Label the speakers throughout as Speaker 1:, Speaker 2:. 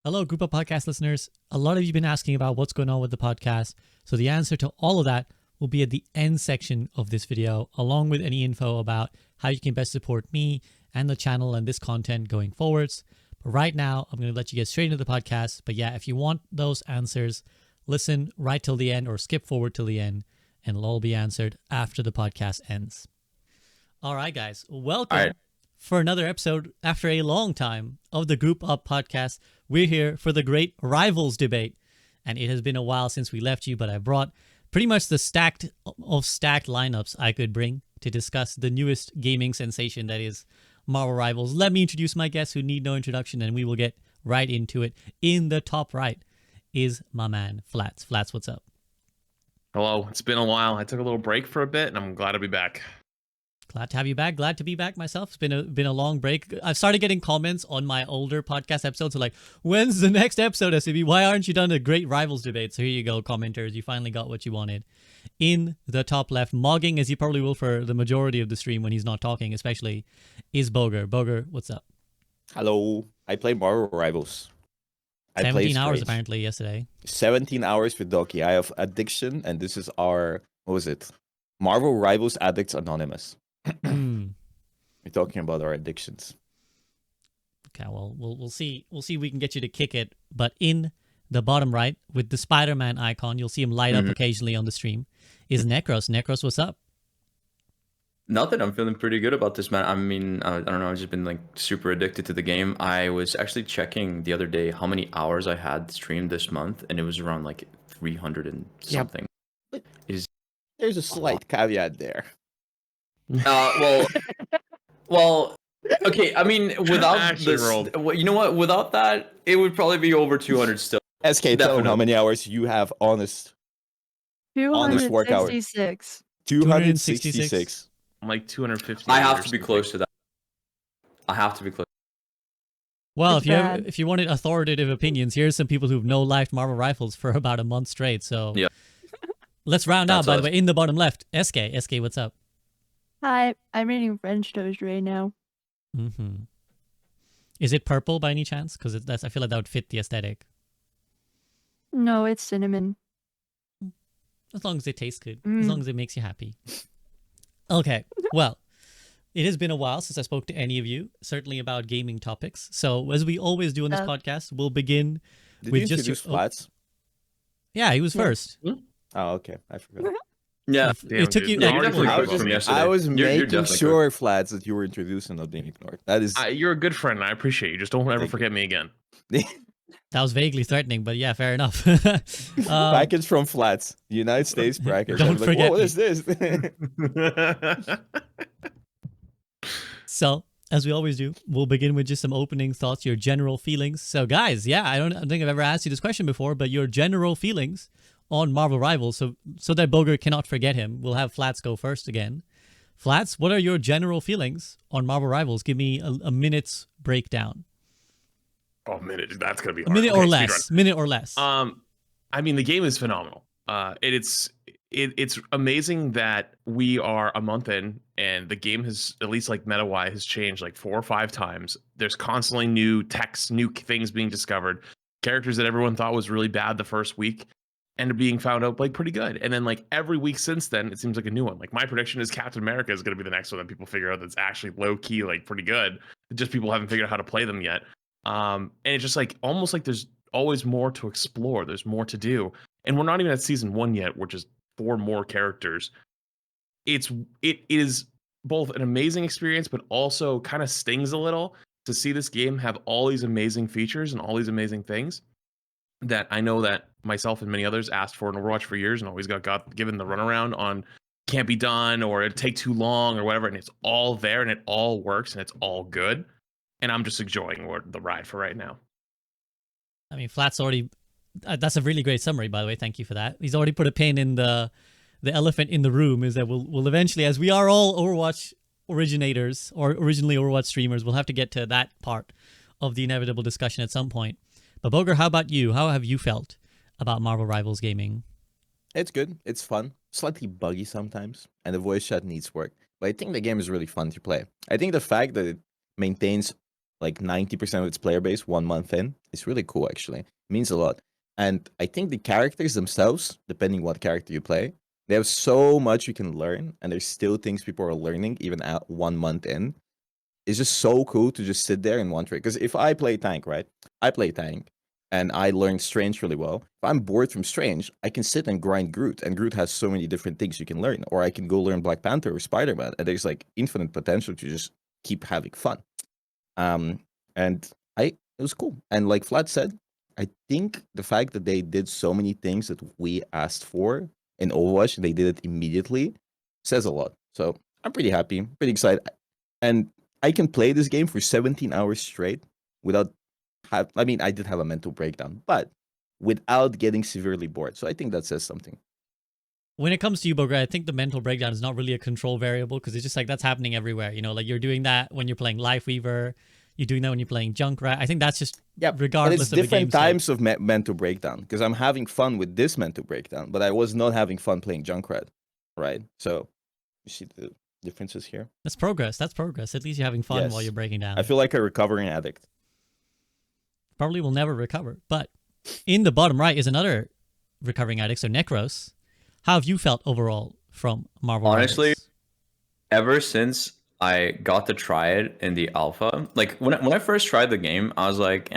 Speaker 1: Hello, group of podcast listeners. A lot of you have been asking about what's going on with the podcast. So the answer to all of that will be at the end section of this video, along with any info about how you can best support me and the channel and this content going forwards. But right now, I'm going to let you get straight into the podcast. But yeah, if you want those answers, listen right till the end or skip forward till the end, and it'll all be answered after the podcast ends. All right, guys, welcome for another episode after a long time of the Group Up podcast. We're here for the great Rivals debate, and it has been a while since we left you, but I brought pretty much the stacked lineups I could bring to discuss the newest gaming sensation that is Marvel Rivals. Let me introduce my guests who need no introduction, and we will get right into it. In the top right is my man, Flats. Flats, what's up?
Speaker 2: Hello, it's been a while. I took a little break for a bit, and I'm glad to be back.
Speaker 1: Glad to have you back. Glad to be back myself. It's been a long break. I've started getting comments on my older podcast episodes like, when's the next episode, SCB? Why aren't you done a great Rivals debate? So here you go, commenters. You finally got what you wanted. In the top left, mogging, as you probably will for the majority of the stream when he's not talking, especially, is Bogur. Bogur, what's up?
Speaker 3: Hello. I play Marvel Rivals.
Speaker 1: 17 hours apparently yesterday.
Speaker 3: 17 hours with Doki. I have addiction, and this is our, what was it? Marvel Rivals Addicts Anonymous. We're talking about our addictions.
Speaker 1: Okay, well, we'll see. We'll see if we can get you to kick it. But in the bottom right, with the Spider-Man icon, you'll see him light up occasionally on the stream, is Necros. Necros, what's up?
Speaker 4: Nothing. I'm feeling pretty good about this, man. I mean, I don't know. I've just been like super addicted to the game. I was actually checking the other day how many hours I had streamed this month, and it was around like 300 and something.
Speaker 3: Yep. There's a slight caveat there.
Speaker 4: Well, okay. I mean, without this, you know what? Without that, it would probably be over 200 still.
Speaker 3: Eskay, tell them how many hours you have honest work hours.
Speaker 5: 266.
Speaker 3: 266.
Speaker 2: I'm like 250.
Speaker 4: I have to be close to that. I have to be close.
Speaker 1: Well, if you wanted authoritative opinions, here's some people who've no-lifed Marvel Rivals for about a month straight. So
Speaker 4: yeah,
Speaker 1: let's round out. By the way, in the bottom left, Eskay. Eskay, what's up?
Speaker 5: Hi, I'm reading French toast right now.
Speaker 1: Is it purple by any chance? Because I feel like that would fit the aesthetic.
Speaker 5: No, it's cinnamon.
Speaker 1: As long as it tastes good. As long as it makes you happy. Okay, well, it has been a while since I spoke to any of you, certainly about gaming topics. So as we always do on this podcast, we'll begin with just your
Speaker 3: Flats.
Speaker 1: Yeah, he was first.
Speaker 3: Oh, okay. I forgot.
Speaker 4: Yeah,
Speaker 1: it took you.
Speaker 3: I was making sure, Flats, that you were introduced and not being ignored. That is.
Speaker 2: You're a good friend, and I appreciate you. Just don't ever forget me again.
Speaker 1: That was vaguely threatening, but yeah, fair enough.
Speaker 3: Package from Flats, United States bracket.
Speaker 1: Don't forget.
Speaker 3: What is this?
Speaker 1: So, as we always do, we'll begin with just some opening thoughts, your general feelings. So, guys, yeah, I don't think I've ever asked you this question before, but your general feelings on Marvel Rivals, so that Bogur cannot forget him. We'll have Flats go first again. Flats, what are your general feelings on Marvel Rivals? Give me a minute's breakdown.
Speaker 2: Oh, a minute. That's gonna be
Speaker 1: a minute or less. Minute or less.
Speaker 2: I mean, the game is phenomenal. It's amazing that we are a month in, and the game has, at least like meta-wise, has changed like 4 or 5 times. There's constantly new texts, new things being discovered. Characters that everyone thought was really bad the first week end up being found out like pretty good. And then like every week since then, it seems like a new one. Like my prediction is Captain America is going to be the next one that people figure out that's actually low key, like pretty good. Just people haven't figured out how to play them yet. And it's just like almost like there's always more to explore. There's more to do. And we're not even at season 1 yet. We're just 4 more characters. It is both an amazing experience, but also kind of stings a little to see this game have all these amazing features and all these amazing things that I know that myself and many others asked for in Overwatch for years and always got given the runaround on can't be done or it take too long or whatever. And it's all there and it all works and it's all good. And I'm just enjoying the ride for right now.
Speaker 1: I mean, Flats already... that's a really great summary, by the way. Thank you for that. He's already put a pin in the elephant in the room, is that we'll eventually, as we are all Overwatch originators or originally Overwatch streamers, we'll have to get to that part of the inevitable discussion at some point. But Bogur, how about you? How have you felt about Marvel Rivals gaming?
Speaker 3: It's good. It's fun. Slightly buggy sometimes, and the voice chat needs work. But I think the game is really fun to play. I think the fact that it maintains like 90% of its player base 1 month in. It's really cool, actually. It means a lot. And I think the characters themselves, depending what character you play, they have so much you can learn, and there's still things people are learning even at 1 month in. It's just so cool to just sit there and one trick. Because if I play tank, right? I play tank, and I learned Strange really well. If I'm bored from Strange, I can sit and grind Groot, and Groot has so many different things you can learn. Or I can go learn Black Panther or Spider-Man, and there's like infinite potential to just keep having fun. And it was cool. And like Flat said, I think the fact that they did so many things that we asked for in Overwatch, and they did it immediately, says a lot. So I'm pretty happy, pretty excited. And I can play this game for 17 hours straight without I mean, I did have a mental breakdown, but without getting severely bored. So I think that says something.
Speaker 1: When it comes to you, Bogur, I think the mental breakdown is not really a control variable because it's just like that's happening everywhere. You know, like you're doing that when you're playing Life Weaver, you're doing that when you're playing Junkrat. I think that's just regardless
Speaker 3: but it's
Speaker 1: of the
Speaker 3: different
Speaker 1: game
Speaker 3: times of mental breakdown because I'm having fun with this mental breakdown, but I was not having fun playing Junkrat, right? So you see the differences here.
Speaker 1: That's progress. That's progress. At least you're having fun
Speaker 3: Yes.
Speaker 1: while you're breaking down.
Speaker 3: I feel like a recovering addict.
Speaker 1: Probably will never recover. But in the bottom right is another recovering addict, so Necros. How have you felt overall from Marvel
Speaker 4: Honestly,
Speaker 1: Rivals?
Speaker 4: ever since I got to try it in the alpha, like when I first tried the game, I was like,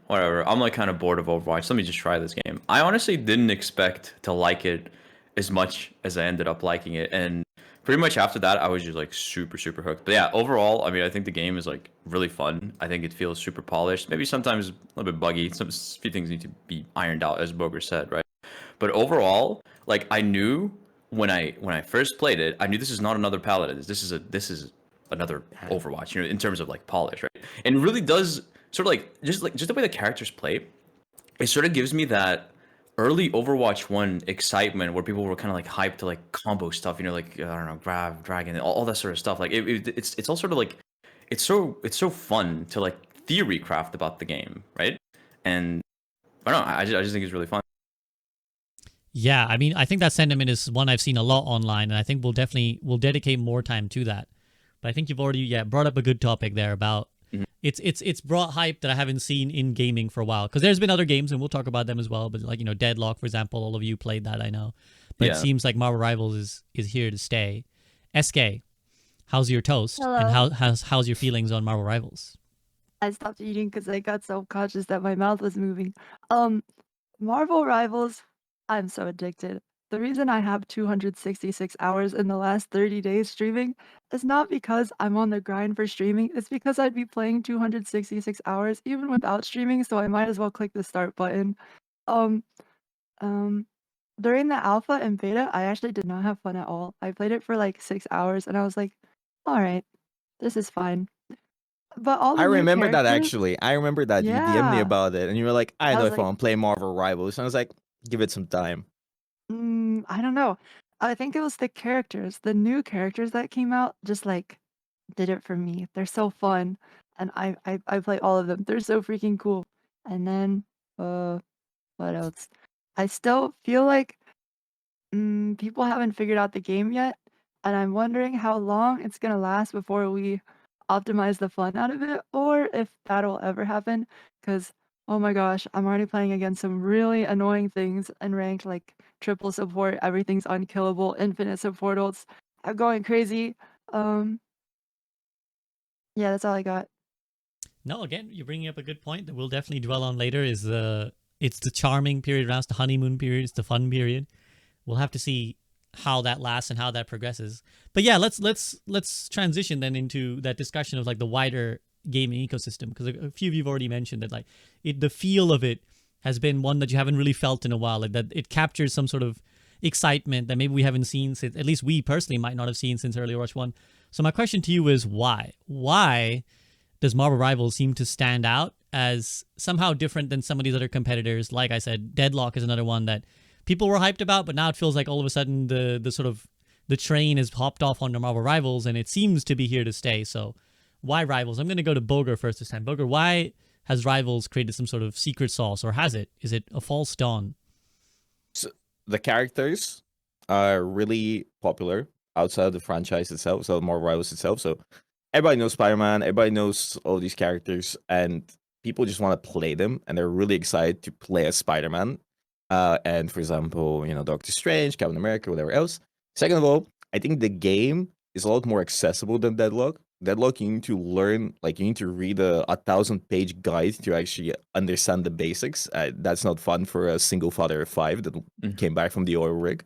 Speaker 4: whatever. I'm like kind of bored of Overwatch. Let me just try this game. I honestly didn't expect to like it as much as I ended up liking it. And pretty much after that, I was just like super, super hooked. But yeah, overall, I mean, I think the game is like really fun. I think it feels super polished. Maybe sometimes a little bit buggy. A few things need to be ironed out, as Bogur said, right? But overall, like I knew when I first played it, I knew this is not another Paladin. This is another Overwatch, you know, in terms of like polish, right? And it really does sort of like just the way the characters play, it sort of gives me that early Overwatch 1 excitement where people were kind of like hyped to like combo stuff, you know, like I don't know, grab, dragon, all that sort of stuff. Like it's all sort of like it's so fun to like theory craft about the game, right? And I don't know, I just think it's really fun.
Speaker 1: Yeah, I mean, I think that sentiment is one I've seen a lot online, and I think we'll dedicate more time to that. But I think you've already brought up a good topic there about it's brought hype that I haven't seen in gaming for a while. Because there's been other games, and we'll talk about them as well. But like, you know, Deadlock, for example, all of you played that, I know. But it seems like Marvel Rivals is here to stay. Eskay, how's your toast?
Speaker 5: Hello.
Speaker 1: And how's your feelings on Marvel Rivals?
Speaker 5: I stopped eating because I got self-conscious that my mouth was moving. Marvel Rivals, I'm so addicted. The reason I have 266 hours in the last 30 days streaming is not because I'm on the grind for streaming. It's because I'd be playing 266 hours even without streaming, so I might as well click the start button. Um, um, During the alpha and beta, I actually did not have fun at all. I played it for like 6 hours and I was like, all right, this is fine. But all the
Speaker 3: I
Speaker 5: new
Speaker 3: remember that
Speaker 5: characters,
Speaker 3: actually. I remember that you DM'd me
Speaker 5: yeah.
Speaker 3: about it, and you were like, "I
Speaker 5: I
Speaker 3: know
Speaker 5: was
Speaker 3: if I
Speaker 5: like,
Speaker 3: want to play Marvel Rivals." And I was like, "Give it some time."
Speaker 5: I don't know. I think it was the characters, the new characters that came out, just like did it for me. They're so fun, and I play all of them. They're so freaking cool. And then, what else? I still feel like people haven't figured out the game yet, and I'm wondering how long it's gonna last before we optimize the fun out of it, or if that'll ever happen. Because, oh my gosh, I'm already playing against some really annoying things in ranked, like triple support, everything's unkillable, infinite support ults. I'm going crazy. Um, yeah, that's all I got.
Speaker 1: No, again, you're bringing up a good point that we'll definitely dwell on later. It's the charming period, around the honeymoon period, it's the fun period. We'll have to see how that lasts and how that progresses. But yeah, let's transition then into that discussion of like the wider gaming ecosystem, because a few of you've already mentioned that like the feel of it has been one that you haven't really felt in a while, like that it captures some sort of excitement that maybe we haven't seen since, at least we personally might not have seen since early Overwatch 1. So my question to you is why does Marvel Rivals seem to stand out as somehow different than some of these other competitors? Like I said, Deadlock is another one that people were hyped about, but now it feels like all of a sudden the sort of the train has hopped off onto Marvel Rivals, and it seems to be here to stay. So why Rivals? I'm going to go to Bogur first this time. Bogur, why has Rivals created some sort of secret sauce, or has it? Is it a false dawn?
Speaker 3: So the characters are really popular outside of the franchise itself, so Marvel Rivals itself. So everybody knows Spider-Man, everybody knows all these characters, and people just want to play them, and they're really excited to play as Spider-Man. And for example, Doctor Strange, Captain America, whatever else. Second of all, I think the game is a lot more accessible than Deadlock. Deadlock, you need to learn, like you need to read a 1,000-page guide to actually understand the basics. That's not fun for a single father of 5 that came back from the oil rig.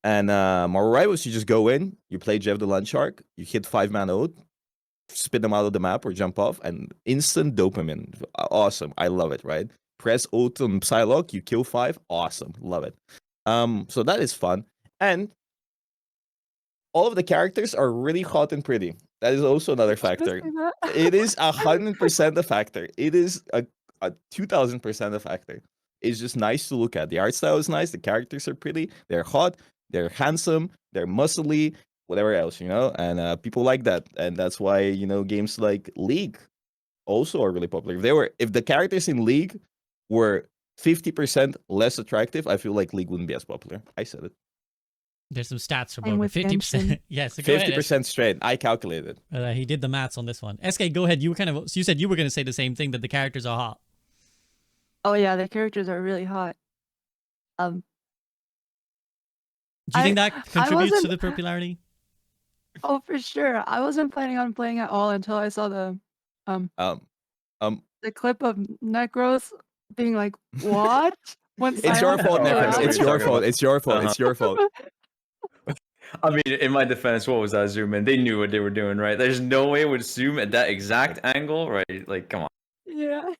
Speaker 3: And Marvel Rivals, you just go in, you play Jeff the Land Shark, you hit 5-man ode, spit them out of the map or jump off, and instant dopamine. Awesome. I love it, right? Press ult on Psylocke, you kill 5. Awesome. Love it. So that is fun. And all of the characters are really hot and pretty. That is also another factor. It is 100% a factor. It is a 2,000% a factor. It's just nice to look at. The art style is nice. The characters are pretty. They're hot. They're handsome. They're muscly. Whatever else, and people like that. And that's why, games like League also are really popular. If the characters in League were 50% less attractive, I feel like League wouldn't be as popular. I said it.
Speaker 1: There's some stats for
Speaker 5: Same
Speaker 1: Bogur.
Speaker 5: with
Speaker 1: 50%.
Speaker 5: Genshin.
Speaker 1: Yes, go ahead.
Speaker 3: 50% straight. I calculated.
Speaker 1: He did the maths on this one. Eskay, go ahead. You said you were going to say the same thing, that the characters are hot.
Speaker 5: Oh yeah, the characters are really hot.
Speaker 1: Do you think that contributes to the popularity?
Speaker 5: Oh, for sure. I wasn't planning on playing at all until I saw the clip of Necros being like, "What?"
Speaker 3: It's your fault, Necros. It's your fault. It's your fault. It's your fault.
Speaker 4: I mean, in my defense, what was that zoom in? They knew what they were doing, right? There's no way it would zoom at that exact angle, right? Like, come on.
Speaker 5: Yeah.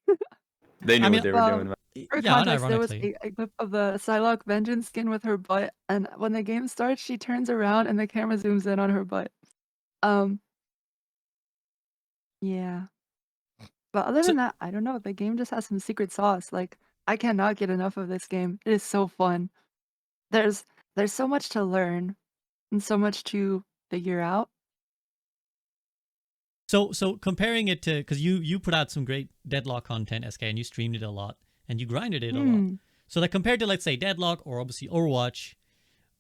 Speaker 4: They knew what they were doing.
Speaker 5: For context, there was a clip of the Psylocke Vengeance skin with her butt, and when the game starts, she turns around and the camera zooms in on her butt. Yeah. But other than that, I don't know. The game just has some secret sauce. Like, I cannot get enough of this game. It is so fun. There's so much to learn and so much to figure out.
Speaker 1: So comparing it to, because you put out some great Deadlock content, Eskay, and you streamed it a lot and you grinded it a lot. So like compared to, let's say, Deadlock or obviously Overwatch,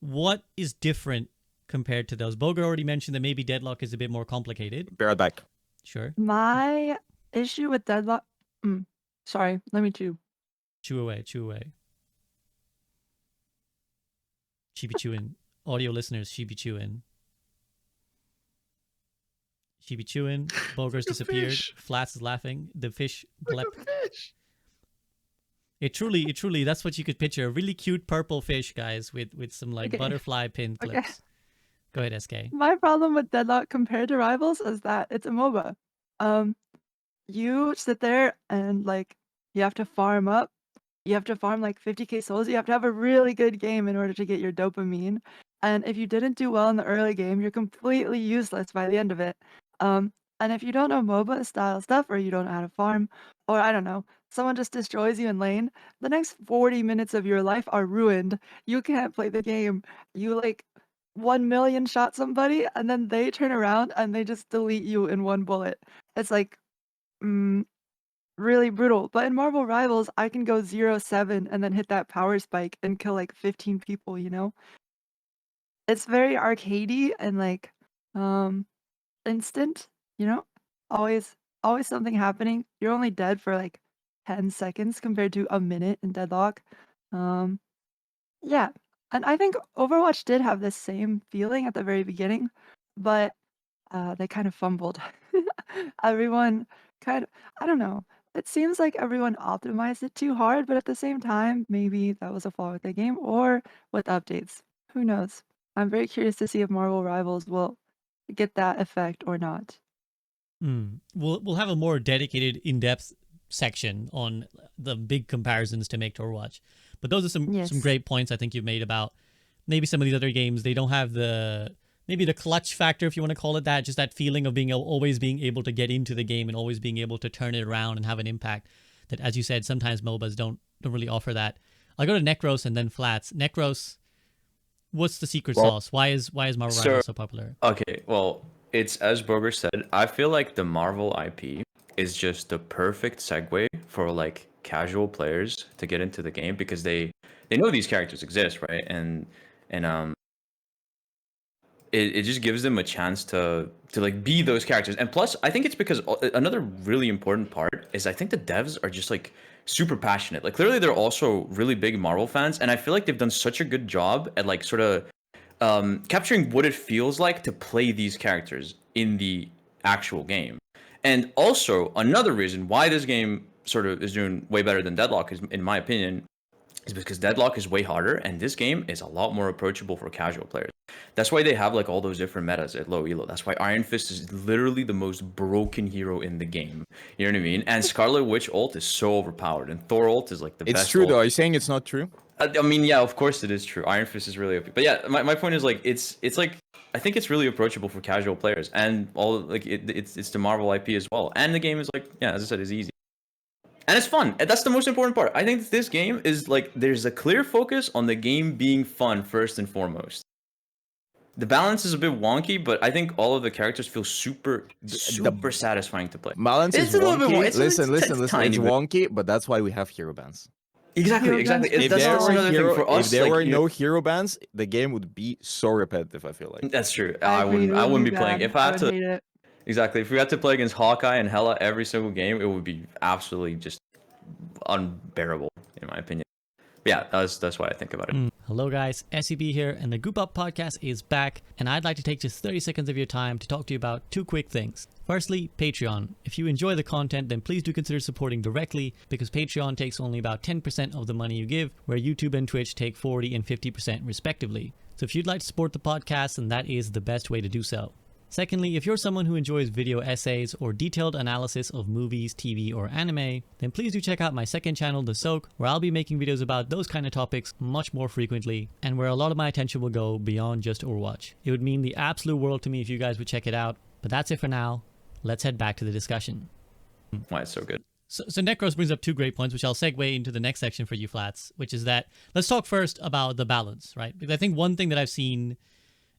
Speaker 1: what is different compared to those? Bogur already mentioned that maybe Deadlock is a bit more complicated.
Speaker 3: Be right back.
Speaker 1: Sure.
Speaker 5: My issue with Deadlock. Sorry, let me chew.
Speaker 1: Chew away. She be chewing. Audio listeners, she be chewing. She be chewing. Bogur's disappeared.
Speaker 2: Fish.
Speaker 1: Flats is laughing. The fish
Speaker 2: Look
Speaker 1: blep.
Speaker 2: at the fish.
Speaker 1: It truly, that's what you could picture. A really cute purple fish, guys, with some like butterfly pin clips. Go ahead, Eskay.
Speaker 5: My problem with Deadlock compared to Rivals is that it's a MOBA. You sit there and like you have to farm up. You have to farm like 50k souls. You have to have a really good game in order to get your dopamine. And if you didn't do well in the early game, you're completely useless by the end of it. And if you don't know MOBA style stuff, or you don't know how to farm, or I don't know, someone just destroys you in lane, the next 40 minutes of your life are ruined. You can't play the game. You like 1 million shot somebody, and then they turn around and they just delete you in one bullet. It's like, really brutal. But in Marvel Rivals, I can go 0-7 and then hit that power spike and kill like 15 people, It's very arcadey and like instant, Always something happening. You're only dead for like 10 seconds compared to a minute in Deadlock. Yeah. And I think Overwatch did have this same feeling at the very beginning, but they kind of fumbled. Everyone I don't know. It seems like everyone optimized it too hard, but at the same time, maybe that was a flaw with the game or with updates. Who knows? I'm very curious to see if Marvel Rivals will get that effect or not.
Speaker 1: We'll have a more dedicated, in-depth section on the big comparisons to make to Overwatch. But those are some great points I think you've made about maybe some of these other games. They don't have maybe the clutch factor, if you want to call it that, just that feeling of always being able to get into the game and always being able to turn it around and have an impact. That, as you said, sometimes MOBAs don't really offer that. I'll go to Necros and then Flats. Necros, what's the secret sauce? Why is Marvel Rivals so popular?
Speaker 4: Okay, well, it's as Bogur said. I feel like the Marvel IP is just the perfect segue for like casual players to get into the game because they know these characters exist, right? And it just gives them a chance to like be those characters. And plus, I think it's because another really important part is I think the devs are just like super passionate. Like clearly they're also really big Marvel fans, and I feel like they've done such a good job at like sort of capturing what it feels like to play these characters in the actual game. And also another reason why this game sort of is doing way better than Deadlock is, in my opinion, is because Deadlock is way harder, and this game is a lot more approachable for casual players. That's why they have like all those different metas at low elo. That's why Iron Fist is literally the most broken hero in the game. You know what I mean? And Scarlet Witch ult is so overpowered, and Thor ult is like the best.
Speaker 3: It's true
Speaker 4: ult.
Speaker 3: though. Are you saying it's not true?
Speaker 4: I mean, yeah, of course it is true. Iron Fist is really OP. But yeah, my point is like it's like I think it's really approachable for casual players, and all like it's the Marvel IP as well. And the game is like, yeah, as I said, is easy. And it's fun. And that's the most important part. I think this game is like there's a clear focus on the game being fun first and foremost. The balance is a bit wonky, but I think all of the characters feel super satisfying to play.
Speaker 3: Balance
Speaker 4: It's
Speaker 3: is
Speaker 4: a little bit
Speaker 3: wonky.
Speaker 4: more- it's
Speaker 3: Listen. It's
Speaker 4: tiny bit.
Speaker 3: wonky, but that's why we have hero bands.
Speaker 4: Exactly.
Speaker 3: If
Speaker 4: That's
Speaker 3: there
Speaker 4: also
Speaker 3: were
Speaker 4: another thing for us.
Speaker 3: if there
Speaker 4: like,
Speaker 3: were no hero bands, the game would be so repetitive. I feel like.
Speaker 4: That's true.
Speaker 5: I agree, it
Speaker 4: I
Speaker 5: would
Speaker 4: wouldn't
Speaker 5: be
Speaker 4: be playing.
Speaker 5: bad.
Speaker 4: If I had
Speaker 5: would
Speaker 4: to
Speaker 5: hate it.
Speaker 4: exactly, if we had to play against Hawkeye and Hela every single game, it would be absolutely just unbearable, in my opinion. But yeah, that's what I think about it.
Speaker 1: Hello guys, SCB here, and the Group Up podcast is back, and I'd like to take just 30 seconds of your time to talk to you about two quick things. Firstly, Patreon. If you enjoy the content, then please do consider supporting directly, because Patreon takes only about 10% of the money you give, where YouTube and Twitch take 40 and 50% respectively. So if you'd like to support the podcast, then that is the best way to do so. Secondly, if you're someone who enjoys video essays or detailed analysis of movies, TV, or anime, then please do check out my second channel, The Soak, where I'll be making videos about those kind of topics much more frequently, and where a lot of my attention will go beyond just Overwatch. It would mean the absolute world to me if you guys would check it out. But that's it for now. Let's head back to the discussion.
Speaker 4: Why it's so good.
Speaker 1: So Necros brings up two great points, which I'll segue into the next section for you Flats, which is that let's talk first about the balance, right? Because I think one thing that I've seen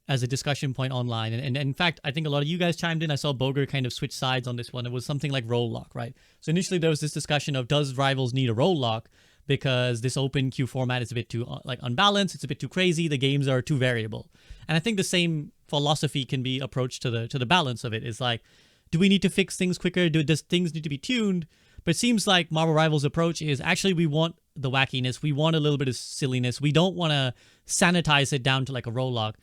Speaker 1: as a discussion point online, and in fact, I think a lot of you guys chimed in. I saw Bogur kind of switch sides on this one. It was something like role lock, right? So initially there was this discussion of does Rivals need a role lock because this open queue format is a bit too like unbalanced, it's a bit too crazy, the games are too variable. And I think the same philosophy can be approached to the balance of it. It's like, do we need to fix things quicker? Does things need to be tuned? But it seems like Marvel Rivals' approach is actually we want the wackiness, we want a little bit of silliness, we don't want to sanitize it down to like a role lock.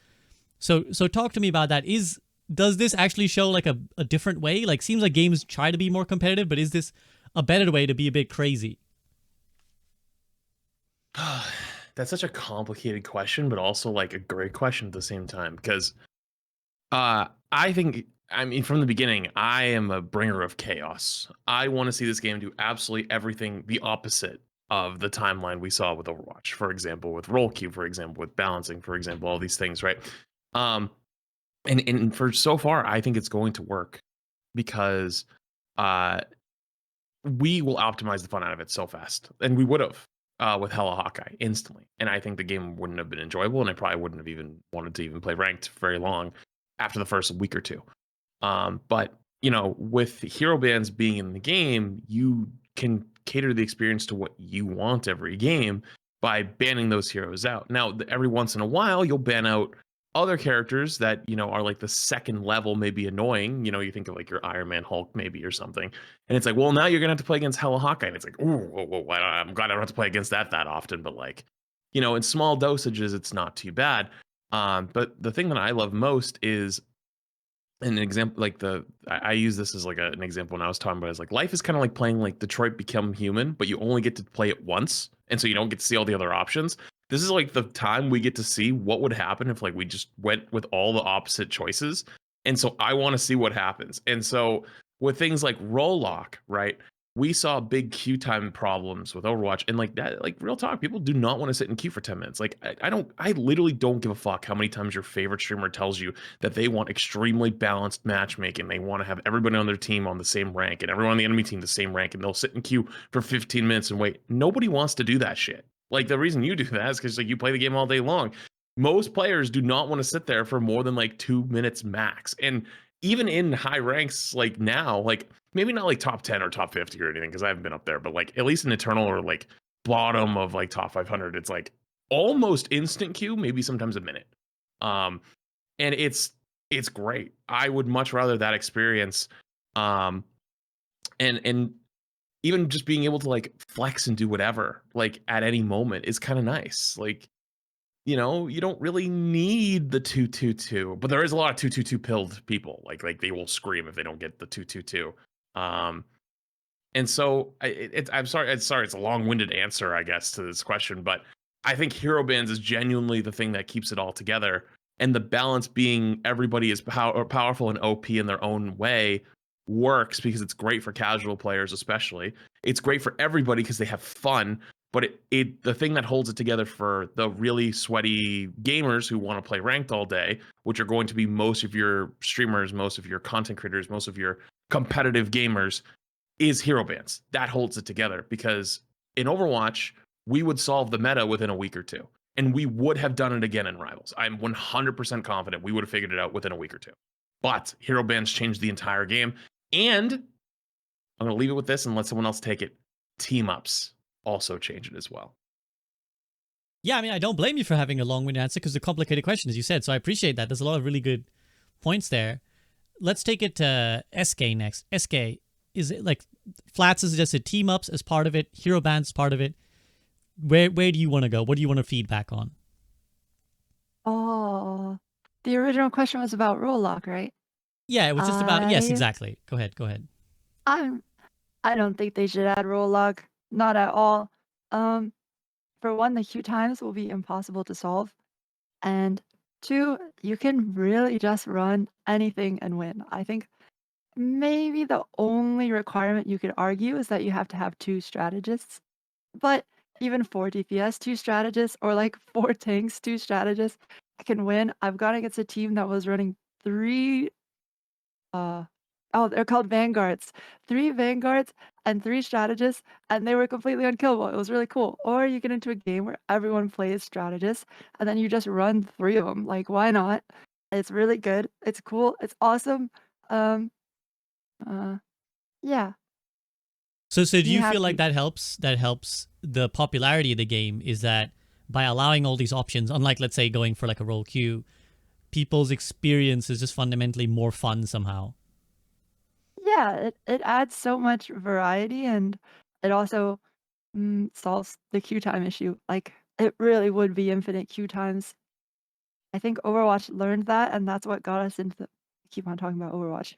Speaker 1: So talk to me about that. Does this actually show like a different way? Like seems like games try to be more competitive, but is this a better way to be a bit crazy?
Speaker 2: That's such a complicated question, but also like a great question at the same time. Because I mean, from the beginning, I am a bringer of chaos. I want to see this game do absolutely everything the opposite of the timeline we saw with Overwatch, for example, with roll queue, for example, with balancing, for example, all these things, right? And for so far, I think it's going to work because we will optimize the fun out of it so fast, and we would have with Hela Hawkeye instantly. And I think the game wouldn't have been enjoyable, and I probably wouldn't have even wanted to even play ranked very long after the first week or two. But you know, with hero bans being in the game, you can cater the experience to what you want every game by banning those heroes out. Now, every once in a while, you'll ban out other characters that, you know, are like the second level, maybe annoying. You know, you think of like your Iron Man, Hulk, maybe, or something. And it's like, well, now you're going to have to play against Hela Hawkeye. And it's like, ooh, whoa, I'm glad I don't have to play against that often. But like, you know, in small dosages, it's not too bad. But the thing that I love most is an example, like I use this as like an example when I was talking about it, is like life is kind of like playing like Detroit Become Human, but you only get to play it once. And so you don't get to see all the other options. This is like the time we get to see what would happen if like we just went with all the opposite choices. And so I want to see what happens. And so with things like roll lock, right? We saw big queue time problems with Overwatch, and like that, like real talk, people do not want to sit in queue for 10 minutes. Like I literally don't give a fuck how many times your favorite streamer tells you that they want extremely balanced matchmaking. They want to have everybody on their team on the same rank and everyone on the enemy team the same rank, and they'll sit in queue for 15 minutes and wait. Nobody wants to do that shit. Like the reason you do that is because like you play the game all day long. Most players do not want to sit there for more than like 2 minutes max. And even in high ranks, like now, like maybe not like top 10 or top 50 or anything, because I haven't been up there, but like at least in Eternal or like bottom of like top 500, it's like almost instant queue, maybe sometimes a minute. and it's great. I would much rather that experience, and even just being able to like flex and do whatever like at any moment is kind of nice. Like, you know, you don't really need the 222, but there is a lot of 222 pilled people. Like they will scream if they don't get the 222. And so I'm sorry, it's a long-winded answer, I guess, to this question, but I think hero bans is genuinely the thing that keeps it all together. And the balance being everybody is powerful and OP in their own way works because it's great for casual players, especially. It's great for everybody because they have fun. But the thing that holds it together for the really sweaty gamers who want to play ranked all day, which are going to be most of your streamers, most of your content creators, most of your competitive gamers, is hero bans. That holds it together because in Overwatch, we would solve the meta within a week or two. And we would have done it again in Rivals. I'm 100% confident we would have figured it out within a week or two. But hero bans changed the entire game. And I'm going to leave it with this and let someone else take it. Team ups also change it as well.
Speaker 1: Yeah, I mean, I don't blame you for having a long-winded answer because it's a complicated question, as you said. So I appreciate that. There's a lot of really good points there. Let's take it to Eskay next. Eskay, is it like Flats is just a team ups as part of it, hero bans as part of it? Where do you want to go? What do you want to feedback on?
Speaker 5: Oh, the original question was about rule lock, right?
Speaker 1: Yeah, it was just about yes,
Speaker 5: I
Speaker 1: exactly. Go ahead.
Speaker 5: I'm I don't think they should add rule lock, not at all. For one, the queue times will be impossible to solve, and two, you can really just run anything and win. I think maybe the only requirement you could argue is that you have to have 2 strategists, but even 4 DPS, 2 strategists, or like 4 tanks, 2 strategists, I can win. I've gone against a team that was running 3 uh oh, they're called vanguards. 3 vanguards and 3 strategists, and they were completely unkillable. It was really cool. Or you get into a game where everyone plays strategists, and then you just run 3 of them. Like, why not? It's really good. It's cool. It's awesome. Um, uh, yeah,
Speaker 1: So do
Speaker 5: you
Speaker 1: you
Speaker 5: have
Speaker 1: feel like
Speaker 5: to.
Speaker 1: that helps the popularity of the game is that by allowing all these options, unlike let's say going for like a roll queue, people's experience is just fundamentally more fun somehow?
Speaker 5: Yeah, it adds so much variety, and it also solves the queue time issue. Like, it really would be infinite queue times. I think Overwatch learned that, and that's what got us into the I keep on talking about Overwatch.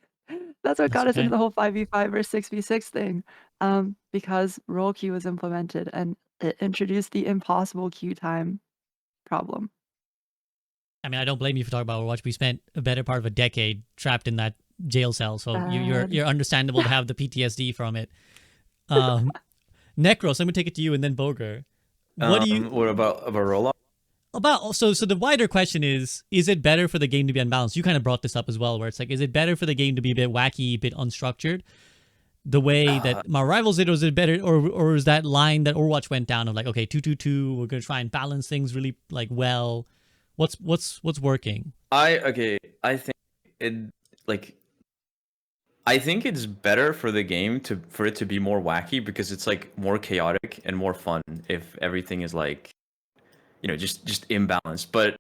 Speaker 5: That's what
Speaker 1: That's
Speaker 5: got us into
Speaker 1: okay.
Speaker 5: the whole 5v5 or 6v6 thing, because role queue was implemented, and it introduced the impossible queue time problem.
Speaker 1: I mean, I don't blame you for talking about Overwatch. We spent a better part of a decade trapped in that jail cell, so
Speaker 5: Bad.
Speaker 1: you're understandable to have the PTSD from it. Necros, I'm gonna take it to you, and then Bogur. What do you
Speaker 4: What about rollout?
Speaker 1: about? So the wider question is it better for the game to be unbalanced? You kind of brought this up as well, where it's like, is it better for the game to be a bit wacky, a bit unstructured, the way that my rivals did? Or is it better, or is that line that Overwatch went down of like, okay, 2-2-2, we're gonna try and balance things really like well? What's working?
Speaker 4: I think it like I think it's better for the game for it to be more wacky because it's like more chaotic and more fun if everything is like, you know, just imbalanced. But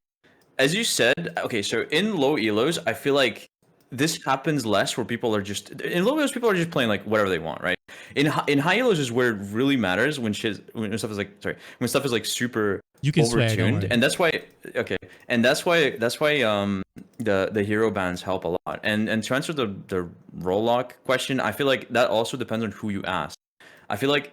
Speaker 4: as you said, okay, so in low elos, I feel like this happens less where people are just in low elos, people are just playing like whatever they want, right? In high elos is where it really matters when stuff is like when stuff is like super
Speaker 1: You can swear, don't
Speaker 4: overtuned,
Speaker 1: worry.
Speaker 4: and that's why the hero bans help a lot. And to answer the roll lock question, I feel like that also depends on who you ask. I feel like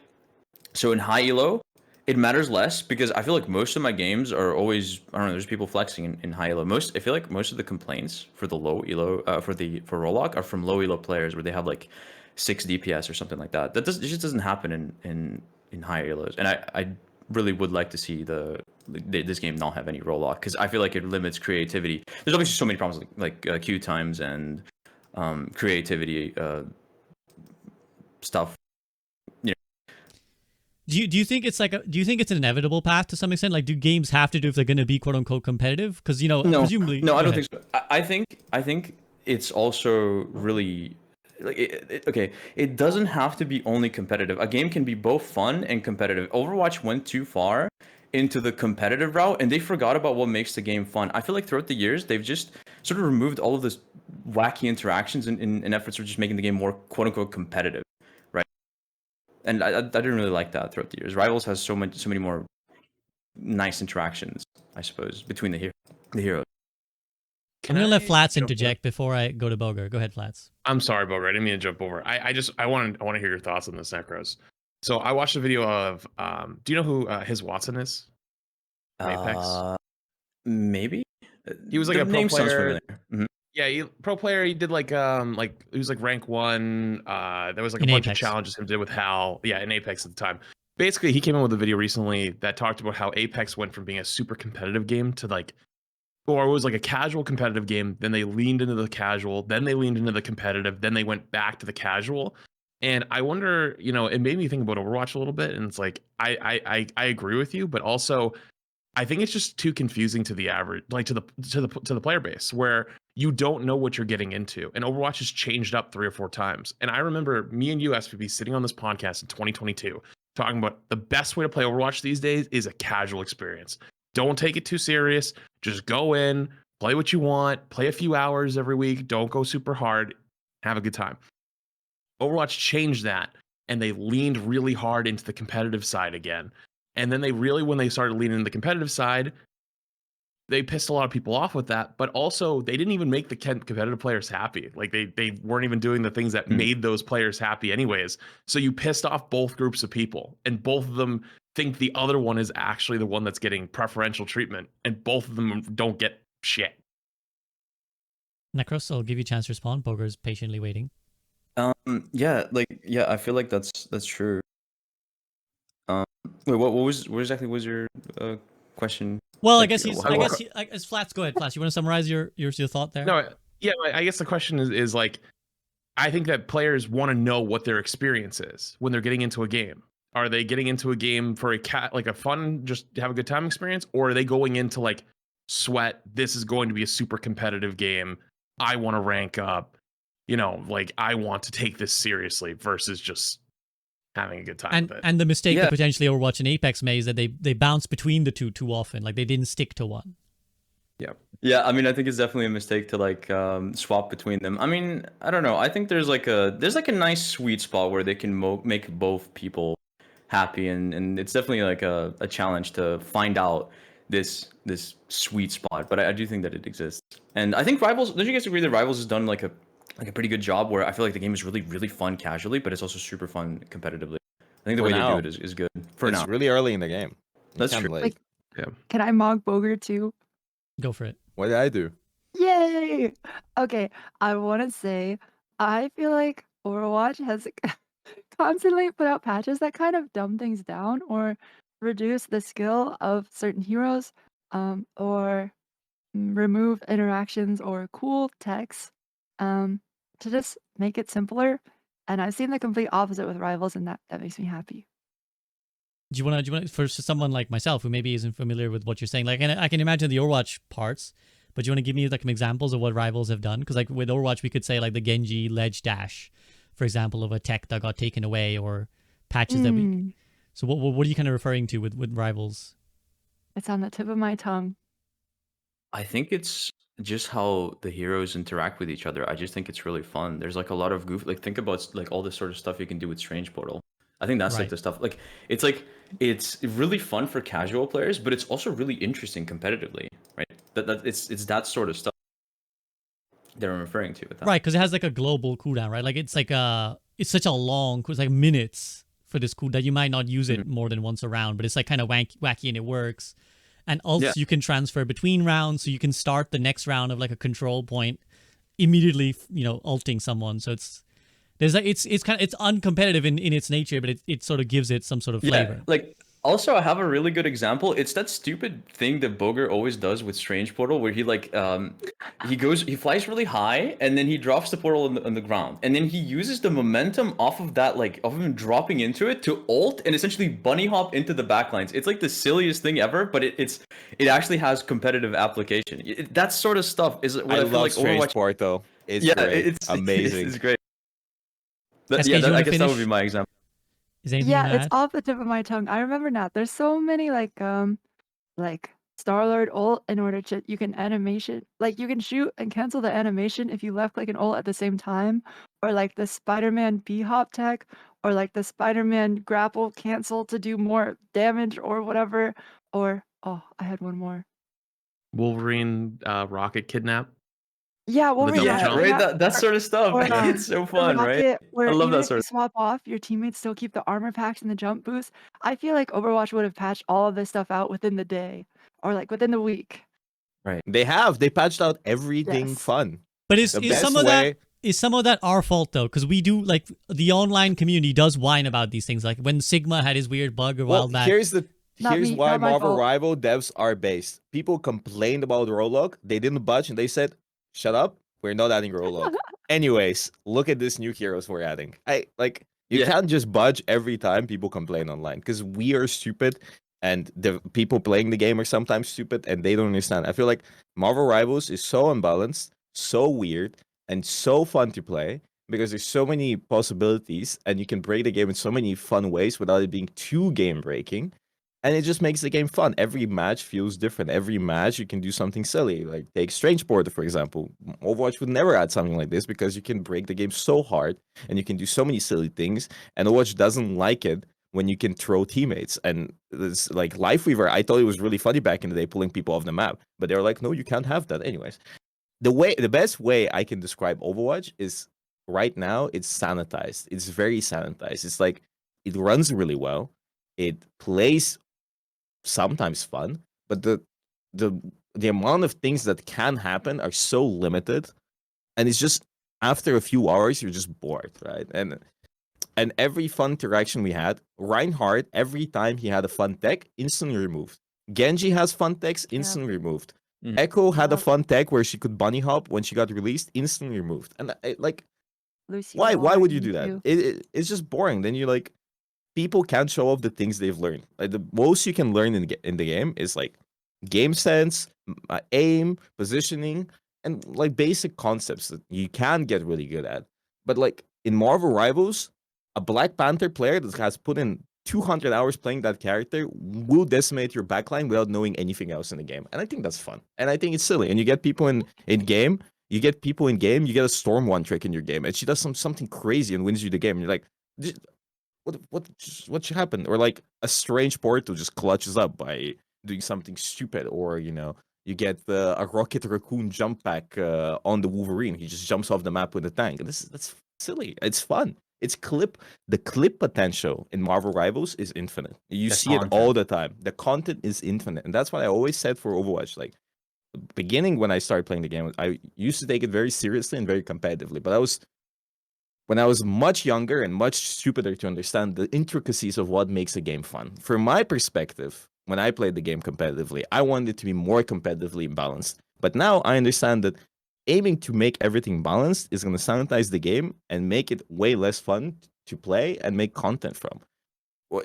Speaker 4: so in high elo, it matters less because I feel like most of my games are always, I don't know, there's people flexing in high elo. I feel like most of the complaints for the low elo for roll lock are from low elo players where they have like 6 DPS or something like that. It just doesn't happen in high elos. And I really would like to see this game not have any roll lock because I feel like it limits creativity. There's obviously so many problems like queue times and creativity stuff.
Speaker 1: Do you think it's like do you think it's an inevitable path to some extent? Like, do games have to do if they're going to be quote unquote competitive? Because presumably,
Speaker 4: No, I don't
Speaker 1: go
Speaker 4: think so. I think it's also really like okay. It doesn't have to be only competitive. A game can be both fun and competitive. Overwatch went too far into the competitive route, and they forgot about what makes the game fun. I feel like throughout the years, they've just sort of removed all of this wacky interactions in efforts of just making the game more quote unquote competitive, right? And I didn't really like that throughout the years. Rivals has so many more nice interactions, I suppose, between the heroes.
Speaker 1: I'm gonna let Flats interject before I go to Bogur. Go ahead, Flats.
Speaker 2: I'm sorry, Bogur. I didn't mean to jump over. I want to hear your thoughts on this, Necros. So I watched a video of do you know who his Watson is? From Apex.
Speaker 4: Maybe.
Speaker 2: He was like
Speaker 4: The
Speaker 2: a pro
Speaker 4: name sounds
Speaker 2: player.
Speaker 4: familiar.
Speaker 2: Yeah, pro player. He did like he was like rank 1. There was like a bunch of challenges him did with Hal. Yeah, in Apex at the time. Basically, he came in with a video recently that talked about how Apex went from being a super competitive game to like, or it was like a casual competitive game. Then they leaned into the casual. Then they leaned into the competitive. Then they went back to the casual. And I wonder, you know, it made me think about Overwatch a little bit. And it's like, I agree with you, but also I think it's just too confusing to the average, like to the player base, where you don't know what you're getting into. And Overwatch has changed up 3 or 4 times. And I remember me and you, SPB, sitting on this podcast in 2022, talking about the best way to play Overwatch these days is a casual experience. Don't take it too serious. Just go in, play what you want, play a few hours every week. Don't go super hard. Have a good time. Overwatch changed that, and they leaned really hard into the competitive side again. And then when they started leaning into the competitive side, they pissed a lot of people off with that. But also, they didn't even make the competitive players happy. Like they weren't even doing the things that made those players happy anyways. So you pissed off both groups of people, and both of them think the other one is actually the one that's getting preferential treatment, and both of them don't get shit.
Speaker 1: Necros, I'll give you a chance to respond. Bogur's patiently waiting.
Speaker 4: Yeah, I feel like that's true. Wait, what exactly was your question?
Speaker 1: Well,
Speaker 4: like,
Speaker 1: I guess Flats, go ahead, Flats. You want to summarize your thought there?
Speaker 2: No, yeah, I guess the question is like, I think that players want to know what their experience is when they're getting into a game. Are they getting into a game for a fun, just have a good time experience, or are they going into like sweat? This is going to be a super competitive game. I want to rank up. You know, like I want to take this seriously versus just having a good time with it.
Speaker 1: And the mistake that potentially Overwatch and Apex made is that they bounce between the two too often. Like they didn't stick to one.
Speaker 4: Yeah, I mean, I think it's definitely a mistake to like swap between them. I mean, I don't know. I think there's like a nice sweet spot where they can make both people happy, and it's definitely like a challenge to find out this sweet spot. But I do think that it exists, and I think Rivals. Don't you guys agree that Rivals has done like a pretty good job where I feel like the game is really, really fun casually, but it's also super fun competitively. I think the way they do it is good.
Speaker 3: It's really early in the game.
Speaker 4: That's true.
Speaker 5: Like, can I mog Bogur too?
Speaker 1: Go for it.
Speaker 3: What did I do?
Speaker 5: Yay! Okay, I want to say I feel like Overwatch has constantly put out patches that kind of dumb things down or reduce the skill of certain heroes, or remove interactions or cool text, to just make it simpler. And I've seen the complete opposite with Rivals, and that makes me happy.
Speaker 1: Do you want to, for someone like myself who maybe isn't familiar with what you're saying, like, and I can imagine the Overwatch parts, but do you want to give me like some examples of what Rivals have done? Because like with Overwatch, we could say like the Genji ledge dash, for example, of a tech that got taken away, or patches that we. So what are you kind of referring to with Rivals?
Speaker 5: It's on the tip of my tongue.
Speaker 4: I think it's just how the heroes interact with each other. I just think it's really fun. There's like a lot of goof. Like think about like all this sort of stuff you can do with Strange Portal. I think that's like the stuff. Like it's really fun for casual players, but it's also really interesting competitively, right? That it's that sort of stuff that I'm referring to with that.
Speaker 1: Right, because it has like a global cooldown, right? Like it's like it's such a long, it's like minutes for this cooldown. You might not use it more than once a round, but it's like kind of wacky and it works. And also you can transfer between rounds, so you can start the next round of like a control point immediately, you know, ulting someone. So it's uncompetitive in its nature, but it sort of gives it some sort of flavor.
Speaker 4: Yeah, like also I have a really good example. It's that stupid thing that Bogur always does with Strange Portal, where he like he flies really high and then he drops the portal on the ground, and then he uses the momentum off of that, like of him dropping into it, to ult and essentially bunny hop into the backlines. It's like the silliest thing ever, but it actually has competitive application. That sort of stuff is what I feel like
Speaker 3: Strange
Speaker 4: Overwatch.
Speaker 3: Portal. It's great.
Speaker 4: It's
Speaker 3: amazing.
Speaker 4: It's great.
Speaker 1: Eskay,
Speaker 4: I guess that would be my example.
Speaker 1: Is anything
Speaker 5: Yeah,
Speaker 1: you
Speaker 5: it's
Speaker 1: add?
Speaker 5: off the tip of my tongue. I remember now. There's so many like Star-Lord ult in order to you can animation like you can shoot and cancel the animation if you left click an ult at the same time, or like the Spider-Man B-hop tech, or like the Spider-Man grapple cancel to do more damage or whatever. Or oh, I had one more.
Speaker 2: Wolverine rocket kidnap.
Speaker 5: Yeah,
Speaker 2: The
Speaker 5: Wolverine
Speaker 2: double
Speaker 5: rocket
Speaker 4: Yeah,
Speaker 2: jump.
Speaker 4: right.
Speaker 5: kidnap,
Speaker 4: That sort of stuff.
Speaker 5: or
Speaker 4: It's so
Speaker 5: the
Speaker 4: fun, right?
Speaker 5: rocket
Speaker 4: I
Speaker 5: where
Speaker 4: love
Speaker 5: even
Speaker 4: that
Speaker 5: if
Speaker 4: sort
Speaker 5: you
Speaker 4: of.
Speaker 5: swap off, your teammates still keep the armor packs and the jump boost. I feel like Overwatch would have patched all of this stuff out within the day or like within the week.
Speaker 4: Right.
Speaker 3: They patched out everything
Speaker 5: Yes.
Speaker 3: fun.
Speaker 1: But
Speaker 3: The
Speaker 1: is some
Speaker 3: best
Speaker 1: of that
Speaker 3: way.
Speaker 1: our fault though? Because we do like the online community does whine about these things. Like when Sigma had his weird bug a
Speaker 3: Well,
Speaker 1: while back.
Speaker 5: Not
Speaker 3: here's
Speaker 5: me,
Speaker 3: why
Speaker 5: not my
Speaker 3: Marvel
Speaker 5: fault.
Speaker 3: Rival devs are based. People complained about Rollock. They didn't budge and they said, "Shut up. We're not adding Rollock." Anyways, look at this new heroes we're adding. You
Speaker 4: Yeah.
Speaker 3: can't just budge every time people complain online because we are stupid and the people playing the game are sometimes stupid and they don't understand. I feel like Marvel Rivals is so unbalanced, so weird, and so fun to play because there's so many possibilities and you can break the game in so many fun ways without it being too game breaking. And it just makes the game fun. Every match feels different. Every match you can do something silly. Like take Strange Porter, for example. Overwatch would never add something like this because you can break the game so hard and you can do so many silly things. And Overwatch doesn't like it when you can throw teammates. And it's like Lifeweaver, I thought it was really funny back in the day pulling people off the map. But they were like, no, you can't have that. Anyways, the best way I can describe Overwatch is right now it's sanitized. It's very sanitized. It's like it runs really well. It plays sometimes fun, but the the amount of things that can happen are so limited, and it's just after a few hours you're just bored, right? And every fun interaction we had, Reinhardt, every time he had a fun tech, instantly removed. Genji has fun techs, instantly removed.
Speaker 4: Mhm.
Speaker 3: Echo had a
Speaker 5: Yep.
Speaker 3: fun tech where she could bunny hop when she got released, instantly removed. And like,
Speaker 5: Lucy
Speaker 3: why would you
Speaker 5: me
Speaker 3: do that?
Speaker 5: too.
Speaker 3: It's just boring. Then you like people can't show off the things they've learned. Like the most you can learn in the game is like game sense, aim, positioning, and like basic concepts that you can get really good at. But like in Marvel Rivals, a Black Panther player that has put in 200 hours playing that character will decimate your backline without knowing anything else in the game. And I think that's fun. And I think it's silly. And you get people in game. You get people in game. You get a Storm one trick in your game, and she does something crazy and wins you the game. And you're like, what should happen? Or like a Strange Portal just clutches up by doing something stupid, or you get a Rocket Raccoon jump back on the Wolverine. He just jumps off the map with a tank. And that's silly. It's fun. The clip potential in Marvel Rivals is infinite. You
Speaker 4: The
Speaker 3: see it all
Speaker 4: content.
Speaker 3: the time. The content is infinite, and that's what I always said for Overwatch. Like beginning when I started playing the game, I used to take it very seriously and very competitively. But when I was much younger and much stupider to understand the intricacies of what makes a game fun. From my perspective, when I played the game competitively, I wanted it to be more competitively balanced. But now I understand that aiming to make everything balanced is going to sanitize the game and make it way less fun to play and make content from.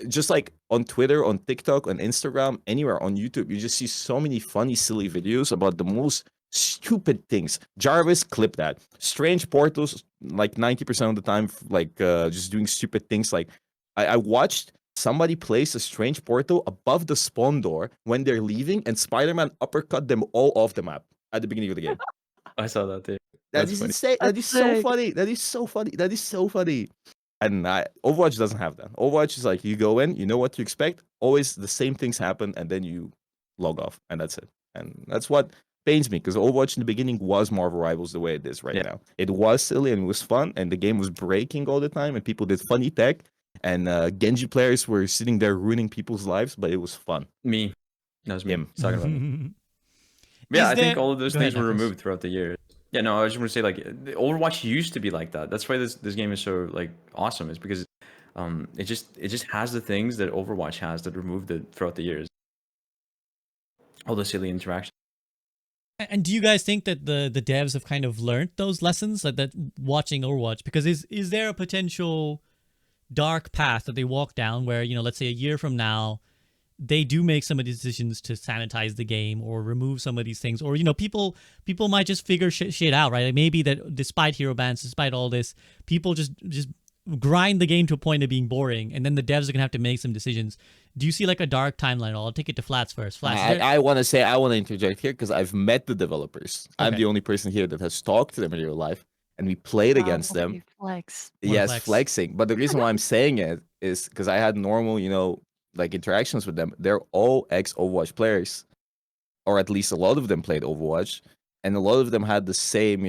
Speaker 3: Just like on Twitter, on TikTok, on Instagram, anywhere on YouTube, you just see so many funny, silly videos about the most stupid things. Jarvis, clip that. Strange portals, like 90% of the time, like just doing stupid things. Like I watched somebody place a strange portal above the spawn door when they're leaving, and Spider-Man uppercut them all off the map at the beginning of the game.
Speaker 4: I saw that too.
Speaker 3: That
Speaker 4: That's
Speaker 3: is
Speaker 4: funny.
Speaker 3: insane. That
Speaker 5: That's
Speaker 3: is so
Speaker 5: sick.
Speaker 3: funny. That is so funny. That is so funny. And Overwatch doesn't have that. Overwatch is like you go in, you know what to expect. Always the same things happen, and then you log off, and that's it. And that's what pains me because Overwatch in the beginning was Marvel Rivals the way it is right
Speaker 4: Yeah.
Speaker 3: now. It was silly and it was fun, and the game was breaking all the time, and people did funny tech, and Genji players were sitting there ruining people's lives, but it was fun.
Speaker 4: Me. That was me.
Speaker 3: Him.
Speaker 4: Talking about me. Yeah,
Speaker 1: Is
Speaker 4: I think
Speaker 1: there-
Speaker 4: all of those
Speaker 1: Go ahead,
Speaker 4: things were
Speaker 1: Necros.
Speaker 4: removed throughout the years. Yeah, no, I was just going to say like Overwatch used to be like that. That's why this game is so like awesome. Is because it just has the things that Overwatch has that removed it throughout the years. All the silly interactions.
Speaker 1: And do you guys think that the devs have kind of learned those lessons, like that watching Overwatch? Because is there a potential dark path that they walk down where, let's say a year from now, they do make some of these decisions to sanitize the game or remove some of these things, or people might just figure shit out, right? Like maybe that despite hero bans, despite all this, people just grind the game to a point of being boring, and then the devs are gonna have to make some decisions. Do you see like a dark timeline at all? I'll take it to Flats first. Flats,
Speaker 3: I want to interject here because I've met the developers. I'm
Speaker 1: Okay.
Speaker 3: the only person here that has talked to them in real life, and we played against them.
Speaker 5: Okay, flex.
Speaker 1: What a
Speaker 3: Yes,
Speaker 1: flex.
Speaker 3: flexing. But the reason why I'm saying it is because I had normal, like interactions with them. They're all ex-Overwatch players, or at least a lot of them played Overwatch, and a lot of them had the same,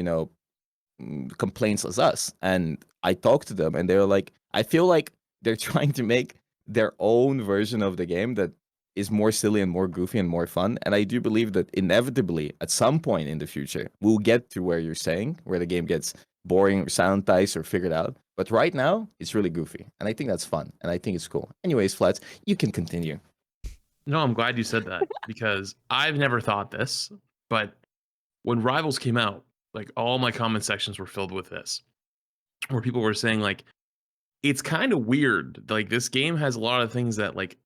Speaker 3: complaints as us. And I talked to them, and they're like, I feel like they're trying to make their own version of the game that is more silly and more goofy and more fun. And I do believe that inevitably, at some point in the future, we'll get to where you're saying, where the game gets boring or sanitized or figured out. But right now, it's really goofy. And I think that's fun. And I think it's cool. Anyways, Flats, you can continue.
Speaker 2: No, I'm glad you said that because I've never thought this, but when Rivals came out, like all my comment sections were filled with this, where people were saying like, it's kind of weird. Like this game has a lot of things that like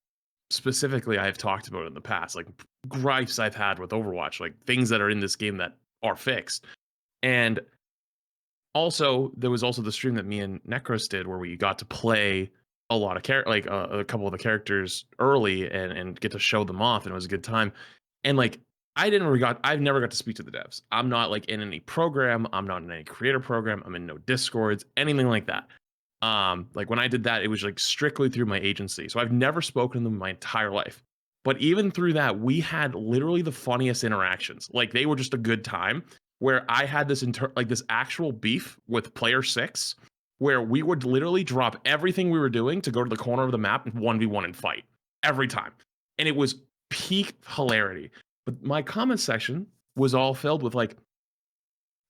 Speaker 2: specifically I've talked about in the past, like gripes I've had with Overwatch, like things that are in this game that are fixed. And also, there was also the stream that me and Necros did where we got to play a lot of a couple of the characters early and get to show them off, and it was a good time. And like I've never got to speak to the devs. I'm not like in any program. I'm not in any creator program. I'm in no Discords, anything like that. Like when I did that, it was like strictly through my agency. So I've never spoken to them my entire life. But even through that, we had literally the funniest interactions. Like they were just a good time where I had this this actual beef with player 6 where we would literally drop everything we were doing to go to the corner of the map and 1v1 and fight every time. And it was peak hilarity. But my comment section was all filled with like,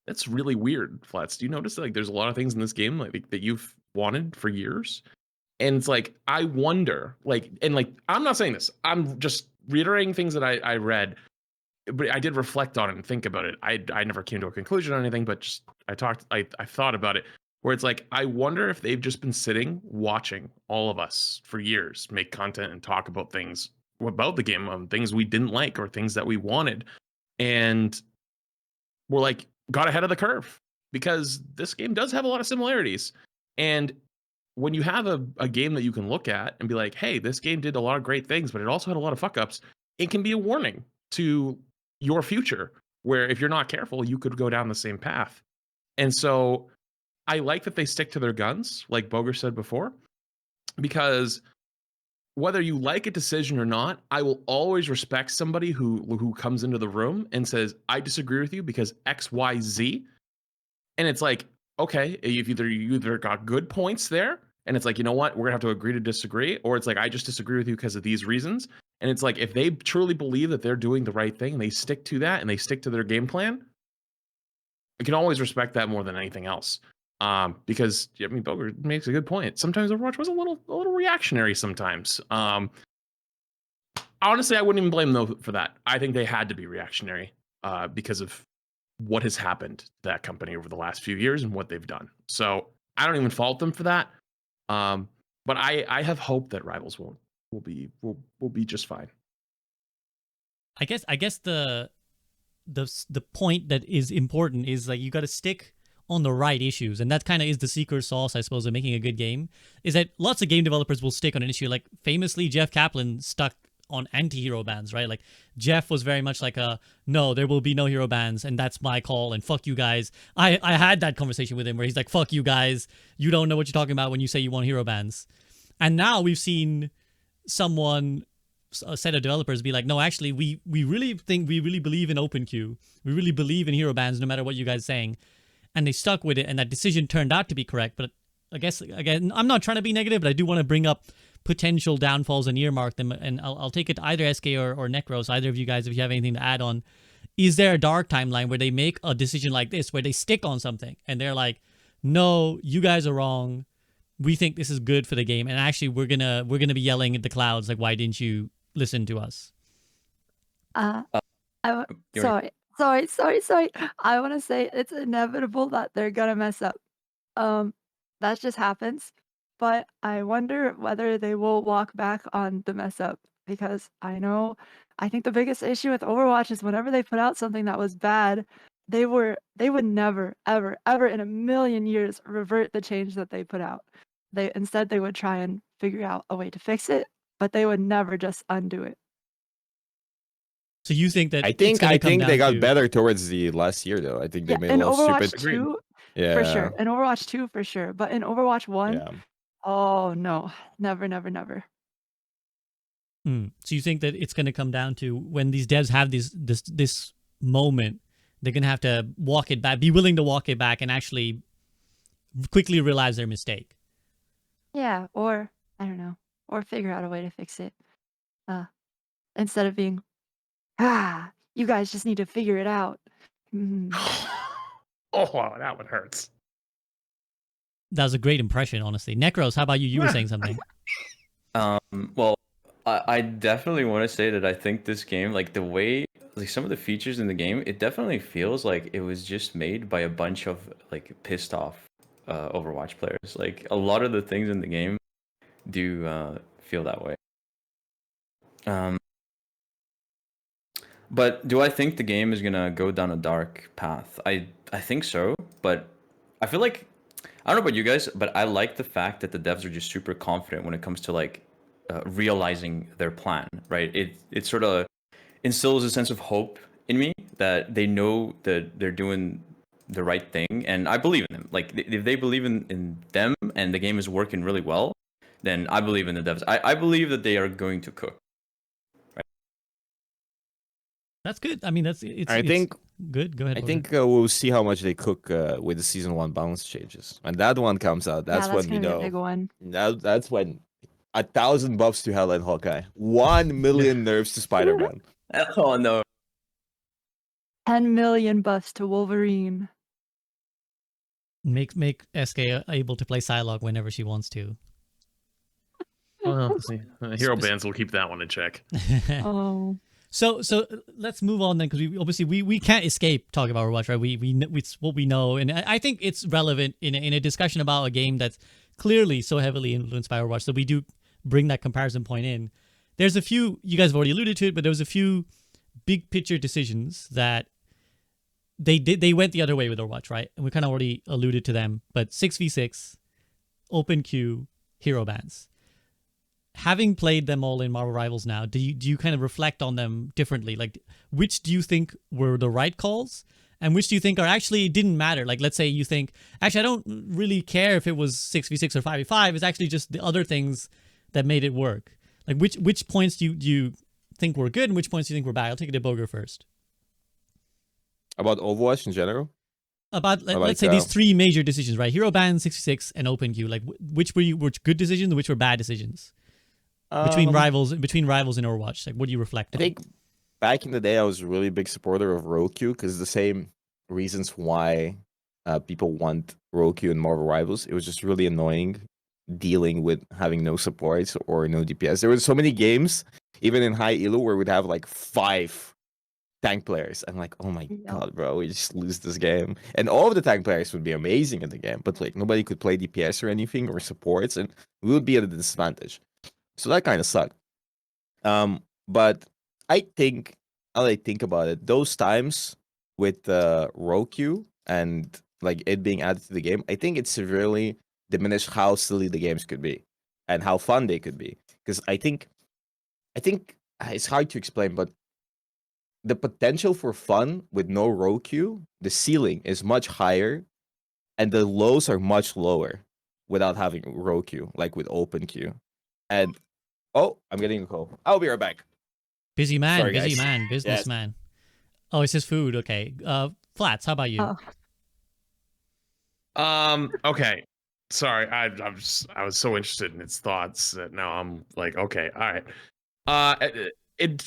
Speaker 2: that's really weird, Flats. Do you notice that like there's a lot of things in this game like that you've wanted for years? And it's like, I wonder, like, and like, I'm not saying this. I'm just reiterating things that I read, but I did reflect on it and think about it. I never came to a conclusion on anything, but just I thought about it, where it's like, I wonder if they've just been sitting watching all of us for years make content and talk about things about the game, things we didn't like or things that we wanted, and we're like got ahead of the curve because this game does have a lot of similarities. And when you have a game that you can look at and be like, hey, this game did a lot of great things, but it also had a lot of fuck ups, it can be a warning to your future where if you're not careful, you could go down the same path. And so I like that they stick to their guns, like Bogur said before, because whether you like a decision or not, I will always respect somebody who comes into the room and says, I disagree with you because X, Y, Z. And it's like, okay, you either got good points there, and it's like, you know what, we're gonna have to agree to disagree, or it's like, I just disagree with you because of these reasons. And it's like, if they truly believe that they're doing the right thing and they stick to that and they stick to their game plan, I can always respect that more than anything else. Because I mean, Bogur makes a good point. Sometimes Overwatch was a little reactionary sometimes. Honestly, I wouldn't even blame them for that. I think they had to be reactionary because of what has happened to that company over the last few years and what they've done. So I don't even fault them for that. But I have hope that Rivals will be just fine.
Speaker 1: I guess the point that is important is like you got to stick on the right issues, and that kind of is the secret sauce, I suppose, of making a good game. Is that lots of game developers will stick on an issue. Like famously, Jeff Kaplan stuck on anti-hero bans, right? Like Jeff was very much like no, there will be no hero bans, and that's my call, and fuck you guys. I had that conversation with him where he's like, fuck you guys, you don't know what you're talking about when you say you want hero bans. And now we've seen a set of developers be like, no, actually, we really believe in open queue. We really believe in hero bans no matter what you guys are saying. And they stuck with it, and that decision turned out to be correct. But I guess, again, I'm not trying to be negative, but I do want to bring up potential downfalls and earmark them. And I'll take it to either Eskay or Necros, either of you guys, if you have anything to add on. Is there a dark timeline where they make a decision like this, where they stick on something, and they're like, no, you guys are wrong. We think this is good for the game, and actually we're gonna be yelling at the clouds like, why didn't you listen to us?
Speaker 5: Sorry. I want to say it's inevitable that they're gonna mess up. That just happens. But I wonder whether they will walk back on the mess up because I think the biggest issue with Overwatch is whenever they put out something that was bad, they would never, ever, ever in a million years revert the change that they put out. They would try and figure out a way to fix it, but they would never just undo it.
Speaker 1: So you think that
Speaker 3: I
Speaker 1: it's
Speaker 3: think
Speaker 1: going to come
Speaker 3: they
Speaker 1: down
Speaker 3: got
Speaker 1: to
Speaker 3: better towards the last year though. I think they
Speaker 5: Yeah,
Speaker 3: made a
Speaker 5: in
Speaker 3: lot of
Speaker 5: Overwatch
Speaker 3: stupid.
Speaker 2: Agreed.
Speaker 5: 2, for
Speaker 3: Yeah,
Speaker 5: sure. In Overwatch 2, for sure. But in Overwatch 1,
Speaker 3: yeah.
Speaker 5: oh no, never, never, never.
Speaker 1: So you think that it's going to come down to when these devs have this moment, they're going to have to walk it back, be willing to walk it back, and actually quickly realize their mistake.
Speaker 5: Yeah, or I don't know, or figure out a way to fix it. Instead of being, you guys just need to figure it out. Mm.
Speaker 2: Oh wow, that one hurts.
Speaker 1: That was a great impression, honestly. Necros, how about you? You were saying something.
Speaker 4: Well, I definitely want to say that I think this game, like the way, like some of the features in the game, it definitely feels like it was just made by a bunch of like pissed off Overwatch players. Like a lot of the things in the game do feel that way. But do I think the game is gonna go down a dark path? I think so, but I feel like I don't know about you guys, but I like the fact that the devs are just super confident when it comes to like realizing their plan, right? It sort of instills a sense of hope in me that they know that they're doing the right thing, and I believe in them. Like if they believe in them and the game is working really well, then I believe in the devs. I believe that they are going to cook.
Speaker 1: That's good. I mean, it's good. Go ahead.
Speaker 3: I
Speaker 1: Bogur.
Speaker 3: think we'll see how much they cook with the season 1 balance changes. When that one comes out, that's
Speaker 5: Yeah, that's
Speaker 3: when we
Speaker 5: gonna be a big
Speaker 3: know.
Speaker 5: one.
Speaker 3: That's when 1,000 buffs to Hela and Hawkeye, 1 million nerfs to Spider-Man.
Speaker 4: Oh no.
Speaker 5: 10 million buffs to Wolverine.
Speaker 1: Make Eskay able to play Psylocke whenever she wants to.
Speaker 2: Well, hero bands will keep that one in check.
Speaker 5: Oh.
Speaker 1: So let's move on then, because we can't escape talking about Overwatch, right? It's what we know, and I think it's relevant in a discussion about a game that's clearly so heavily influenced by Overwatch. So we do bring that comparison point in. There's a few, you guys have already alluded to it, but there was a few big picture decisions that they went the other way with Overwatch, right? And we kind of already alluded to them, but 6v6, open queue, hero bans. Having played them all in Marvel Rivals now, do you kind of reflect on them differently? Like, which do you think were the right calls, and which do you think are actually didn't matter? Like, let's say you think, actually, I don't really care if it was 6v6 or 5v5. It's actually just the other things that made it work. Like, which points do you think were good, and which points do you think were bad? I'll take it to Bogur first.
Speaker 3: About Overwatch in general?
Speaker 1: About let's say these three major decisions, right? Hero ban, 6v6, and open queue. Like, which were good decisions, and which were bad decisions? Between rivals and Overwatch, like what do you reflect on?
Speaker 3: I think back in the day, I was a really big supporter of Roku because the same reasons why people want Roku and Marvel Rivals. It was just really annoying dealing with having no supports or no DPS. There were so many games, even in high elo, where we'd have like 5 tank players. I'm like, oh my god, bro, we just lose this game. And all of the tank players would be amazing in the game, but like nobody could play DPS or anything or supports, and we would be at a disadvantage. So that kind of sucked. But I think, now that I think about it, those times with Roku and like it being added to the game, I think it severely diminished how silly the games could be and how fun they could be. Because I think it's hard to explain, but the potential for fun with no Roku, the ceiling is much higher, and the lows are much lower without having Roku, like with open queue. And oh, I'm getting a call. I'll be right back.
Speaker 1: Busy man,
Speaker 3: Sorry,
Speaker 1: busy
Speaker 3: guys.
Speaker 1: man, businessman. Oh, it's his food. Okay. Flats, how about you?
Speaker 2: Okay. Sorry, I was so interested in its thoughts that now I'm like, okay, all right. All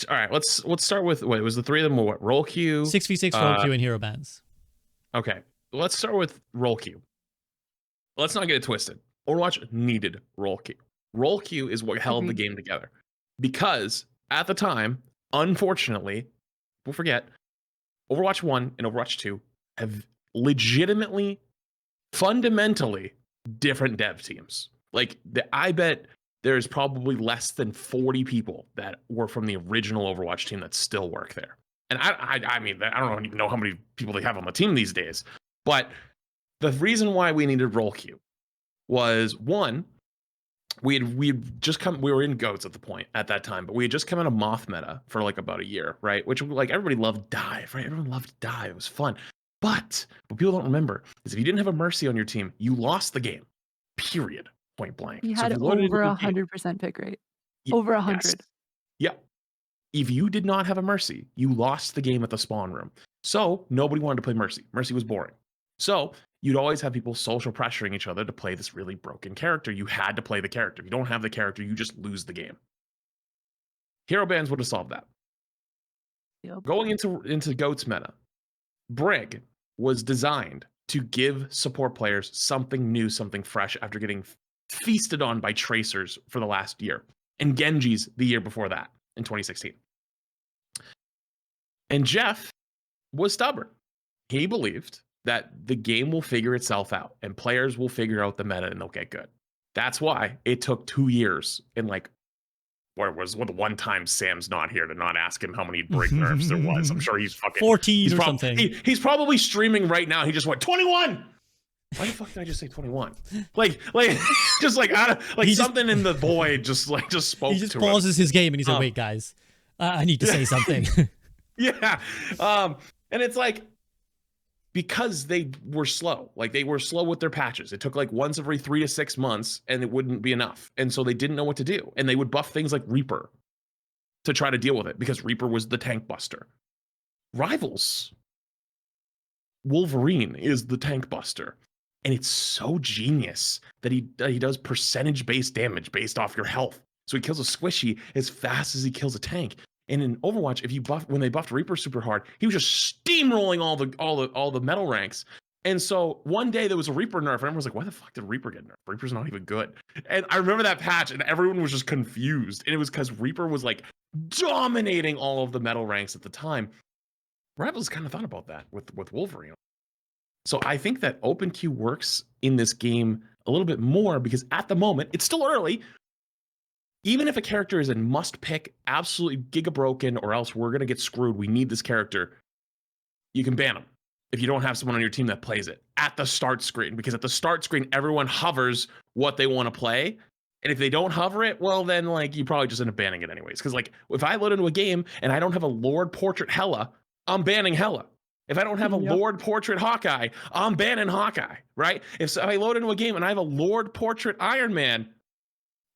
Speaker 2: right. Let's start with what was the three of them? What roll queue?
Speaker 1: 6v6 roll queue and hero bans.
Speaker 2: Okay, let's start with roll queue. Let's not get it twisted. Overwatch needed roll queue. Roll queue is what held the game together, because at the time, unfortunately, we'll forget, Overwatch 1 and Overwatch 2 have legitimately, fundamentally different dev teams. Like, I bet there's probably less than 40 people that were from the original Overwatch team that still work there. And I mean, I don't even know how many people they have on the team these days. But the reason why we needed roll queue was, one, we were in goats at that time, but we had just come out of moth meta for like about a year, right? Which like everybody loved dive, right? Everyone loved dive. It was fun. But what people don't remember is if you didn't have a mercy on your team, you lost the game. Period. Point blank.
Speaker 5: He
Speaker 2: So if
Speaker 5: had
Speaker 2: you loaded into
Speaker 5: over
Speaker 2: a game,
Speaker 5: 100% pick rate. Over 100.
Speaker 2: yes. Yeah. If you did not have a mercy, you lost the game at the spawn room. So nobody wanted to play mercy. Mercy was boring. So you'd always have people social pressuring each other to play this really broken character. You had to play the character. If you don't have the character, you just lose the game. Hero bans would have solved that.
Speaker 5: Yep.
Speaker 2: Going into GOATS meta, Brig was designed to give support players something new, something fresh after getting feasted on by Tracers for the last year, and Genji's the year before that in 2016. And Jeff was stubborn. He believed that the game will figure itself out and players will figure out the meta and they'll get good. That's why it took 2 years and like, what the one time Sam's not here to not ask him how many Brig nerfs there was. I'm sure he's fucking
Speaker 1: 14 or something.
Speaker 2: He's probably streaming right now. He just went 21. Why the fuck did I just say 21? Like just like out of like something in the void just spoke to him.
Speaker 1: He just pauses his game and he's like, wait guys, I need to say something.
Speaker 2: Yeah. And it's like, because they were slow, like they were slow with their patches. It took like once every 3 to 6 months and it wouldn't be enough. And so they didn't know what to do. And they would buff things like Reaper to try to deal with it because Reaper was the tank buster. Rivals, Wolverine is the tank buster. And it's so genius that he does percentage-based damage based off your health. So he kills a squishy as fast as he kills a tank. And in Overwatch, when they buffed Reaper super hard, he was just steamrolling all the metal ranks. And so one day there was a Reaper nerf, and everyone was like, "Why the fuck did Reaper get nerfed? Reaper's not even good." And I remember that patch, and everyone was just confused. And it was because Reaper was like dominating all of the metal ranks at the time. Rivals kind of thought about that with Wolverine. So I think that OpenQ works in this game a little bit more because at the moment it's still early. Even if a character is a must pick, absolutely giga broken, or else we're gonna get screwed, we need this character, you can ban them if you don't have someone on your team that plays it at the start screen, because at the start screen everyone hovers what they want to play, and if they don't hover it, well then like you probably just end up banning it anyways. Because like if I load into a game and I don't have a Lord Portrait Hela, I'm banning Hela. If I don't have a Lord Portrait Hawkeye, I'm banning Hawkeye, right? If I load into a game and I have a Lord Portrait Iron Man,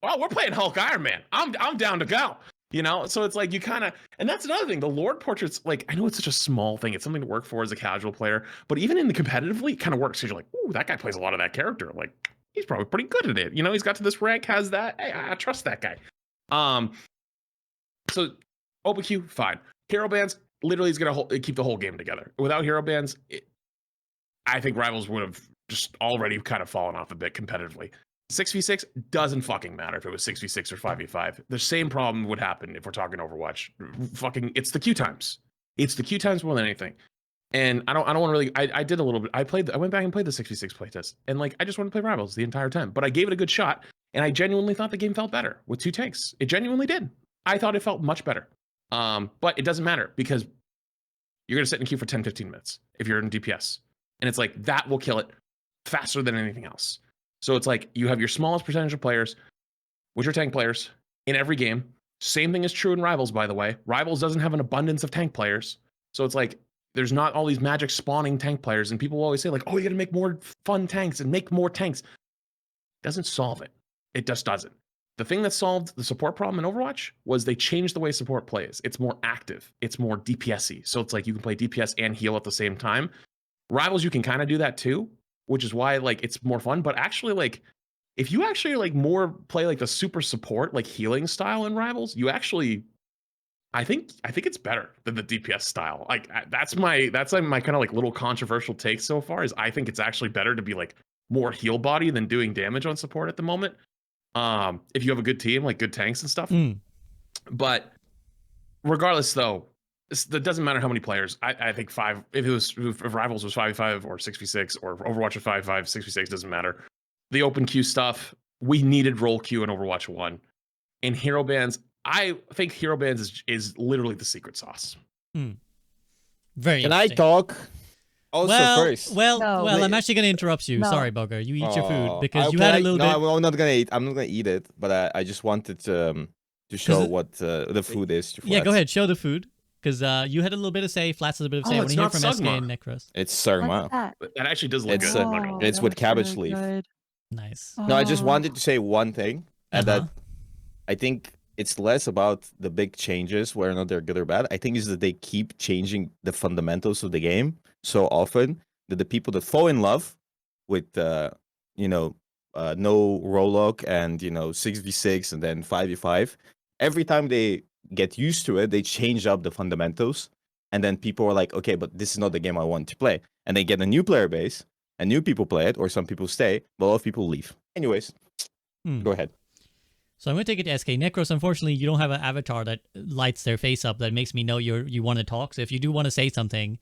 Speaker 2: well, we're playing Hulk Iron Man. I'm down to go. You know, so it's like you kind of, and that's another thing. The Lord Portraits, like, I know it's such a small thing. It's something to work for as a casual player, but even in the competitively, it kind of works. Because you're like, ooh, that guy plays a lot of that character. Like, he's probably pretty good at it. You know, he's got to this rank, has that. Hey, I trust that guy. So OpenQ, fine. Hero bans, literally is going to keep the whole game together. Without hero bans, I think Rivals would have just already kind of fallen off a bit competitively. 6v6 doesn't fucking matter if it was 6v6 or 5v5. The same problem would happen if we're talking Overwatch. Fucking, it's the Q times. It's the Q times more than anything. And I don't want to really. I did a little bit. I went back and played the 6v6 playtest, and like I just wanted to play Rivals the entire time. But I gave it a good shot, and I genuinely thought the game felt better with 2 tanks. It genuinely did. I thought it felt much better. But it doesn't matter because you're gonna sit in queue for 10-15 minutes if you're in DPS, and it's like that will kill it faster than anything else. So it's like you have your smallest percentage of players, which are tank players, in every game. Same thing is true in Rivals, by the way. Rivals doesn't have an abundance of tank players. So it's like there's not all these magic spawning tank players. And people always say like, oh, you got to make more fun tanks and make more tanks. Doesn't solve it. It just doesn't. The thing that solved the support problem in Overwatch was they changed the way support plays. It's more active. It's more DPS-y. So it's like you can play DPS and heal at the same time. Rivals, you can kind of do that too, which is why like it's more fun. But actually, like if you actually like more play like the super support like healing style in Rivals, you actually, I think it's better than the DPS style. Like that's my kind of like little controversial take so far, is I think it's actually better to be like more heal body than doing damage on support at the moment. If you have a good team, like good tanks and stuff. But regardless though, it doesn't matter how many players. I think if Rivals was 5v5 or 6v6 or Overwatch was 5v5, 6v6 doesn't matter. The open queue stuff, we needed role queue in Overwatch 1. In hero bans, I think hero bans is literally the secret sauce.
Speaker 1: Very
Speaker 3: Can I talk? Also,
Speaker 1: well,
Speaker 3: first.
Speaker 1: well,
Speaker 5: No.
Speaker 1: well. I'm actually gonna interrupt you.
Speaker 5: No.
Speaker 1: Sorry, Bogur. You eat your food
Speaker 3: Oh,
Speaker 1: because you
Speaker 3: okay,
Speaker 1: had a little
Speaker 3: no,
Speaker 1: bit.
Speaker 3: I'm not gonna eat. I'm not gonna eat it, but I just wanted to show
Speaker 1: it-
Speaker 3: what the food is to
Speaker 1: Yeah, go
Speaker 3: Flats.
Speaker 1: ahead. Show the food because you had a little bit of say. Flats has a bit of say.
Speaker 2: Oh,
Speaker 1: I want
Speaker 2: it's
Speaker 1: to hear
Speaker 2: not
Speaker 1: from Eskay
Speaker 2: Sugma.
Speaker 1: and Necros.
Speaker 3: It's
Speaker 5: What's
Speaker 3: sarma.
Speaker 5: that?
Speaker 2: That actually does look
Speaker 3: It's
Speaker 2: good.
Speaker 3: uh,
Speaker 2: I'm not gonna lie.
Speaker 3: it's
Speaker 5: that
Speaker 3: with
Speaker 5: looks
Speaker 3: cabbage
Speaker 5: really
Speaker 3: leaf.
Speaker 5: good.
Speaker 1: Nice.
Speaker 3: No, I just
Speaker 5: Oh.
Speaker 3: wanted to say one thing, and
Speaker 1: Uh-huh.
Speaker 3: that I think it's less about the big changes, whether or not they're good or bad. I think is that they keep changing the fundamentals of the game so often that the people that fall in love with, no roll lock and 6v6 and then 5v5, every time they get used to it, they change up the fundamentals, and then people are like, okay, but this is not the game I want to play, and they get a new player base, and new people play it, or some people stay, but a lot of people leave. Anyways, go ahead.
Speaker 1: So I'm gonna take it to SK. Necros, unfortunately, you don't have an avatar that lights their face up that makes me know you want to talk. So if you do want to say something,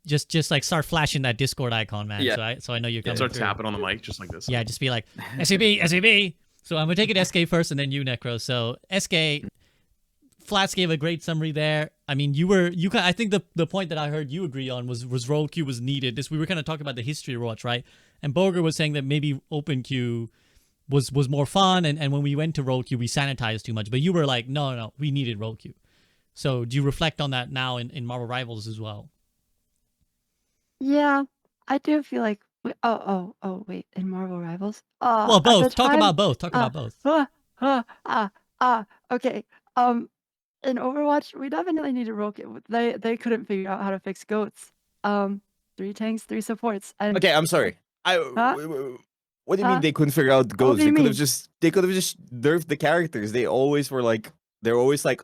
Speaker 1: just like start flashing that Discord icon, man.
Speaker 4: Yeah.
Speaker 1: So I know you're coming
Speaker 2: Start
Speaker 1: through.
Speaker 2: tapping on the mic just like this.
Speaker 1: Yeah, just be like SAB, SAB. So I'm gonna take it SK first, and then you, Necros. So SK, Flats gave a great summary there. I mean, I think the point that I heard you agree on was roll queue was needed. We were kind of talking about the history of Overwatch, right? And Bogur was saying that maybe open queue was more fun, and when we went to roll queue, we sanitized too much. But you were like, no, we needed roll queue. So do you reflect on that now in Marvel Rivals as well?
Speaker 5: Yeah, I do feel like. Wait, in Marvel Rivals.
Speaker 1: Well,
Speaker 5: At the
Speaker 1: both. Talk
Speaker 5: time,
Speaker 1: about both. Talk
Speaker 5: uh,
Speaker 1: about both.
Speaker 5: Okay. In Overwatch, we definitely need to roll queue. They couldn't figure out how to fix goats. 3 tanks, 3 supports, and
Speaker 3: Okay, I'm sorry.
Speaker 5: Huh?
Speaker 3: What do you mean
Speaker 5: Huh?
Speaker 3: they couldn't figure out
Speaker 5: What
Speaker 3: goals?
Speaker 5: do you
Speaker 3: They could have
Speaker 5: mean?
Speaker 3: just nerfed the characters. They're always like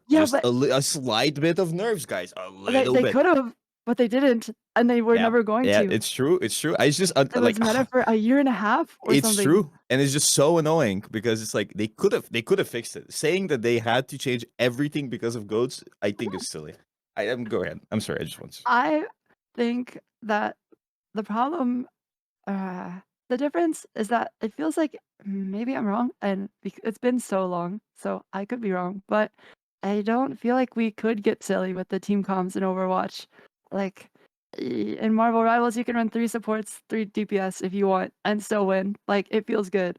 Speaker 5: Yeah,
Speaker 3: just
Speaker 5: but
Speaker 3: a slight bit of nerfs, guys. A
Speaker 5: they
Speaker 3: little bit.
Speaker 5: could have, but they didn't, and they were
Speaker 3: Yeah,
Speaker 5: never going
Speaker 3: yeah,
Speaker 5: to.
Speaker 3: it's true. It's true. I just
Speaker 5: It
Speaker 3: like
Speaker 5: was meta for a year and a half or
Speaker 3: it's
Speaker 5: something.
Speaker 3: true, and it's just so annoying because it's like they could have fixed it. Saying that they had to change everything because of goats, I think is silly. Go ahead. I'm sorry. I just want to.
Speaker 5: I think that the problem, the difference is that it feels like maybe I'm wrong, and it's been so long, so I could be wrong, but I don't feel like we could get silly with the team comms in Overwatch. Like in Marvel Rivals, you can run 3 supports, 3 DPS if you want, and still win. Like it feels good,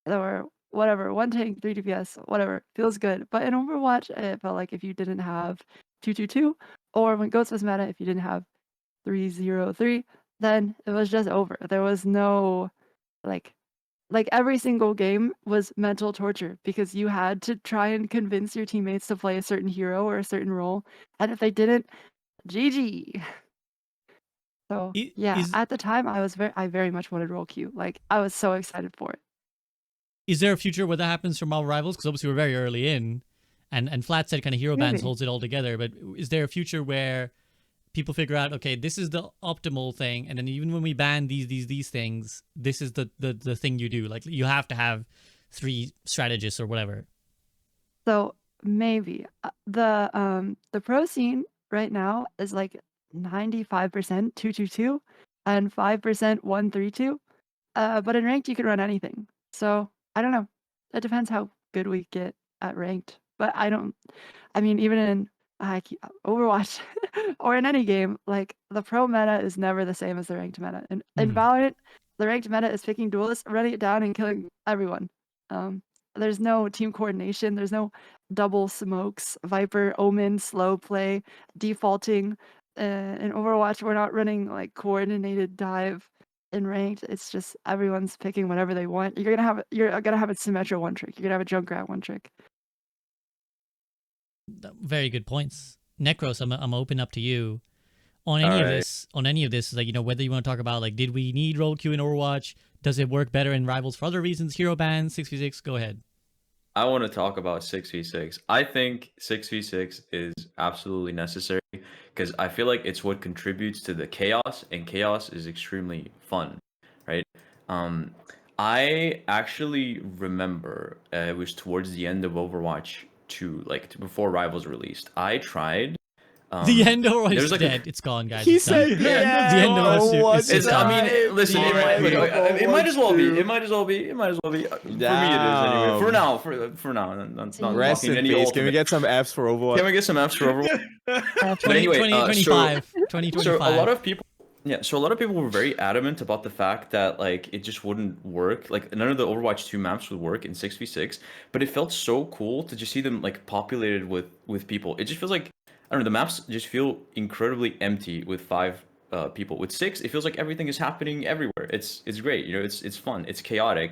Speaker 5: or whatever, 1 tank, 3 DPS, whatever, feels good. But in Overwatch, it felt like if you didn't have 222, or when Ghost was meta, if you didn't have 303, then it was just over. There was no like every single game was mental torture because you had to try and convince your teammates to play a certain hero or a certain role, and if they didn't, GG. So yeah, at the time I very much wanted roll queue. Like I was so excited for it.
Speaker 1: Is there a future where that happens for Marvel Rivals? Because obviously we're very early in, and Flat said kind of hero bans
Speaker 5: Maybe.
Speaker 1: holds it all together. But is there a future where people figure out, okay, this is the optimal thing, and then even when we ban these things, this is the thing you do. Like you have to have 3 strategists or whatever.
Speaker 5: So maybe the pro scene right now is like 95% 222 and 5% 132. But in ranked you can run anything. So I don't know. It depends how good we get at ranked. But I mean even in Overwatch or in any game, like the pro meta is never the same as the ranked meta. In Valorant, the ranked meta is picking duelists, running it down, and killing everyone. There's no team coordination. There's no double smokes, Viper, Omen, slow play, defaulting. In Overwatch, we're not running like coordinated dive. In ranked, it's just everyone's picking whatever they want. You're gonna have a Symmetra 1 trick. You're gonna have a Junkrat 1 trick.
Speaker 1: Very good points. Necros, I'm open up to you on any of this. On any of this, like whether you want to talk about like, did we need roll queue in Overwatch? Does it work better in Rivals for other reasons? Hero bans, 6v6. Go ahead.
Speaker 4: I want to talk about 6v6. I think 6v6 is absolutely necessary because I feel like it's what contributes to the chaos, and chaos is extremely fun, right? I actually remember it was towards the end of Overwatch 2, before Rivals released. I tried.
Speaker 1: The end of Overwatch is
Speaker 4: like
Speaker 1: dead. It's gone, guys.
Speaker 3: He
Speaker 1: It's done.
Speaker 3: said,
Speaker 1: the end of Overwatch is
Speaker 4: I
Speaker 1: done.
Speaker 4: mean, listen, it might as well be. It might as well be. For me, it is anyway. For now, for now. Not
Speaker 3: Rest in
Speaker 4: any
Speaker 3: peace.
Speaker 4: ultimate.
Speaker 3: Can we get some apps for Overwatch?
Speaker 4: Can we get some apps for Overwatch? But anyway,
Speaker 1: 2025. 2025.
Speaker 4: So a lot of people Yeah, so a lot of people were very adamant about the fact that like it just wouldn't work. Like none of the Overwatch 2 maps would work in 6v6, but it felt so cool to just see them like populated with people. It just feels like I don't know, the maps just feel incredibly empty with 5 people. With 6, it feels like everything is happening everywhere. It's great, you know, it's fun, it's chaotic.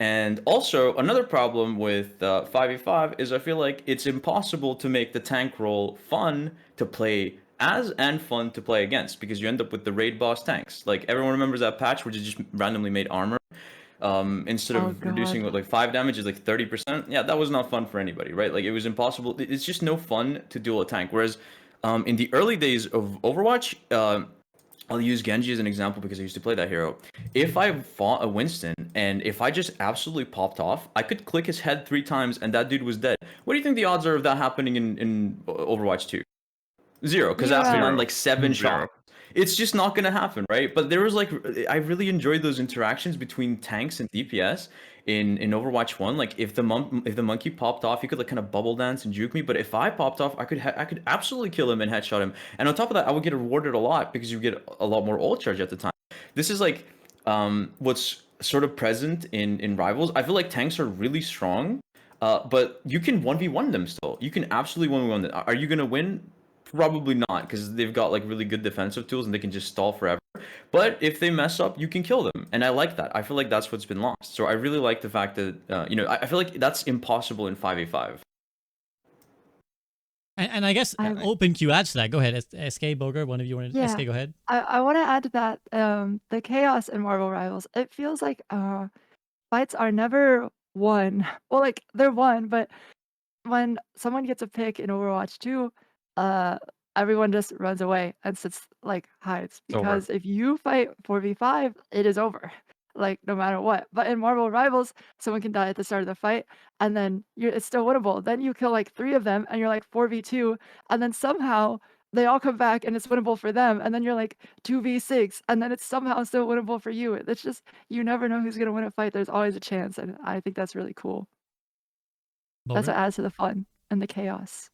Speaker 4: And also another problem with 5v5 is I feel like it's impossible to make the tank role fun to play as and fun to play against because you end up with the raid boss tanks. Like everyone remembers that patch where you just randomly made armor. Instead
Speaker 5: Oh
Speaker 4: of reducing
Speaker 5: God.
Speaker 4: what like 5 damage is like 30%. Yeah, that was not fun for anybody, right? Like it was impossible. It's just no fun to duel a tank. Whereas in the early days of Overwatch, I'll use Genji as an example because I used to play that hero. If I fought a Winston and if I just absolutely popped off, I could click his head 3 times and that dude was dead. What do you think the odds are of that happening in Overwatch 2? 0, because that's
Speaker 5: Zero.
Speaker 4: on like 7
Speaker 2: Zero.
Speaker 4: shots. It's just not gonna happen, right? But there was like I really enjoyed those interactions between tanks and DPS in Overwatch 1. Like if the monkey popped off, he could like kind of bubble dance and juke me. But if I popped off, I could absolutely kill him and headshot him. And on top of that, I would get rewarded a lot because you get a lot more ult charge at the time. This is like what's sort of present in Rivals. I feel like tanks are really strong, but you can 1v1 them still. You can absolutely 1v1 them. Are you gonna win? Probably not, because they've got like really good defensive tools and they can just stall forever. But if they mess up, you can kill them, and I like that. I feel like that's what's been lost. So I really like the fact that I feel like that's impossible in 5v5.
Speaker 1: And I guess
Speaker 5: I
Speaker 1: open queue adds to that. Go ahead, Eskay, Bogur, one of you want to
Speaker 5: Yeah.
Speaker 1: Eskay, go ahead.
Speaker 5: I want to add to that the chaos in Marvel Rivals. It feels like fights are never won. Well, like they're won, but when someone gets a pick in Overwatch 2, uh, everyone just runs away and sits like hides
Speaker 2: It's over.
Speaker 5: because if you fight 4v5, it is over, like no matter what. But in Marvel Rivals, someone can die at the start of the fight, and then it's still winnable. Then you kill like 3 of them, and you're like 4v2, and then somehow they all come back and it's winnable for them, and then you're like 2v6, and then it's somehow still winnable for you. It's just you never know who's gonna win a fight. There's always a chance, and I think that's really cool. That's
Speaker 1: Bogur?
Speaker 5: what adds to the fun and the chaos.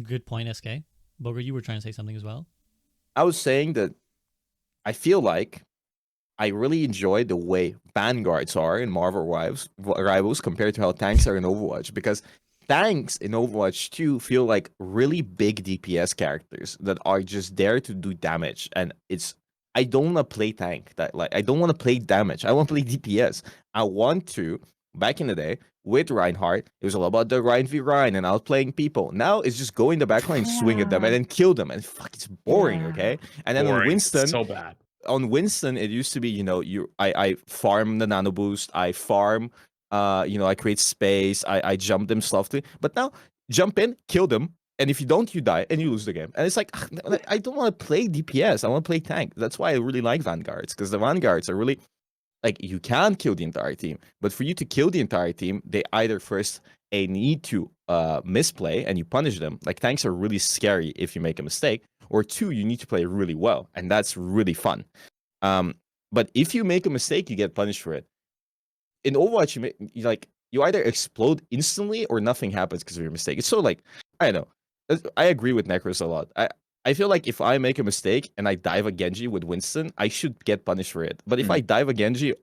Speaker 1: Good point, Eskay. Bogur, you were trying to say something as well.
Speaker 3: I was saying that I feel like I really enjoy the way vanguards are in Marvel Rivals compared to how tanks are in Overwatch, because tanks in Overwatch 2 feel like really big DPS characters that are just there to do damage, and I don't want to play tank. I don't want to play damage. I want to play DPS. I want to. Back in the day with Reinhardt, it was all about the Rein v Rein and outplaying people. Now it's just go in the backline, swing at them, and
Speaker 5: Yeah.
Speaker 3: then kill them. And fuck, it's boring.
Speaker 5: Yeah.
Speaker 3: Okay, and then
Speaker 2: Boring.
Speaker 3: on
Speaker 2: It's
Speaker 3: Winston,
Speaker 2: so bad.
Speaker 3: it used to be, I farm the nano boost, I farm, I create space, I jump them softly. But now jump in, kill them, and if you don't, you die and you lose the game. And it's like I don't want to play DPS. I want to play tank. That's why I really like vanguards, because the vanguards are really like, you can kill the entire team, but for you to kill the entire team, they either first need to misplay and you punish them. Like tanks are really scary if you make a mistake, or 2, you need to play really well, and that's really fun. But if you make a mistake, you get punished for it. In Overwatch, you either explode instantly or nothing happens because of your mistake. It's so like, I don't know. I agree with Necros a lot. I feel like if I make a mistake and I dive a Genji with Winston, I should get punished for it. But if I dive a Genji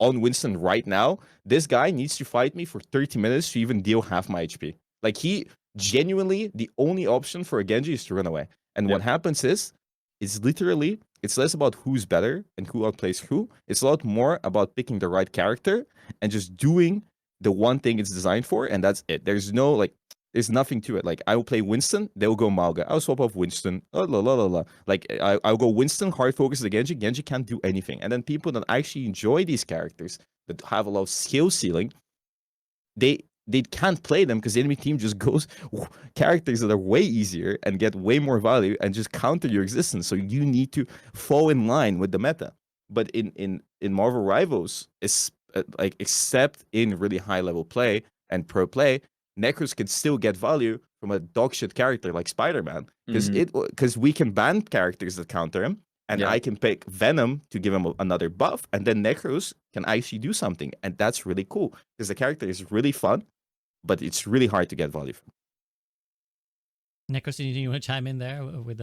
Speaker 3: on Winston right now, this guy needs to fight me for 30 minutes to even deal half my HP. Like, he genuinely, the only option for a Genji is to run away. And what happens is, it's less about who's better and who outplays who. It's a lot more about picking the right character and just doing the one thing it's designed for, and that's it. There's nothing to it. Like, I will play Winston, they'll go Malga. I'll swap off Winston. Like, I'll go Winston, hard focus the Genji. Genji can't do anything. And then people that actually enjoy these characters, that have a lot of skill ceiling, they can't play them because the enemy team just goes characters that are way easier and get way more value and just counter your existence. So you need to fall in line with the meta. But in Marvel Rivals, except in really high level play and pro play, Necros can still get value from a dogshit character like Spider-Man, because we can ban characters that counter him, and I can pick Venom to give him another buff, and then Necros can actually do something, and that's really cool because the character is really fun, but it's really hard to get value from.
Speaker 1: Necros, you want to chime in there with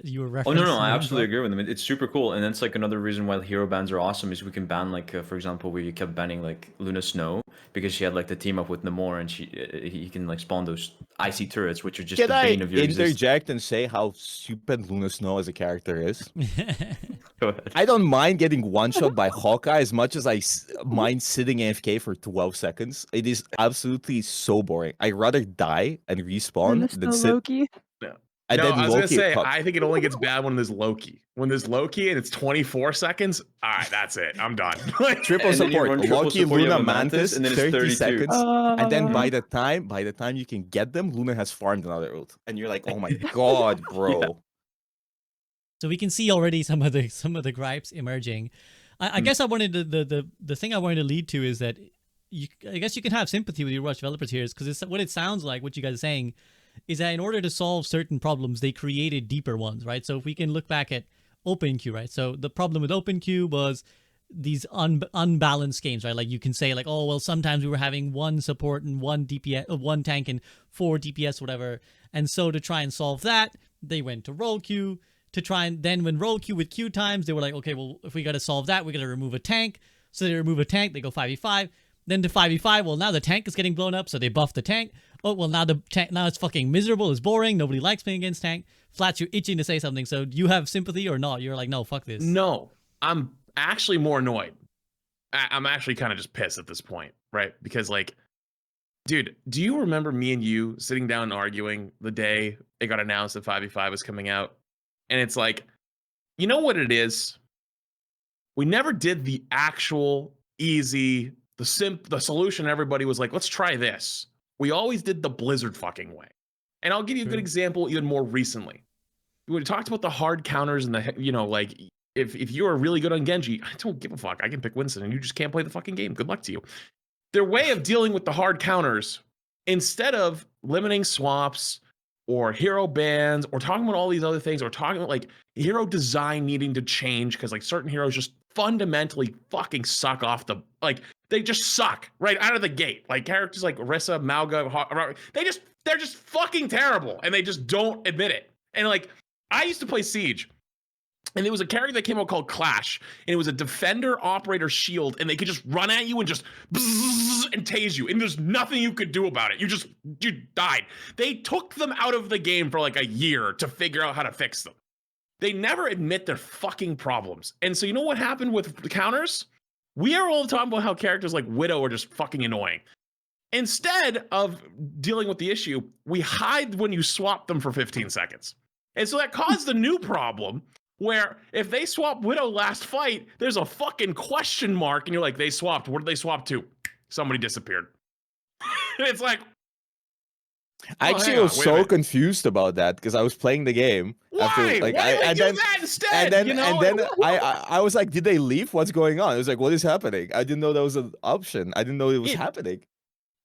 Speaker 1: you were referencing?
Speaker 4: Oh no, I
Speaker 1: the
Speaker 4: absolutely
Speaker 1: info?
Speaker 4: agree with them. It's super cool, and that's like another reason why hero bans are awesome is we can ban like for example, we kept banning like Luna Snow because she had like the team up with Namor, and he can like spawn those icy turrets, which are just
Speaker 3: Can
Speaker 4: the
Speaker 3: I
Speaker 4: bane of your existence.
Speaker 3: interject and say how stupid Luna Snow as a character is?
Speaker 4: Go ahead.
Speaker 3: I don't mind getting one shot by Hawkeye as much as I mind sitting AFK for 12 seconds. It is absolutely so boring. I'd rather die and respawn
Speaker 5: Luna
Speaker 3: than
Speaker 5: Snow
Speaker 3: sit
Speaker 5: Loki.
Speaker 3: and
Speaker 2: No,
Speaker 3: then
Speaker 2: I was gonna
Speaker 3: Loki.
Speaker 2: say I think it only gets bad when there's Loki. When there's Loki and it's 24 seconds, all right, that's it. I'm done.
Speaker 3: Triple
Speaker 4: And then you
Speaker 3: support,
Speaker 4: run triple
Speaker 3: Loki,
Speaker 4: support, you
Speaker 3: Luna,
Speaker 4: have a Mantis,
Speaker 3: Mantis,
Speaker 4: and then it's
Speaker 3: 30
Speaker 4: 32.
Speaker 3: seconds, and then by
Speaker 5: Uh,
Speaker 3: the time you can get them, Luna has farmed another ult, and you're like, oh my god, bro.
Speaker 1: So we can see already some of the gripes emerging. I guess I wanted the thing I wanted to lead to is that I guess you can have sympathy with your Rush developers here, because what it sounds like, what you guys are saying, is that in order to solve certain problems, they created deeper ones, right? So if we can look back at OpenQ, right? So the problem with OpenQ was these unbalanced games, right? Like you can say like, oh, well, sometimes we were having one support and one DPS, one tank and 4 DPS, whatever. And so to try and solve that, they went to roll queue to try, and then when roll queue with queue times, they were like, okay, well, if we got to solve that, we got to remove a tank. So they remove a tank, they go 5v5. Then to 5v5, well, now the tank is getting blown up, so they buff the tank. Oh, well, now the tank, now it's fucking miserable, it's boring, nobody likes playing against tank. Flats, you're itching to say something, so do you have sympathy or not? You're like, no, fuck this.
Speaker 2: No, I'm actually more annoyed. I'm actually kind of just pissed at this point, right? Because like, dude, do you remember me and you sitting down and arguing the day it got announced that 5v5 was coming out? And it's like, you know what it is? We never did the actual easy, the solution. Everybody was like, let's try this. We always did the Blizzard fucking way. And I'll give you a good example even more recently. We talked about the hard counters and the, you know, like if you're really good on Genji, I don't give a fuck. I can pick Winston and you just can't play the fucking game. Good luck to you. Their way of dealing with the hard counters, instead of limiting swaps or hero bans or talking about all these other things or talking about like hero design needing to change because like certain heroes just fundamentally fucking suck off the, like they just suck right out of the gate. Like characters like Orisa, Mauga, they're just fucking terrible and they just don't admit it. And like I used to play Siege, and there was a character that came out called Clash, and it was a defender, operator, shield, and they could just run at you and just and tase you, and there's nothing you could do about it. You died. They took them out of the game for like a year to figure out how to fix them. They never admit their fucking problems. And so you know what happened with the counters? We are all talking about how characters like Widow are just fucking annoying. Instead of dealing with the issue, we hide when you swap them for 15 seconds. And so that caused a new problem where if they swap Widow last fight, there's a fucking question mark, and you're like, they swapped. What did they swap to? Somebody disappeared. It's like,
Speaker 3: I actually was so confused about that because I was playing the game.
Speaker 2: Why?
Speaker 3: After, like,
Speaker 2: Why did they do that instead?
Speaker 3: And then I was like, did they leave? What's going on? It was like, what is happening? I didn't know that was an option. I didn't know it was happening.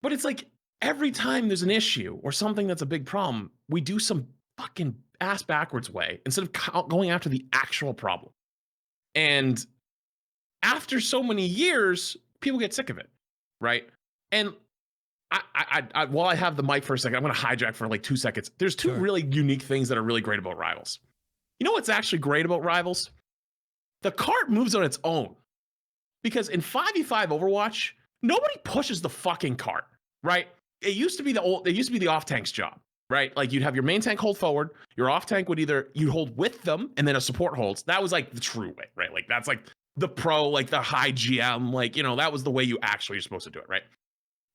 Speaker 2: But it's like every time there's an issue or something that's a big problem, we do some fucking ass backwards way instead of going after the actual problem. And after so many years, people get sick of it, right? And I while I have the mic for a second, I'm going to hijack for like 2 seconds. There's two really unique things that are really great about Rivals. You know what's actually great about Rivals? The cart moves on its own. Because in 5v5 Overwatch, nobody pushes the fucking cart, right? It used to be the off tank's job, right? Like you'd have your main tank hold forward, your off tank would you hold with them, and then a support holds. That was like the true way, right? Like that's like the pro, like the high GM, like, you know, that was the way you actually are supposed to do it, right?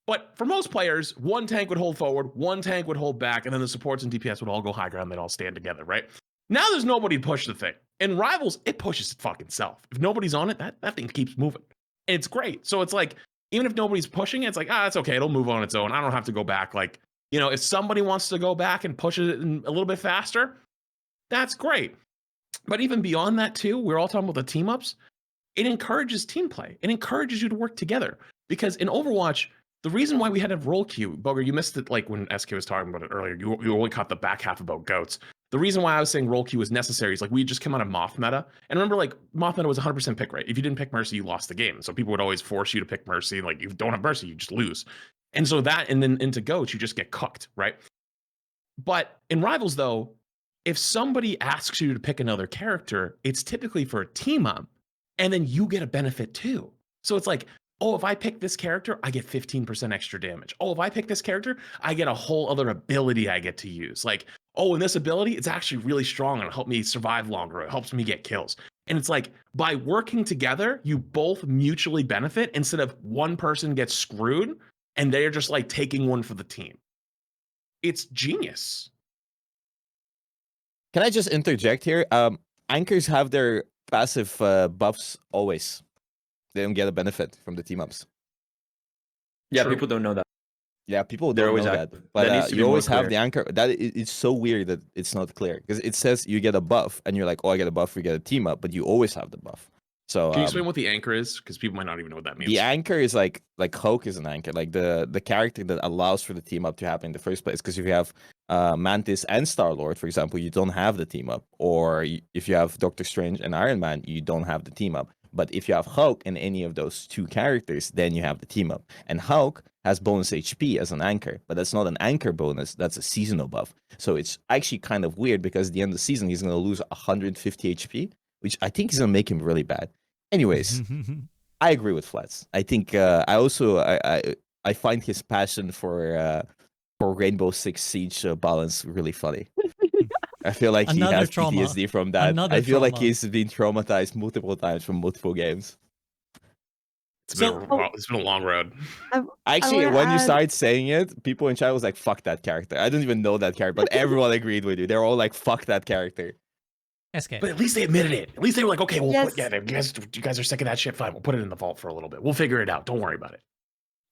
Speaker 2: But for most players, one tank would hold forward, one tank would hold back, and then the supports and DPS would all go high ground, they'd all stand together, right? Now there's nobody to push the thing. In Rivals, it pushes it fucking self. If nobody's on it, that thing keeps moving. And it's great. So it's like, even if nobody's pushing it, it's like, that's okay, it'll move on its own. I don't have to go back. Like, you know, if somebody wants to go back and push it a little bit faster, that's great. But even beyond that too, we're all talking about the team ups. It encourages team play. It encourages you to work together. Because in Overwatch, the reason why we had to have roll queue, Bogur, you missed it like when Eskay was talking about it earlier. You only caught the back half about goats. The reason why I was saying roll queue was necessary is like we just came out of Moth meta. And remember, like Moth meta was 100% pick rate. If you didn't pick Mercy, you lost the game. So people would always force you to pick Mercy. Like if you don't have Mercy, you just lose. And so that, and then into goats, you just get cooked, right? But in Rivals, though, if somebody asks you to pick another character, it's typically for a team up, and then you get a benefit too. So it's like, oh, if I pick this character, I get 15% extra damage. Oh, if I pick this character, I get a whole other ability I get to use. Like, oh, and this ability, it's actually really strong and it'll help me survive longer. It helps me get kills. And it's like, by working together, you both mutually benefit instead of one person gets screwed and they're just like taking one for the team. It's genius.
Speaker 3: Can I just interject here? Anchors have their passive buffs always. They don't get a benefit from the team ups.
Speaker 4: Yeah,
Speaker 2: True.
Speaker 4: people don't know that.
Speaker 3: Yeah, people
Speaker 4: They're
Speaker 3: don't
Speaker 4: always
Speaker 3: know that.
Speaker 4: active.
Speaker 3: But
Speaker 4: That needs to be
Speaker 3: you
Speaker 4: more
Speaker 3: always have
Speaker 4: clear.
Speaker 3: the anchor. It's so weird that it's not clear because it says you get a buff and you're like, oh, I get a buff, we get a team up, but you always have the buff. So
Speaker 2: Can you explain what the anchor is? Because people might not even know what that means.
Speaker 3: the anchor is like Hulk is an anchor, like the character that allows for the team up to happen in the first place. Because if you have Mantis and Star-Lord, for example, you don't have the team up. Or if you have Doctor Strange and Iron Man, you don't have the team up. But if you have Hulk and any of those two characters, then you have the team up. And Hulk has bonus HP as an anchor, but that's not an anchor bonus. That's a seasonal buff. So it's actually kind of weird because at the end of the season, he's going to lose 150 HP, which I think is going to make him really bad. Anyways, I agree with Flats. I think I find his passion for Rainbow Six Siege balance really funny. I feel like he
Speaker 1: Another
Speaker 3: has
Speaker 1: trauma.
Speaker 3: PTSD from that.
Speaker 1: Another
Speaker 3: I feel like
Speaker 1: trauma.
Speaker 3: he's been traumatized multiple times from multiple games.
Speaker 2: It's been a long road.
Speaker 3: Actually,
Speaker 5: wanna
Speaker 3: when you
Speaker 5: add-
Speaker 3: started saying it, people in chat was like, fuck that character. I don't even know that character, but everyone agreed with you. They're all like, fuck that character.
Speaker 1: Eskay.
Speaker 2: But at least they admitted it. At least they were like, okay, well,
Speaker 5: Yes.
Speaker 2: yeah, you guys are sick of that shit. Fine, we'll put it in the vault for a little bit. We'll figure it out. Don't worry about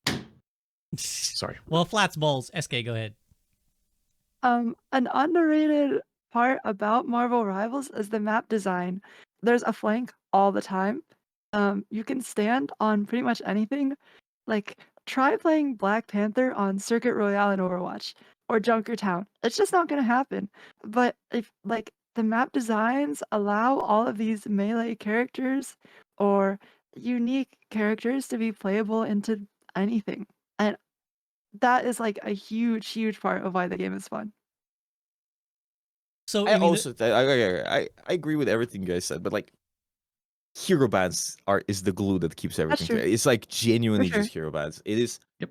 Speaker 2: it. Sorry.
Speaker 1: Well, Flats balls. Eskay, go ahead.
Speaker 5: An underrated part about Marvel Rivals is the map design. There's a flank all the time. You can stand on pretty much anything. Like, try playing Black Panther on Circuit Royale in Overwatch or Junkertown. It's just not gonna happen. But if the map designs allow all of these melee characters or unique characters to be playable into anything. And that is like a huge, huge part of why the game is fun.
Speaker 1: So
Speaker 3: I
Speaker 1: mean,
Speaker 3: also I agree with everything you guys said, but like hero bans is the glue that keeps everything
Speaker 5: true.
Speaker 3: together. It's like genuinely
Speaker 5: sure.
Speaker 3: just hero bans. It is.
Speaker 2: Yep.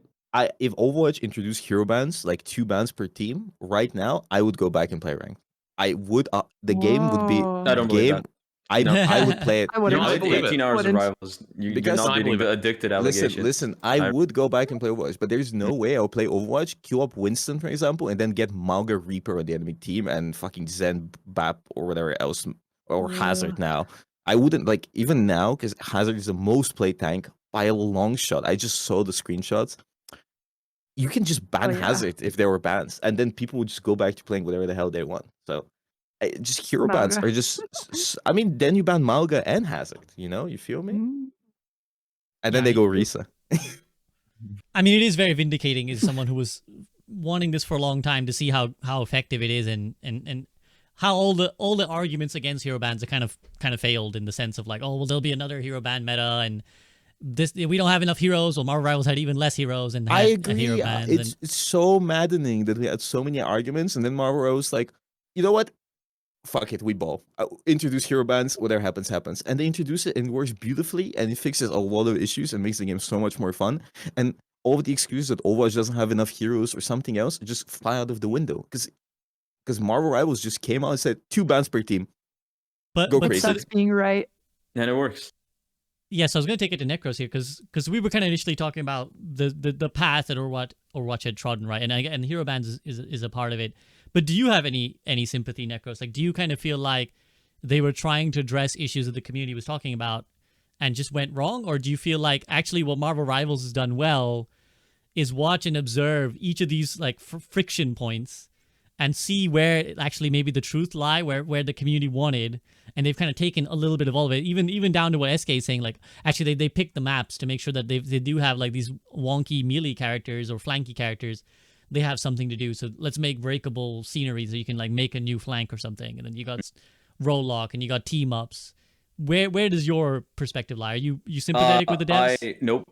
Speaker 3: If Overwatch introduced hero bans, like 2 bans per team, right now I would go back and play ranked. I would. The game would be.
Speaker 5: Whoa.
Speaker 4: I don't believe
Speaker 3: game.
Speaker 4: that.
Speaker 3: I would play it.
Speaker 5: I wouldn't.
Speaker 2: No, I
Speaker 4: With
Speaker 2: believe
Speaker 4: 18
Speaker 2: it.
Speaker 4: hours of
Speaker 5: Wouldn't.
Speaker 4: Rivals, you're
Speaker 3: Because-
Speaker 4: not
Speaker 2: No, I
Speaker 4: beating
Speaker 2: believe
Speaker 4: the
Speaker 2: it.
Speaker 4: addicted allegations.
Speaker 3: Listen. I would go back and play Overwatch, but there's no way I'll play Overwatch, queue up Winston, for example, and then get Malga Reaper on the enemy team and fucking Zen Bap or whatever else, or Hazard now. I wouldn't, like, even now, because Hazard is the most played tank by a long shot. I just saw the screenshots. You can just ban
Speaker 5: Oh, yeah.
Speaker 3: Hazard if there were bans, and then people would just go back to playing whatever the hell they want. So, just hero bans
Speaker 5: Malga.
Speaker 3: are just. I mean, then you ban Malga and Hazard. You feel me?
Speaker 5: Mm.
Speaker 3: And then
Speaker 1: Yeah,
Speaker 3: they go Risa.
Speaker 1: I mean, it is very vindicating as someone who was wanting this for a long time to see how effective it is and how all the arguments against hero bans are kind of failed in the sense of like, oh well, there'll be another hero ban meta and this we don't have enough heroes. Well, Marvel Rivals had even less heroes and
Speaker 3: I
Speaker 1: had hero
Speaker 3: agree.
Speaker 1: bans.
Speaker 3: It's so maddening that we had so many arguments, and then Marvel was like, you know what? Fuck it, we ball. Introduce hero bans, whatever happens, happens. And they introduce it and it works beautifully, and it fixes a lot of issues and makes the game so much more fun. And all of the excuses that Overwatch doesn't have enough heroes or something else just fly out of the window. Because Marvel Rivals just came out and said 2 bans per team.
Speaker 1: but
Speaker 3: go
Speaker 1: but
Speaker 3: crazy.
Speaker 1: so-
Speaker 5: Sucks being right.
Speaker 4: And it works.
Speaker 1: yeah, so I was going to take it to Necros here because we were kind of initially talking about the path that Overwatch had trodden, right? And hero bans is a part of it. But do you have any sympathy, Necros? Like, do you kind of feel like they were trying to address issues that the community was talking about and just went wrong? Or do you feel like actually what Marvel Rivals has done well is watch and observe each of these like friction points and see where actually maybe the truth lie, where the community wanted, and they've kind of taken a little bit of all of it, even down to what Eskay is saying, like actually they picked the maps to make sure that they do have like these wonky melee characters or flanky characters. They have something to do, so let's make breakable scenery so you can like make a new flank or something, and then you got roll lock and you got team ups. Where does your perspective lie? Are you sympathetic with the devs?
Speaker 4: Nope.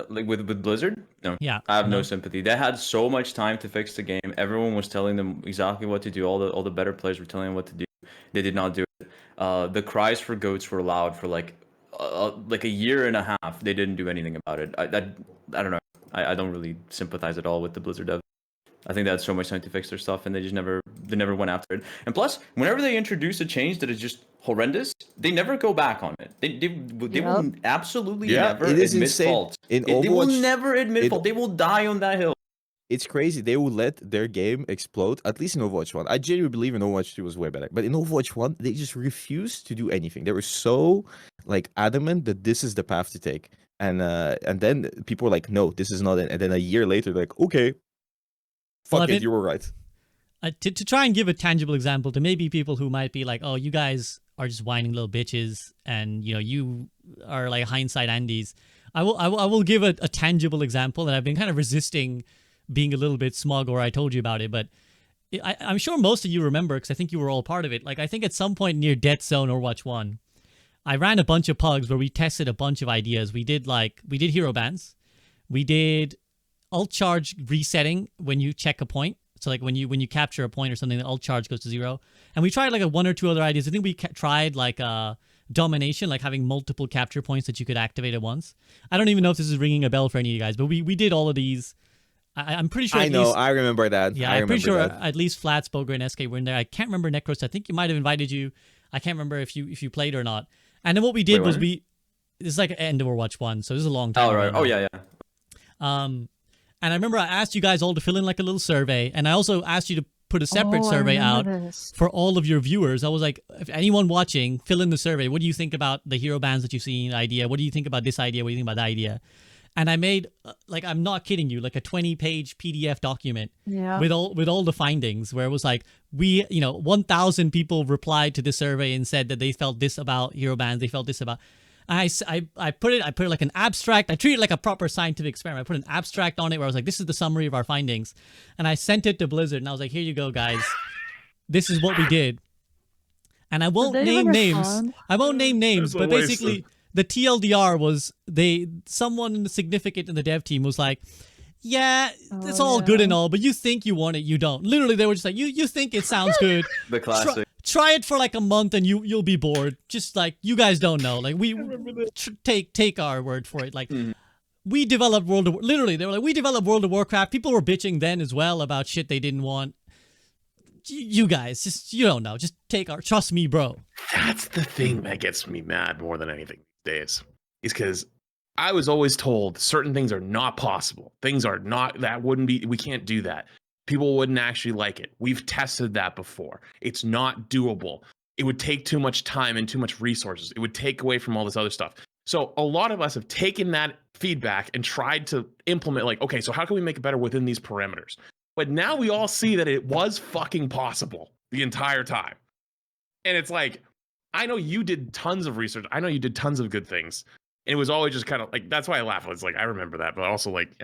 Speaker 4: Like with Blizzard? No.
Speaker 1: Yeah,
Speaker 4: I have no
Speaker 1: no.
Speaker 4: sympathy. They had so much time to fix the game. Everyone was telling them exactly what to do. All the better players were telling them what to do. They did not do it. The cries for goats were loud for like a year and a half. They didn't do anything about it. I don't know. I don't really sympathize at all with the Blizzard dev. I think they had so much time to fix their stuff, and they never went after it. And plus, whenever they introduce a change that is just horrendous, they never go back on it. They will absolutely never
Speaker 3: it is
Speaker 4: admit
Speaker 3: insane.
Speaker 4: fault.
Speaker 3: In
Speaker 4: They will
Speaker 3: Overwatch,
Speaker 4: never admit fault. They will die on that hill.
Speaker 3: it's crazy. They will let their game explode, at least in Overwatch 1. I genuinely believe in Overwatch 2 was way better. But in Overwatch 1, they just refused to do anything. They were so like adamant that this is the path to take. And then people were like, no, this is not it. And then a year later, they're like, okay,
Speaker 1: Well,
Speaker 3: fuck it, you were right.
Speaker 1: To try and give a tangible example to maybe people who might be like, oh, you guys are just whining little bitches, and you are like hindsight Andes. I will give a tangible example, and I've been kind of resisting being a little bit smug, or I told you about it, but I'm sure most of you remember because I think you were all part of it. Like I think at some point near Death Zone or Watch 1, I ran a bunch of pugs where we tested a bunch of ideas. We did hero bans, we did ult charge resetting when you check a point. So like when you capture a point or something, the ult charge goes to 0. And we tried like one or two other ideas. I think we tried like domination, like having multiple capture points that you could activate at once. I don't even know if this is ringing a bell for any of you guys, but we did all of these. I'm pretty sure.
Speaker 3: I know, I remember that.
Speaker 1: Yeah, I'm pretty sure at least Flats, Bogur, and Eskay were in there. I can't remember Necros. I think you might have invited you. I can't remember if you played or not. And then what we did was this is like end of Overwatch 1, so this is a long time.
Speaker 4: Oh right. Oh yeah.
Speaker 1: And I remember I asked you guys all to fill in like a little survey, and I also asked you to put a separate survey out for all of your viewers. I was like, if anyone watching, fill in the survey. What do you think about the hero bans that you've seen? Idea. What do you think about this idea? What do you think about that idea? And I made like, I'm not kidding you, like a 20-page PDF document with all the findings, where it was like 1,000 people replied to the survey and said that they felt this about hero bans. They felt this about. I put it like an abstract. I treated it like a proper scientific experiment. I put an abstract on it where I was like, this is the summary of our findings. And I sent it to Blizzard and I was like, here you go, guys. This is what we did. And I won't name names. I won't name names, but basically the TLDR was someone significant in the dev team was like, yeah, it's all good and all, but you think you want it, you don't. Literally, they were just like, you think it sounds good.
Speaker 4: The classic.
Speaker 1: Try it for like a month and you'll be bored. Just like, you guys don't know. Like take our word for it. Like we developed literally they were like, we developed World of Warcraft. People were bitching then as well about shit they didn't want. You guys, just you don't know. Just trust me, bro.
Speaker 2: That's the thing that gets me mad more than anything these days. Is because I was always told certain things are not possible. Things are not, we can't do that. People wouldn't actually like it. We've tested that before. It's not doable. It would take too much time and too much resources. It would take away from all this other stuff. So a lot of us have taken that feedback and tried to implement like, okay, so how can we make it better within these parameters? But now we all see that it was fucking possible the entire time. And it's like, I know you did tons of research. I know you did tons of good things. And it was always just kind of like, that's why I laugh. It's like, I remember that, but also like,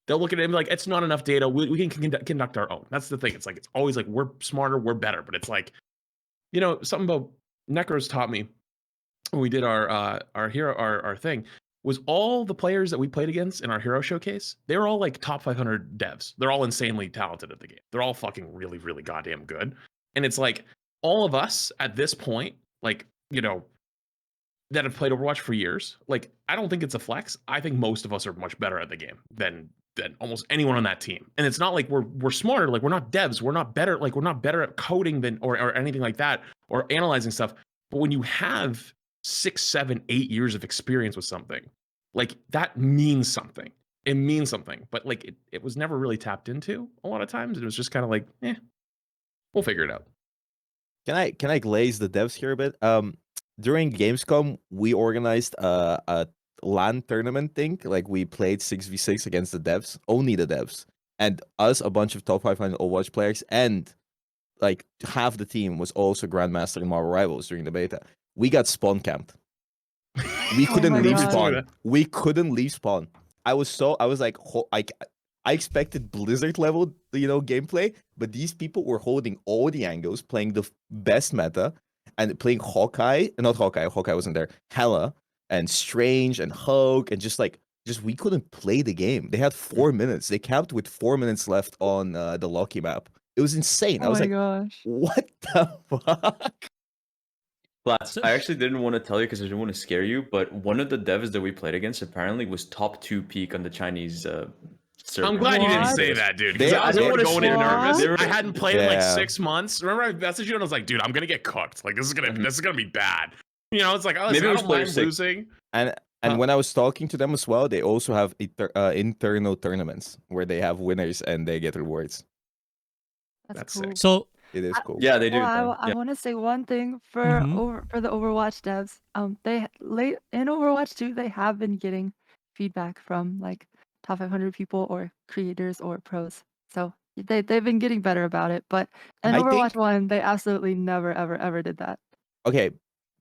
Speaker 2: they'll look at it and be like, it's not enough data. We can conduct our own. That's the thing. It's like, it's always like, we're smarter, we're better. But it's like, something about Necros taught me when we did our thing was all the players that we played against in our hero showcase, they were all like top 500 devs. They're all insanely talented at the game. They're all fucking really, really goddamn good. And it's like, all of us at this point, like, that have played Overwatch for years, like, I don't think it's a flex. I think most of us are much better at the game than almost anyone on that team. And it's not like we're smarter, like we're not devs, we're not better, like we're not better at coding than or anything like that, or analyzing stuff. But when you have 6, 7, 8 years of experience with something, like that means something. It means something. But like it was never really tapped into a lot of times. It was just kind of like, we'll figure it out.
Speaker 3: Can I glaze the devs here a bit? During Gamescom, we organized a LAN tournament thing. Like we played 6v6 against the devs, only the devs, and us, a bunch of top 500 Overwatch players, and like half the team was also Grandmaster in Marvel Rivals during the beta. We got spawn camped. We couldn't leave spawn. We couldn't leave spawn. I was like, I expected Blizzard level, gameplay, but these people were holding all the angles, playing the best meta, and playing Hawkeye wasn't there, Hela, and Strange, and Hulk, and just like just we couldn't play the game. They had 4 minutes. They capped with 4 minutes left on the Lucky map. It was insane. I
Speaker 5: Oh
Speaker 3: was
Speaker 5: my
Speaker 3: like,
Speaker 5: gosh.
Speaker 3: what the fuck?
Speaker 4: Flats,
Speaker 1: So-
Speaker 4: I actually didn't want to tell you because I didn't want to scare you, but one of the devs that we played against apparently was top 2 peak on the Chinese server.
Speaker 2: I'm glad you didn't
Speaker 5: What?
Speaker 2: say that, dude. Because
Speaker 3: They-
Speaker 2: I was
Speaker 3: they-
Speaker 2: going in nervous.
Speaker 4: They were-
Speaker 2: I hadn't played in like
Speaker 3: Yeah.
Speaker 2: 6 months. Remember, I messaged you and I was like, dude, I'm gonna get cooked. Like this is gonna be bad. You know, it's like, oh,
Speaker 4: Maybe
Speaker 2: listen,
Speaker 4: it
Speaker 2: I
Speaker 4: was
Speaker 2: don't
Speaker 4: player
Speaker 2: mind
Speaker 4: 6.
Speaker 2: losing.
Speaker 3: And
Speaker 2: Huh.
Speaker 3: when I was talking to them as well, they also have internal tournaments where they have winners and they get rewards.
Speaker 5: That's
Speaker 2: That's
Speaker 5: cool.
Speaker 2: sick.
Speaker 1: So
Speaker 3: It is cool.
Speaker 4: Yeah, they do.
Speaker 5: Well, I
Speaker 4: yeah.
Speaker 5: want to say one thing for
Speaker 1: Mhm.
Speaker 5: for the Overwatch devs. They late in Overwatch 2, they have been getting feedback from like top 500 people or creators or pros. So they've been getting better about it. But in
Speaker 3: I
Speaker 5: Overwatch
Speaker 3: think-
Speaker 5: 1, they absolutely never ever did that.
Speaker 3: Okay,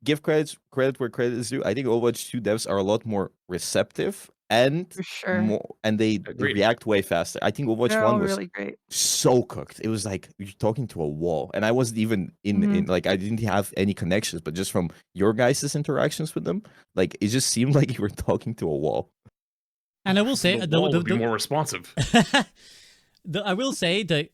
Speaker 3: give credit where credit is due. I think Overwatch 2 devs are a lot more receptive and
Speaker 5: For sure.
Speaker 3: more, and they
Speaker 2: Agreed.
Speaker 3: react way faster. I think Overwatch
Speaker 5: They're
Speaker 3: 1
Speaker 5: all
Speaker 3: was
Speaker 5: really great.
Speaker 3: so cooked. It was like you're talking to a wall, and I wasn't even in like I didn't have any connections, but just from your guys' interactions with them, like it just seemed like you were talking to a wall.
Speaker 1: and I will say
Speaker 2: The wall would be more responsive.
Speaker 1: I will say that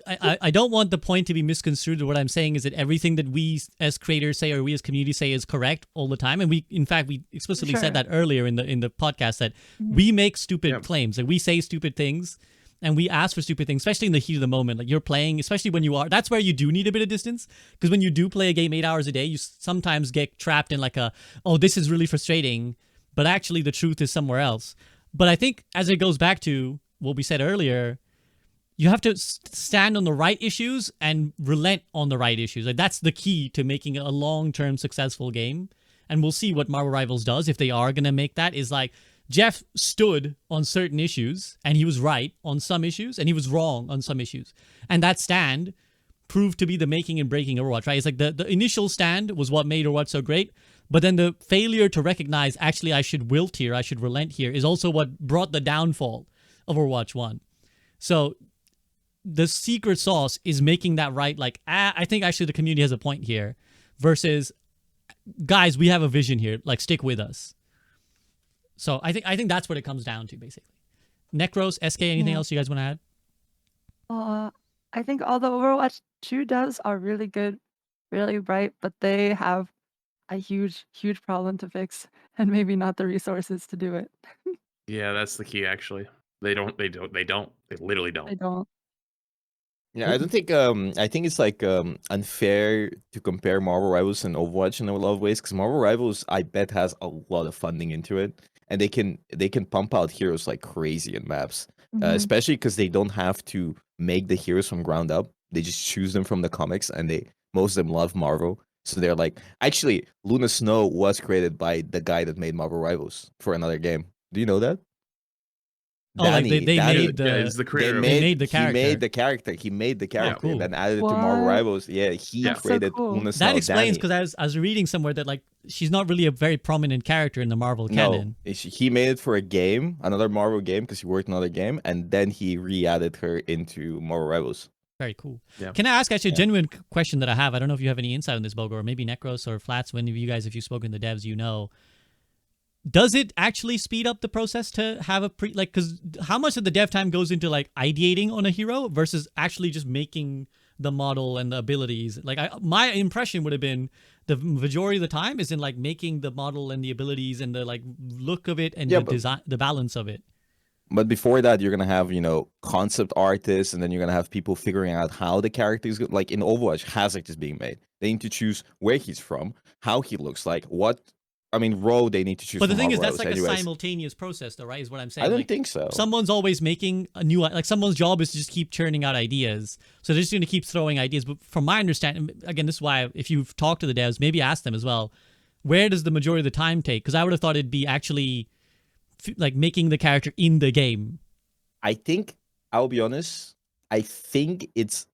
Speaker 1: I don't want the point to be misconstrued. What I'm saying is that everything that we as creators say or we as community say is correct all the time. And we, in fact, we explicitly
Speaker 5: Sure.
Speaker 1: said that earlier in the podcast that
Speaker 5: Mhm.
Speaker 1: we make stupid
Speaker 2: Yeah.
Speaker 1: claims. Like we say stupid things and we ask for stupid things, especially in the heat of the moment. Like you're playing, especially when you are, that's where you do need a bit of distance. Because when you do play a game 8 hours a day, you sometimes get trapped in like oh, this is really frustrating. But actually the truth is somewhere else. But I think as it goes back to what we said earlier, you have to stand on the right issues and relent on the right issues. Like that's the key to making a long-term successful game. And we'll see what Marvel Rivals does if they are going to make that. Is like Jeff stood on certain issues and he was right on some issues and he was wrong on some issues. And that stand proved to be the making and breaking Overwatch, right? It's like the initial stand was what made Overwatch so great. But then the failure to recognize, actually, I should wilt here, I should relent here, is also what brought the downfall of Overwatch 1. So the secret sauce is making that right. Like, I think actually the community has a point here versus, guys, we have a vision here. Like, stick with us. So I think that's what it comes down to, basically. Necros, Eskay, anything
Speaker 5: Yeah.
Speaker 1: else you guys want to add?
Speaker 5: I think all the Overwatch 2 devs are really good, really bright, but they have a huge problem to fix and maybe not the resources to do it.
Speaker 2: Yeah, that's the key. Actually, they literally don't.
Speaker 5: They don't.
Speaker 3: Yeah, I don't think I think it's like unfair to compare Marvel Rivals and Overwatch in a lot of ways because Marvel Rivals I bet has a lot of funding into it and they can pump out heroes like crazy in maps,
Speaker 5: Mhm.
Speaker 3: especially because they don't have to make the heroes from ground up. They just choose them from the comics and most of them love Marvel. So they're like, actually, Luna Snow was created by the guy that made Marvel Rivals for another game. Do you know that?
Speaker 1: Oh, like they
Speaker 3: Danny-
Speaker 1: made the
Speaker 2: Yeah, he's the creator. of it.
Speaker 1: made the character.
Speaker 3: He made the character. He made the character,
Speaker 1: cool.
Speaker 3: and then added it to Marvel
Speaker 5: What?
Speaker 3: Rivals. Yeah, he
Speaker 2: That's
Speaker 5: so
Speaker 3: created
Speaker 5: cool.
Speaker 3: Luna Snow.
Speaker 1: that explains
Speaker 3: Danny.
Speaker 1: because I was reading somewhere that like she's not really a very prominent character in the Marvel canon.
Speaker 3: No, he made it for a game, another Marvel game, because he worked on another game, and then he re-added her into Marvel Rivals.
Speaker 1: Very cool.
Speaker 2: Yeah.
Speaker 1: Can I ask actually a
Speaker 3: Yeah.
Speaker 1: genuine question that I have? I don't know if you have any insight on this, Bogur, or maybe Necros or Flats. When you guys, if you've spoken to devs, you know. Does it actually speed up the process to have a because how much of the dev time goes into like ideating on a hero versus actually just making the model and the abilities? Like my impression would have been the majority of the time is in like making the model and the abilities and the like look of it and
Speaker 3: Yeah,
Speaker 1: the
Speaker 3: but-
Speaker 1: design, the balance of it.
Speaker 3: But before that, you're gonna have concept artists, and then you're gonna have people figuring out how the character is good. Like in Overwatch, Hazard is being made. They need to choose where he's from, how he looks like, what. I mean, Row they need to choose.
Speaker 1: But the
Speaker 3: from
Speaker 1: thing is,
Speaker 3: Marvel
Speaker 1: that's like
Speaker 3: Rivals
Speaker 1: a
Speaker 3: anyways.
Speaker 1: simultaneous process, though, right? Is what I'm saying.
Speaker 3: I don't
Speaker 1: Like,
Speaker 3: think so.
Speaker 1: someone's always making a new, like someone's job is to just keep churning out ideas. So they're just going to keep throwing ideas. But from my understanding, again, this is why if you've talked to the devs, maybe ask them as well, where does the majority of the time take? Because I would have thought it'd be actually like making the character in the game.
Speaker 3: I think I'll be honest. I think it's,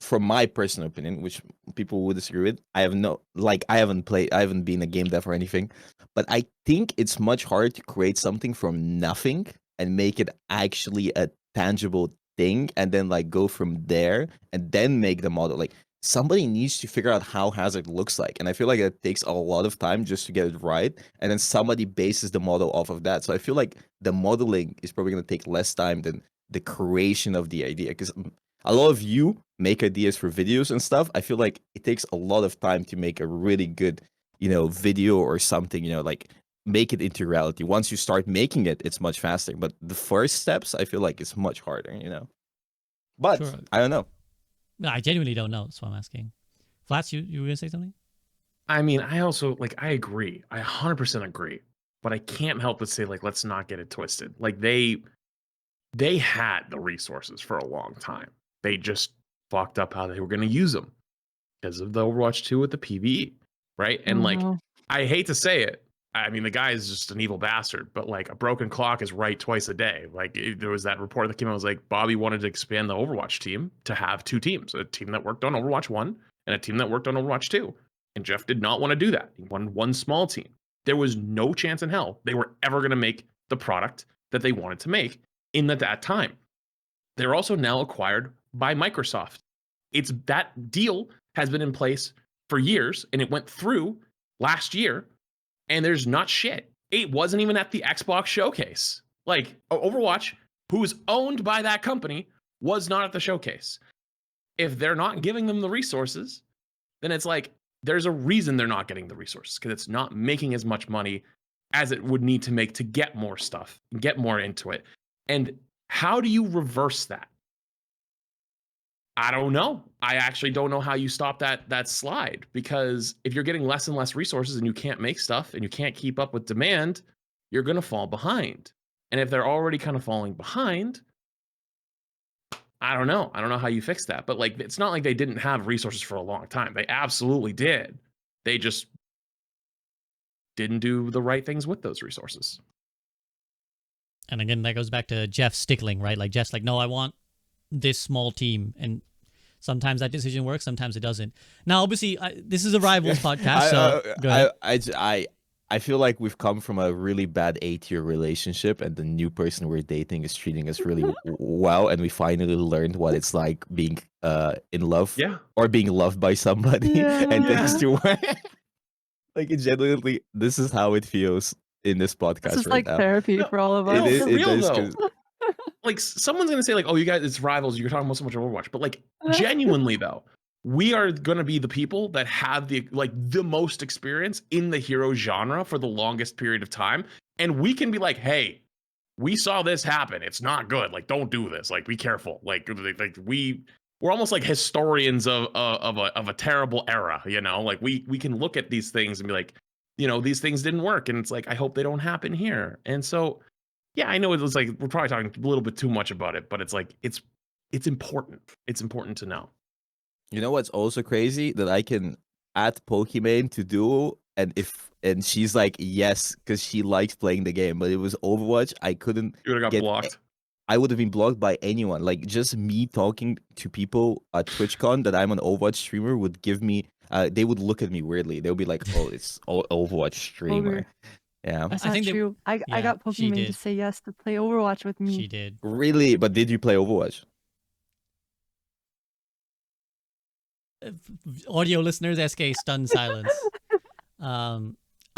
Speaker 3: from my personal opinion, which people would disagree with. I haven't been a game dev or anything, but I think it's much harder to create something from nothing and make it actually a tangible thing, and then like go from there and then make the model. Like somebody needs to figure out how Hazard looks like. And I feel like it takes a lot of time just to get it right. And then somebody bases the model off of that. So I feel like the modeling is probably going to take less time than the creation of the idea. Because a lot of you make ideas for videos and stuff. I feel like it takes a lot of time to make a really good, video or something, like make it into reality. Once you start making it, it's much faster. But the first steps, I feel like it's much harder. But
Speaker 1: Sure.
Speaker 3: I don't know.
Speaker 1: No, I genuinely don't know. That's why I'm asking. Flats, you were gonna say something?
Speaker 2: I mean, I also I agree. I 100% agree. But I can't help but say let's not get it twisted. They had the resources for a long time. They just fucked up how they were going to use them because of the Overwatch 2 with the PvE, right? And
Speaker 5: no.
Speaker 2: I hate to say it. I mean, the guy is just an evil bastard, but a broken clock is right twice a day. There was that report that came out, was Bobby wanted to expand the Overwatch team to have two teams, a team that worked on Overwatch 1 and a team that worked on Overwatch 2. And Jeff did not want to do that. He wanted one small team. There was no chance in hell they were ever going to make the product that they wanted to make in that time. They're also now acquired by Microsoft. That deal has been in place for years, and it went through last year, and there's not shit. It wasn't even at the Xbox showcase. Overwatch, who is owned by that company, was not at the showcase. If they're not giving them the resources, then it's there's a reason they're not getting the resources, because it's not making as much money as it would need to make to get more stuff, get more into it. And how do you reverse that? I don't know. I actually don't know how you stop that slide, because if you're getting less and less resources and you can't make stuff and you can't keep up with demand, you're going to fall behind. And if they're already kind of falling behind, I don't know. I don't know how you fix that. But it's not like they didn't have resources for a long time. They absolutely did. They just didn't do the right things with those resources.
Speaker 1: And again, that goes back to Jeff stickling, right? Jeff's no, I want this small team. And sometimes that decision works, sometimes it doesn't. Now, obviously, this is a Rivals podcast, so go ahead.
Speaker 3: I feel like we've come from a really bad 8-year relationship, and the new person we're dating is treating us really well, and we finally learned what it's like being in love, or being loved by somebody, and thanks to it genuinely, this is how it feels in this podcast.
Speaker 5: This is
Speaker 3: right now.
Speaker 5: therapy for all of us.
Speaker 2: No, for real though. Someone's gonna say oh, you guys, it's Rivals, you're talking about so much Overwatch, but genuinely though, we are gonna be the people that have the most experience in the hero genre for the longest period of time, and we can be hey, we saw this happen, it's not good, don't do this, be careful, we're almost historians of a terrible era, we can look at these things and be these things didn't work, and it's I hope they don't happen here. And so yeah, I know it was we're probably talking a little bit too much about it, but it's it's important. It's important to know.
Speaker 3: You know what's also crazy? That I can add Pokimane to Duo, and she's yes, because she likes playing the game, but it was Overwatch. I couldn't.
Speaker 2: You would have got blocked.
Speaker 3: I would have been blocked by anyone. Just me talking to people at TwitchCon that I'm an Overwatch streamer would give me. They would look at me weirdly. They would be oh, it's Overwatch streamer.
Speaker 5: Bogur.
Speaker 3: Yeah.
Speaker 5: That's
Speaker 1: I
Speaker 5: not
Speaker 1: think
Speaker 5: true. I got
Speaker 1: she
Speaker 5: Pokimane to
Speaker 1: did.
Speaker 5: say yes to play Overwatch with me.
Speaker 1: She did.
Speaker 3: Really? But did you play Overwatch?
Speaker 1: Audio listeners, Eskay stunned silence. I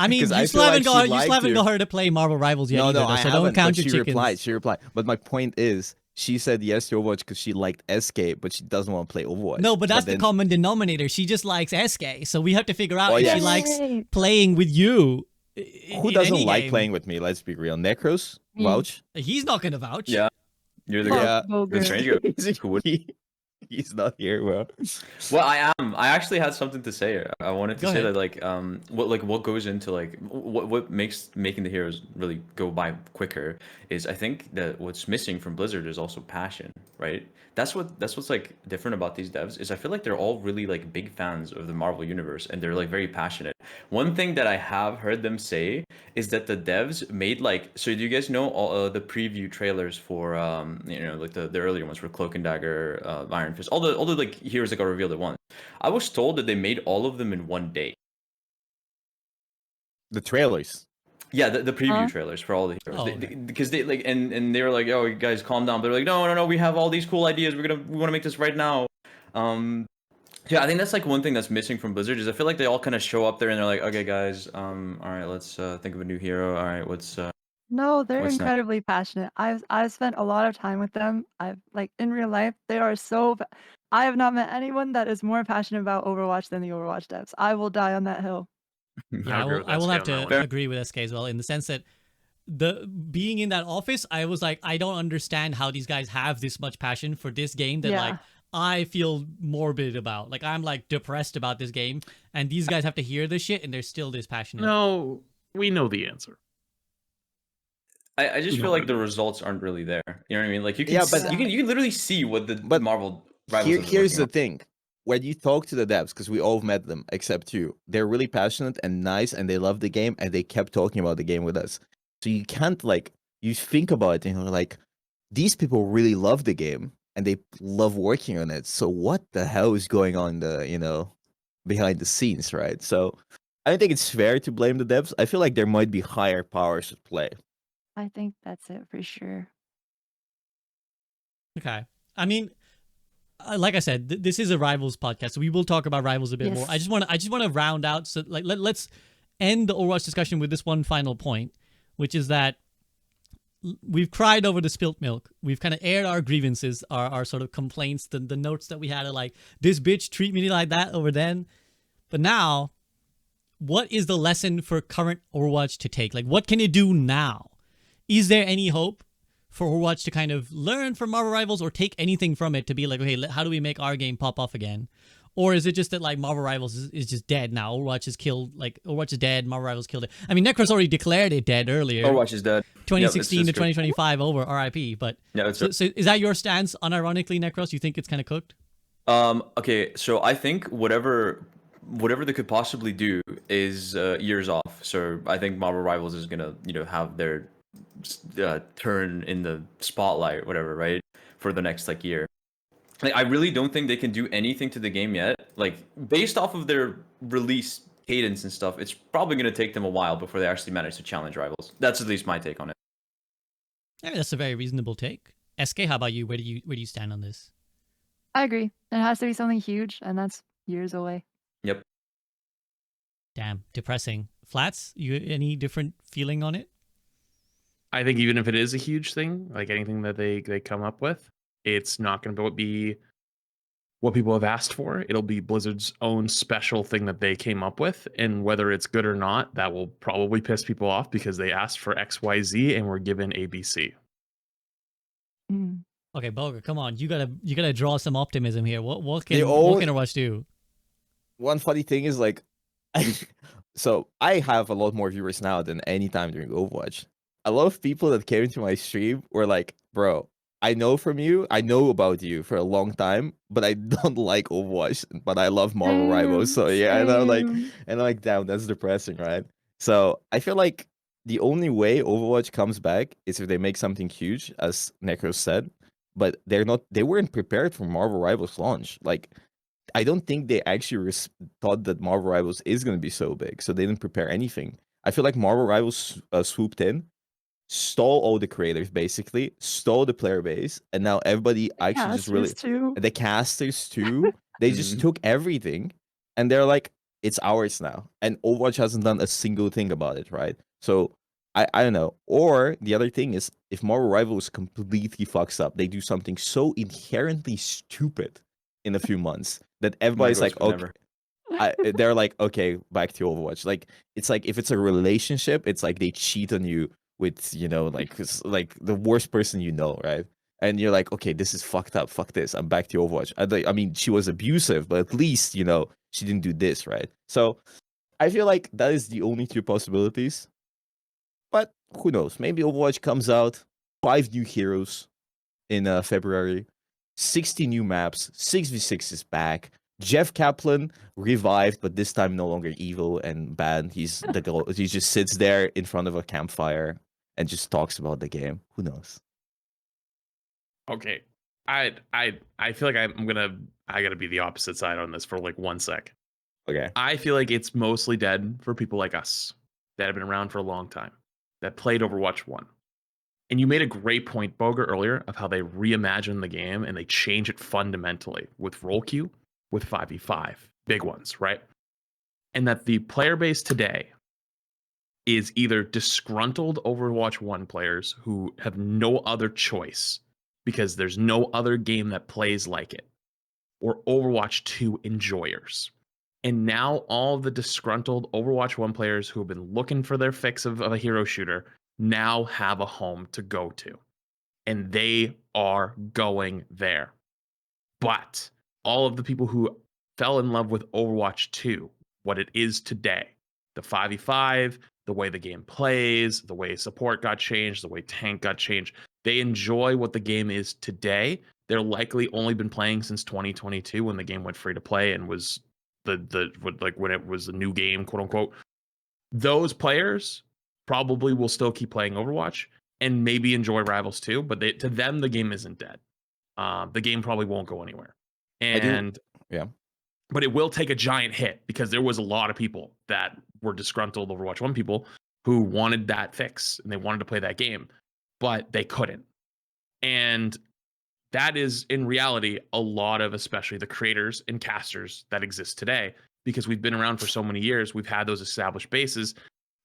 Speaker 1: mean,
Speaker 3: Because I
Speaker 1: you still
Speaker 3: feel
Speaker 1: haven't
Speaker 3: like she
Speaker 1: got
Speaker 3: liked you.
Speaker 1: her to play Marvel Rivals yet
Speaker 3: No,
Speaker 1: either,
Speaker 3: no,
Speaker 1: though,
Speaker 3: I
Speaker 1: so
Speaker 3: haven't.
Speaker 1: don't count
Speaker 3: But
Speaker 1: your
Speaker 3: she
Speaker 1: chickens.
Speaker 3: She replied. But my point is, she said yes to Overwatch because she liked Eskay, but she doesn't want to play Overwatch.
Speaker 1: No, but that's
Speaker 3: then,
Speaker 1: the common denominator. She just likes Eskay, so we have to figure out
Speaker 3: Oh,
Speaker 1: if
Speaker 3: yes.
Speaker 1: she likes
Speaker 5: Yay.
Speaker 1: playing with you.
Speaker 3: Who doesn't like playing with me? Let's be real. Necros?
Speaker 5: Me.
Speaker 3: Vouch?
Speaker 1: He's not gonna vouch.
Speaker 4: Yeah, you're the
Speaker 3: Yeah.
Speaker 5: Bogur.
Speaker 4: the stranger.
Speaker 3: He's not here, bro.
Speaker 4: Well, I am. I actually had something to say. I wanted to
Speaker 1: Go
Speaker 4: say
Speaker 1: ahead.
Speaker 4: that what goes into what makes making the heroes really go by quicker is, I think that what's missing from Blizzard is also passion, right? That's what's different about these devs, is I feel like they're all really big fans of the Marvel universe, and they're very passionate. One thing that I have heard them say is that the devs made so do you guys know all the preview trailers for the earlier ones for Cloak and Dagger, Iron Fist, all the heroes that got revealed at once. I was told that they made all of them in one day.
Speaker 3: The trailers.
Speaker 4: Yeah, the preview
Speaker 5: Huh?
Speaker 4: trailers for all the heroes.
Speaker 1: Oh,
Speaker 4: Because they and they were oh, you guys calm down. They're no, we have all these cool ideas. We want to make this right now. Yeah, I think that's like one thing that's missing from Blizzard is I feel like they all kind of show up there and they're like, okay, guys, all right, let's think of a new hero. All right,
Speaker 5: No, they're
Speaker 4: what's next?
Speaker 5: incredibly passionate. I've spent a lot of time with them. I've like in real life, they are so. I have not met anyone that is more passionate about Overwatch than the Overwatch devs. I will die on that hill.
Speaker 1: Yeah,
Speaker 2: agree with
Speaker 1: I will
Speaker 2: SK
Speaker 1: have
Speaker 2: on that
Speaker 1: to
Speaker 2: one.
Speaker 1: agree with SK as well, in the sense that the being in that office, I was like, I don't understand how these guys have this much passion for this game that like
Speaker 5: Yeah.
Speaker 1: I feel morbid about. Like I'm like depressed about this game, and these guys have to hear this shit, and they're still this passionate.
Speaker 2: No, we know the answer.
Speaker 4: I just
Speaker 2: You
Speaker 4: feel
Speaker 2: know
Speaker 4: like
Speaker 2: what
Speaker 4: the
Speaker 2: it is.
Speaker 4: results aren't really there. You know what I mean? Like you can
Speaker 3: Yeah, but
Speaker 4: you can literally see what the
Speaker 3: but
Speaker 4: Marvel Rivals is
Speaker 3: here's
Speaker 4: working
Speaker 3: the
Speaker 4: on.
Speaker 3: thing. When you talk to the devs, because we all met them except you, they're really passionate and nice, and they love the game, and they kept talking about the game with us. So you can't like you think about it, and you're like, these people really love the game and they love working on it. So what the hell is going on behind the scenes, right? So I don't think it's fair to blame the devs. I feel like there might be higher powers at play.
Speaker 5: I think that's it for sure.
Speaker 1: Okay. I mean, like I said, this is a Rivals podcast, so we will talk about Rivals a bit more.
Speaker 5: Yes.
Speaker 1: I just want to round out. So like let's end the Overwatch discussion with this one final point, which is that we've cried over the spilt milk. We've kind of aired our grievances, our sort of complaints, the notes that we had are like, this bitch treat me like that over then. But now, what is the lesson for current Overwatch to take? Like, what can you do now? Is there any hope for Overwatch to kind of learn from Marvel Rivals or take anything from it to be like, okay, how do we make our game pop off again? Or is it just that like Marvel Rivals is just dead now? Overwatch is killed. Like Overwatch is dead. Marvel Rivals killed it. I mean, Necros already declared it dead earlier.
Speaker 4: Overwatch is dead.
Speaker 1: 2016 to
Speaker 4: true.
Speaker 1: 2025 over RIP. But
Speaker 4: Yeah, it's
Speaker 1: so is that your stance? Unironically, Necros, you think it's kind of cooked?
Speaker 4: Okay, so I think whatever they could possibly do is years off. So I think Marvel Rivals is gonna have their turn in the spotlight, whatever, right, for the next like year. Like I really don't think they can do anything to the game yet. Like based off of their release cadence and stuff, it's probably gonna take them a while before they actually manage to challenge Rivals. That's at least my take on it.
Speaker 1: I mean, that's a very reasonable take. SK, how about you? Where do you stand on this?
Speaker 5: I agree. It has to be something huge, and that's years away.
Speaker 4: Yep.
Speaker 1: Damn, depressing. Flats, you any different feeling on it?
Speaker 2: I think even if it is a huge thing, like anything that they come up with, it's not going to be what people have asked for. It'll be Blizzard's own special thing that they came up with, and whether it's good or not, that will probably piss people off because they asked for XYZ and were given ABC.
Speaker 5: Mm.
Speaker 1: Okay, Bogur, come on. You gotta draw some optimism here. What can Overwatch do?
Speaker 3: One funny thing is like, so I have a lot more viewers now than any time during Overwatch. A lot of people that came into my stream were like, bro, I know about you for a long time, but I don't like Overwatch, but I love Marvel Rivals. So yeah, and I'm like, damn, that's depressing, right? So I feel like the only way Overwatch comes back is if they make something huge, as Necros said, but they weren't prepared for Marvel Rivals launch. Like, I don't think they actually thought that Marvel Rivals is going to be so big, so they didn't prepare anything. I feel like Marvel Rivals swooped in, stole all the creators, basically stole the player base, and now everybody actually just really the casters too. They just took everything, and they're like, it's ours now. And Overwatch hasn't done a single thing about it, right? So I don't know. Or the other thing is, if Marvel Rivals completely fucks up, they do something so inherently stupid in a few months that everybody's like, okay. They're like, okay, back to Overwatch. Like, it's like if it's a relationship, it's like they cheat on you with, like the worst person you know, right? And you're like, okay, this is fucked up. Fuck this. I'm back to Overwatch. I mean, she was abusive, but at least, she didn't do this, right? So I feel like that is the only two possibilities. But who knows? Maybe Overwatch comes out, 5 new heroes in February, 60 new maps, 6v6 is back. Jeff Kaplan revived, but this time no longer evil and bad. He just sits there in front of a campfire and just talks about the game. Who knows?
Speaker 2: Okay, I feel like I gotta be the opposite side on this for like 1 sec.
Speaker 3: Okay.
Speaker 2: I feel like it's mostly dead for people like us that have been around for a long time, that played Overwatch 1. And you made a great point, Bogur, earlier of how they reimagine the game and they change it fundamentally with role queue. with 5v5, big ones, right? And that the player base today is either disgruntled Overwatch 1 players who have no other choice because there's no other game that plays like it, or Overwatch 2 enjoyers. And now all the disgruntled Overwatch 1 players who have been looking for their fix of a hero shooter now have a home to go to. And they are going there. But all of the people who fell in love with Overwatch 2, what it is today, the 5v5, the way the game plays, the way support got changed, the way tank got changed, they enjoy what the game is today. They're likely only been playing since 2022 when the game went free to play and was when it was a new game, quote unquote. Those players probably will still keep playing Overwatch and maybe enjoy Rivals too, but to them the game isn't dead. The game probably won't go anywhere. And but it will take a giant hit because there was a lot of people that were disgruntled Overwatch 1 people who wanted that fix and they wanted to play that game, but they couldn't. And that is in reality a lot of, especially the creators and casters that exist today, because we've been around for so many years, we've had those established bases.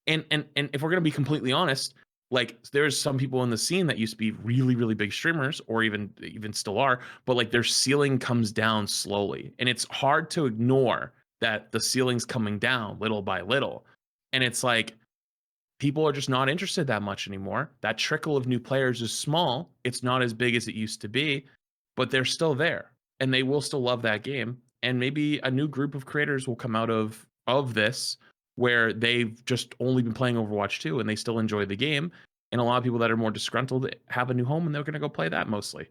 Speaker 2: And if we're going to be completely honest, like there's some people in the scene that used to be really, really big streamers, or even still are, but like their ceiling comes down slowly. And it's hard to ignore that the ceiling's coming down little by little. And it's like, people are just not interested that much anymore. That trickle of new players is small. It's not as big as it used to be, but they're still there and they will still love that game. And maybe a new group of creators will come out of this where they've just only been playing Overwatch 2 and they still enjoy the game. And a lot of people that are more disgruntled have a new home and they're going to go play that mostly.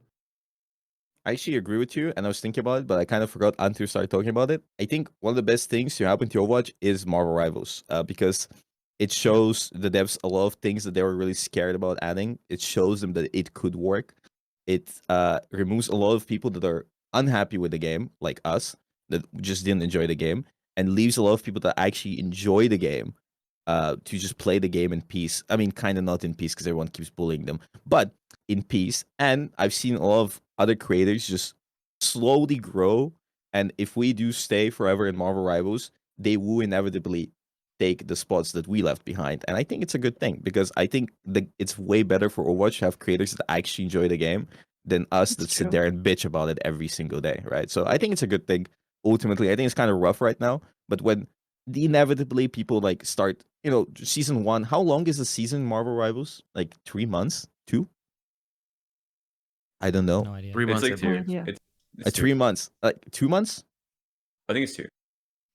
Speaker 3: I actually agree with you, and I was thinking about it, but I kind of forgot until you started talking about it. I think one of the best things to happen to Overwatch is Marvel Rivals, because it shows the devs a lot of things that they were really scared about adding. It shows them that it could work. It removes a lot of people that are unhappy with the game, like us, that just didn't enjoy the game, and leaves a lot of people that actually enjoy the game to just play the game in peace. I mean, kind of not in peace because everyone keeps bullying them, but in peace. And I've seen a lot of other creators just slowly grow. And if we do stay forever in Marvel Rivals, they will inevitably take the spots that we left behind. And I think it's a good thing because I think it's way better for Overwatch to have creators that actually enjoy the game than us that sit there and bitch about it every single day, right? So I think it's a good thing. Ultimately, I think it's kind of rough right now, but when inevitably people like start, season 1, how long is the season Marvel Rivals? Like 3 months? 2? I don't know.
Speaker 1: No idea.
Speaker 2: 3 months.
Speaker 4: It's like 2.
Speaker 5: Yeah.
Speaker 4: It's
Speaker 3: 3 months. Like 2 months?
Speaker 4: I think it's 2.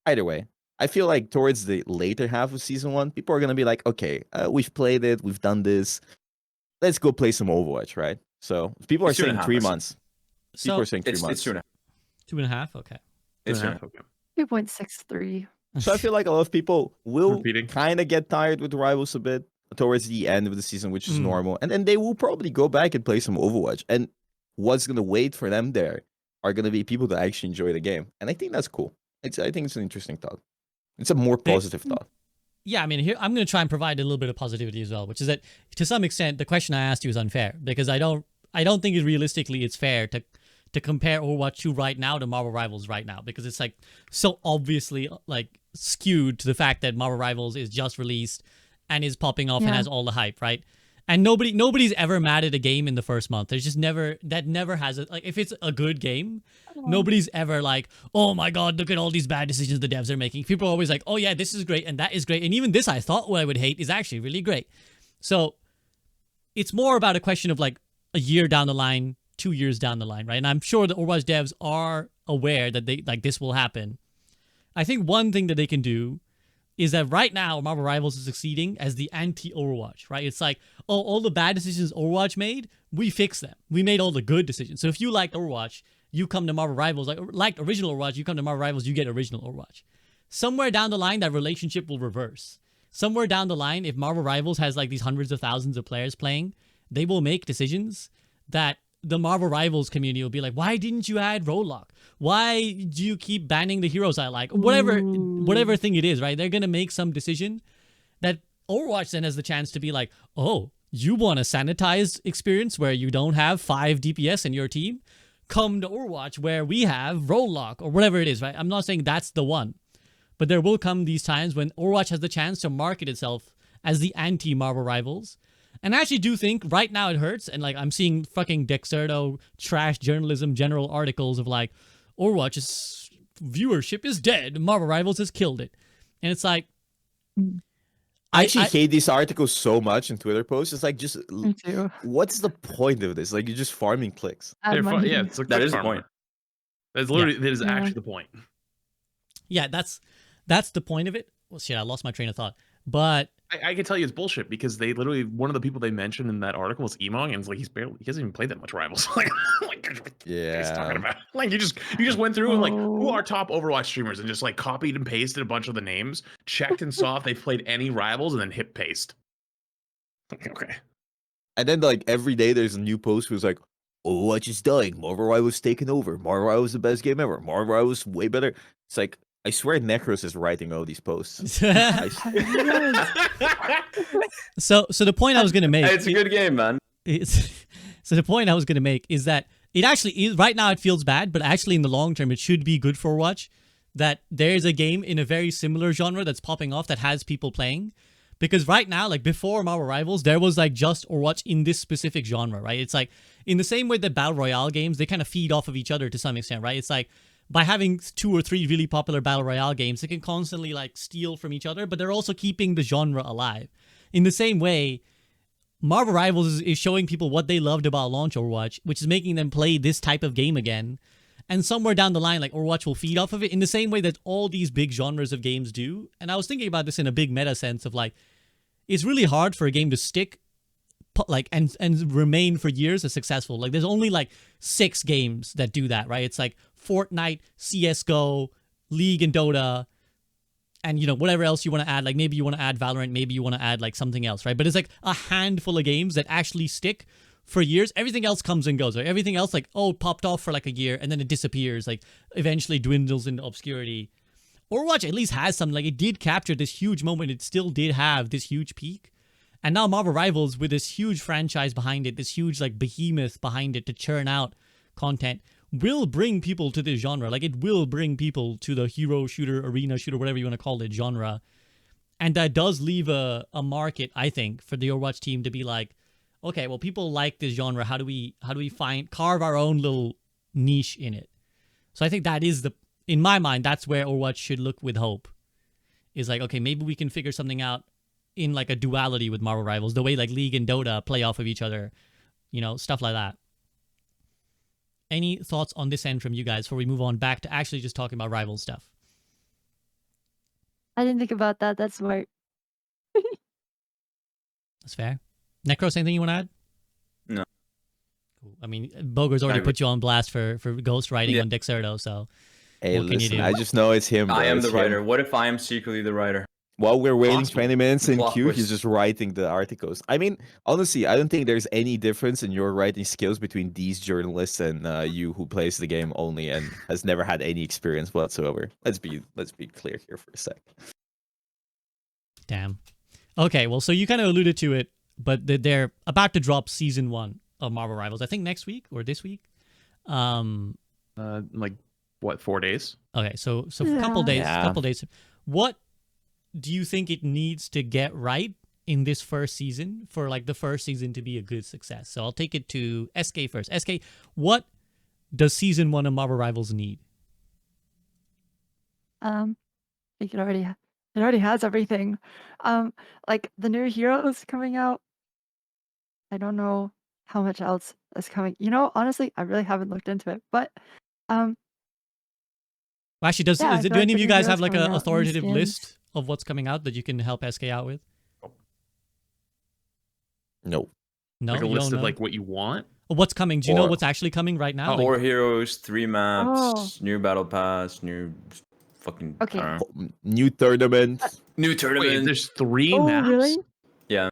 Speaker 3: Either way, I feel like towards the later half of season 1, people are going to be like, okay, we've played it, we've done this. Let's go play some Overwatch, right? So people are
Speaker 4: It's 2.5
Speaker 3: saying 3
Speaker 4: months.
Speaker 3: months. People
Speaker 1: So
Speaker 3: are saying 3
Speaker 4: It's
Speaker 3: months.
Speaker 4: 2.5.
Speaker 1: 2.5. Okay.
Speaker 4: It's
Speaker 2: 2.5,
Speaker 4: 2.5.
Speaker 2: okay.
Speaker 5: 2.63.
Speaker 3: So I feel like a lot of people will
Speaker 2: Repeating.
Speaker 3: kind of get tired with Rivals a bit towards the end of the season, which is
Speaker 1: Mm.
Speaker 3: normal. And then they will probably go back and play some Overwatch. And what's going to wait for them there are going to be people that actually enjoy the game. And I think that's cool. I think it's an interesting thought. It's a more positive thought.
Speaker 1: Yeah, I mean, here I'm going to try and provide a little bit of positivity as well, which is that to some extent the question I asked you is unfair because I don't think realistically it's fair to compare Overwatch 2 right now to Marvel Rivals right now because it's like so obviously like skewed to the fact that Marvel Rivals is just released and is popping off and has all the hype, right? And nobody's ever mad at a game in the first month. There's just never has it. Like if it's a good game, nobody's ever like, oh my god, look at all these bad decisions the devs are making. People are always like, oh yeah, this is great and that is great. And even this I thought what I would hate is actually really great. So it's more about a question of like a year down the line, 2 years down the line, right? And I'm sure the Overwatch devs are aware that they like this will happen. I think one thing that they can do is that right now Marvel Rivals is succeeding as the anti-Overwatch, right? It's like, oh, all the bad decisions Overwatch made, we fix them. We made all the good decisions. So if you liked Overwatch, you come to Marvel Rivals, like original Overwatch, you come to Marvel Rivals, you get original Overwatch. Somewhere down the line, that relationship will reverse. Somewhere down the line, if Marvel Rivals has like these hundreds of thousands of players playing, they will make decisions that the Marvel Rivals community will be like, why didn't you add Roadlock? Why do you keep banning the heroes I like? Whatever thing it is, right? They're going to make some decision that Overwatch then has the chance to be like, oh, you want a sanitized experience where you don't have 5 DPS in your team? come to Overwatch where we have role lock or whatever it is, right? I'm not saying that's the one, but there will come these times when Overwatch has the chance to market itself as the anti-Marvel Rivals. And I actually do think right now it hurts, and like I'm seeing fucking Dexerto trash journalism general articles of like Overwatch's viewership is dead, Marvel Rivals has killed it. And it's like
Speaker 3: I actually hate these articles so much in Twitter posts. It's like, just
Speaker 5: Me too.
Speaker 3: what's the point of this? Like, you're just farming clicks.
Speaker 5: Add money.
Speaker 2: Yeah, it's like
Speaker 4: That is the
Speaker 2: farmer.
Speaker 4: point.
Speaker 2: That's literally that is
Speaker 5: Yeah.
Speaker 2: actually the point.
Speaker 1: yeah, that's the point of it. Well, shit, I lost my train of thought. But
Speaker 2: I can tell you it's bullshit because they literally, one of the people they mentioned in that article was Emong, and it's like he hasn't even played that much Rivals. Like, what are you guys talking about? Like you just went through and like, who are top Overwatch streamers, and just like copied and pasted a bunch of the names, checked and saw if they've played any Rivals, and then hit paste. Okay.
Speaker 3: And then like every day there's a new post who's like, Overwatch is dying. Marvel Rivals taken over. Marvel Rivals the best game ever. Marvel Rivals way better. It's like, I swear Necros is writing all these posts.
Speaker 1: so the point I was gonna make
Speaker 4: Hey, it's a good game, man.
Speaker 1: so the point I was gonna make is that it actually is, right now it feels bad, but actually in the long term it should be good for Overwatch that there's a game in a very similar genre that's popping off that has people playing. Because right now, like before Marvel Rivals, there was like just Overwatch in this specific genre, right? It's like in the same way that Battle Royale games, they kind of feed off of each other to some extent, right? It's like by having 2 or 3 really popular Battle Royale games, they can constantly like steal from each other, but they're also keeping the genre alive. In the same way, Marvel Rivals is showing people what they loved about launch Overwatch, which is making them play this type of game again. And somewhere down the line, like Overwatch will feed off of it in the same way that all these big genres of games do. And I was thinking about this in a big meta sense of like, it's really hard for a game to stick like and remain for years as successful. Like there's only like 6 games that do that, right? It's like Fortnite, CSGO, League and Dota, and you know, whatever else you want to add. Like maybe you want to add Valorant, maybe you want to add like something else, right? But it's like a handful of games that actually stick for years. Everything else comes and goes, right? Everything else like, oh, it popped off for like a year and then it disappears, like eventually dwindles into obscurity. Overwatch at least has something, like it did capture this huge moment. It still did have this huge peak. And now Marvel Rivals, with this huge franchise behind it, this huge like behemoth behind it to churn out content, will bring people to this genre. Like it will bring people to the hero shooter, arena shooter, whatever you want to call it, genre. And that does leave a market, I think, for the Overwatch team to be like, okay, well, people like this genre. How do we carve our own little niche in it? So I think that is in my mind, that's where Overwatch should look with hope. Is like, okay, maybe we can figure something out in like a duality with Marvel Rivals, the way like League and Dota play off of each other, you know, stuff like that. Any thoughts on this end from you guys before we move on back to actually just talking about Rivals stuff?
Speaker 5: I didn't think about that. That's smart.
Speaker 1: That's fair. Necros, anything you want to add?
Speaker 4: No.
Speaker 1: Cool. I mean, Bogur's already put you on blast for ghostwriting on Dexerto, so
Speaker 3: Hey,
Speaker 1: what can you
Speaker 3: listen,
Speaker 1: do?
Speaker 3: I just know it's him. Bro.
Speaker 4: I am
Speaker 3: It's
Speaker 4: the
Speaker 3: him.
Speaker 4: writer. What if I am secretly the writer?
Speaker 3: While we're waiting
Speaker 4: Awesome.
Speaker 3: 20 minutes in
Speaker 4: Plot
Speaker 3: queue, he's
Speaker 4: twist.
Speaker 3: just writing the articles. I mean, honestly, I don't think there's any difference in your writing skills between these journalists and you who plays the game only and has never had any experience whatsoever. Let's be clear here for a sec.
Speaker 1: Damn. Okay, well, so you kind of alluded to it, but they're about to drop season 1 of Marvel Rivals. I think next week or this week.
Speaker 2: Like what, 4 days?
Speaker 1: Okay, so a couple days.
Speaker 3: Yeah.
Speaker 1: Couple days. What do you think it needs to get right in this first season for like the first season to be a good success? So I'll take it to Eskay first. Eskay, what does season 1 of Marvel Rivals need?
Speaker 5: I think it already has everything. Like the new heroes coming out. I don't know how much else is coming. You know, honestly, I really haven't looked into it. But
Speaker 1: Well, actually,
Speaker 5: Yeah, I
Speaker 1: do
Speaker 5: feel like
Speaker 1: any of
Speaker 5: the
Speaker 1: you
Speaker 5: new
Speaker 1: guys
Speaker 5: heroes
Speaker 1: have like
Speaker 5: coming
Speaker 1: an
Speaker 5: out, new
Speaker 1: authoritative
Speaker 5: skins.
Speaker 1: list of what's coming out that you can help Eskay out with?
Speaker 3: No.
Speaker 1: No,
Speaker 2: Like a
Speaker 1: you
Speaker 2: list
Speaker 1: don't
Speaker 2: of
Speaker 1: know?
Speaker 2: like what you want?
Speaker 1: What's coming? Do you know
Speaker 4: Or-
Speaker 1: what's actually coming right now? Like,
Speaker 4: 4 heroes, 3 maps,
Speaker 5: Oh.
Speaker 4: new battle pass, new fucking
Speaker 5: Okay.
Speaker 3: New tournament.
Speaker 4: new
Speaker 2: Wait,
Speaker 4: tournament.
Speaker 2: there's 3
Speaker 5: Oh,
Speaker 2: maps?
Speaker 5: really?
Speaker 4: Yeah.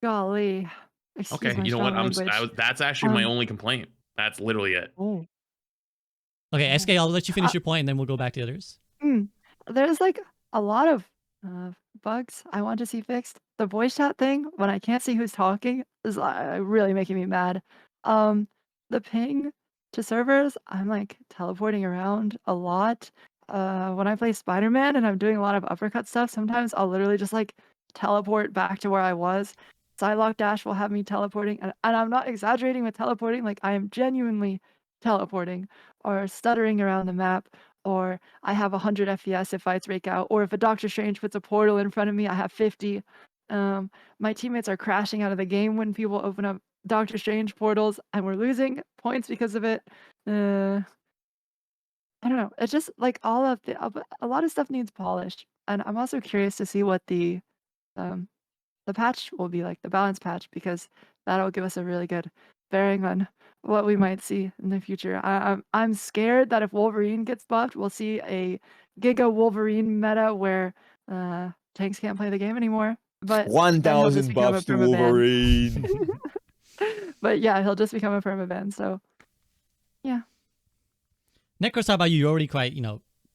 Speaker 5: Golly. Excuse
Speaker 2: Okay,
Speaker 5: my
Speaker 2: you know what?
Speaker 5: strong language.
Speaker 2: That's actually my
Speaker 5: Um,
Speaker 2: only complaint. That's literally it.
Speaker 5: Oh.
Speaker 1: okay,
Speaker 5: Yeah.
Speaker 1: Eskay, I'll let you finish your point and then we'll go back to the others.
Speaker 5: There's like a lot of bugs I want to see fixed. The voice chat thing, when I can't see who's talking, is really making me mad. Um, the ping to servers, I'm like teleporting around a lot. When I play Spider-Man and I'm doing a lot of uppercut stuff, sometimes I'll literally just like teleport back to where I was. Psylocke dash will have me teleporting, and I'm not exaggerating with teleporting. Like I am genuinely teleporting or stuttering around the map, or I have 100 FPS if fights break out, or if a Doctor Strange puts a portal in front of me, I have 50. My teammates are crashing out of the game when people open up Doctor Strange portals, and we're losing points because of it. I don't know. It's just like all of a lot of stuff needs polish, and I'm also curious to see what um, the patch will be like, the balance patch, because that'll give us a really good bearing on what we might see in the future. I'm scared that if Wolverine gets buffed, we'll see a Giga Wolverine meta where tanks can't play the game anymore. But then he'll just
Speaker 3: 1,000
Speaker 5: become a
Speaker 3: buffs to
Speaker 5: permaban.
Speaker 3: Wolverine.
Speaker 5: But yeah, he'll just become a permaban. So yeah.
Speaker 1: Necros, how about you? You're already quite,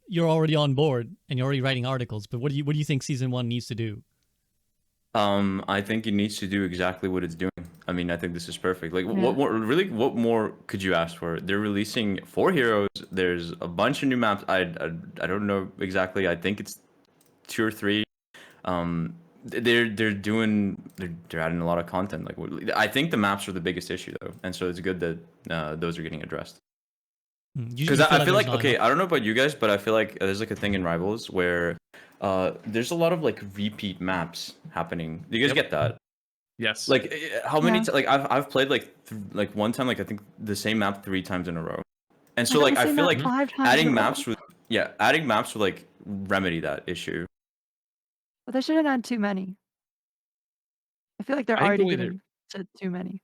Speaker 1: you're already on board and you're already writing articles. But what do you think season 1 needs to do?
Speaker 4: I think it needs to do exactly what it's doing. I mean, I think this is perfect. Like, what more could you ask for? They're releasing 4 heroes. There's a bunch of new maps. I don't know exactly. I think it's 2 or 3. They're adding a lot of content. Like, I think the maps are the biggest issue though, and so it's good that those are getting addressed. Because I feel like okay, I don't know about you guys, but I feel like there's like a thing in Rivals where there's a lot of like repeat maps happening. Do you guys get that?
Speaker 2: Yes.
Speaker 4: Like how many like I've played like one time, like I think the same map 3 times in a row. And so like I feel like adding maps would like remedy that issue.
Speaker 5: But they shouldn't add too many. I feel like they're already getting to too many.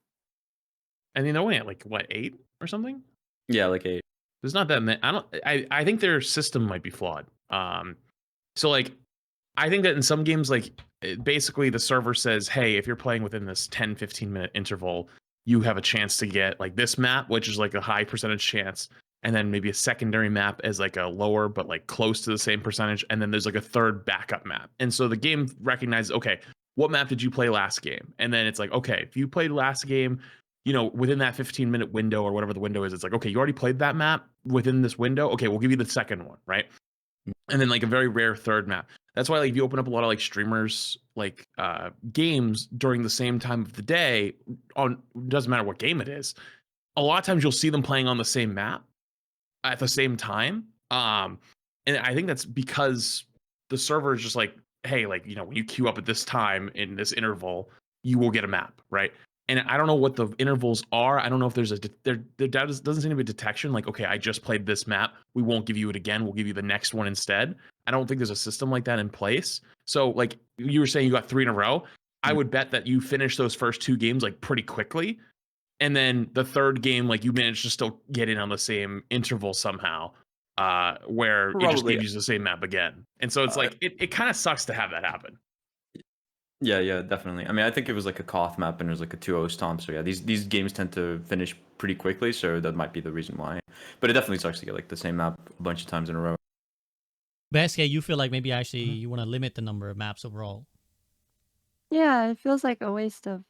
Speaker 2: And they're only at like what, 8 or something?
Speaker 4: Yeah, like 8.
Speaker 2: There's not that many. I think their system might be flawed. So like I think that in some games, like basically the server says, hey, if you're playing within this 10-15 minute interval, you have a chance to get like this map, which is like a high percentage chance, and then maybe a secondary map as like a lower but like close to the same percentage, and then there's like a third backup map. And so the game recognizes, okay, what map did you play last game? And then it's like, okay, if you played last game, within that 15-minute window or whatever the window is, it's like, okay, you already played that map within this window. Okay, we'll give you the second one, right? And then like a very rare third map. That's why like if you open up a lot of like streamers like games during the same time of the day, doesn't matter what game it is, a lot of times you'll see them playing on the same map at the same time. And I think that's because the server is just like, hey, like, when you queue up at this time in this interval, you will get a map, right? And I don't know what the intervals are. I don't know if there's there doesn't seem to be a detection. Like, okay, I just played this map. We won't give you it again. We'll give you the next one instead. I don't think there's a system like that in place. So like you were saying, you got 3 in a row. I would bet that you finish those first 2 games like pretty quickly. And then the third game, like you managed to still get in on the same interval somehow, where it just gives you the same map again. And so it's like, it kind of sucks to have that happen.
Speaker 4: Yeah, definitely. I mean, I think it was like a Koth map and it was like a 2-0 stomp. So yeah, these games tend to finish pretty quickly, so that might be the reason why. But it definitely sucks to get like the same map a bunch of times in a row.
Speaker 1: But Eskay, you feel like maybe actually you want to limit the number of maps overall?
Speaker 5: Yeah, it feels like a waste of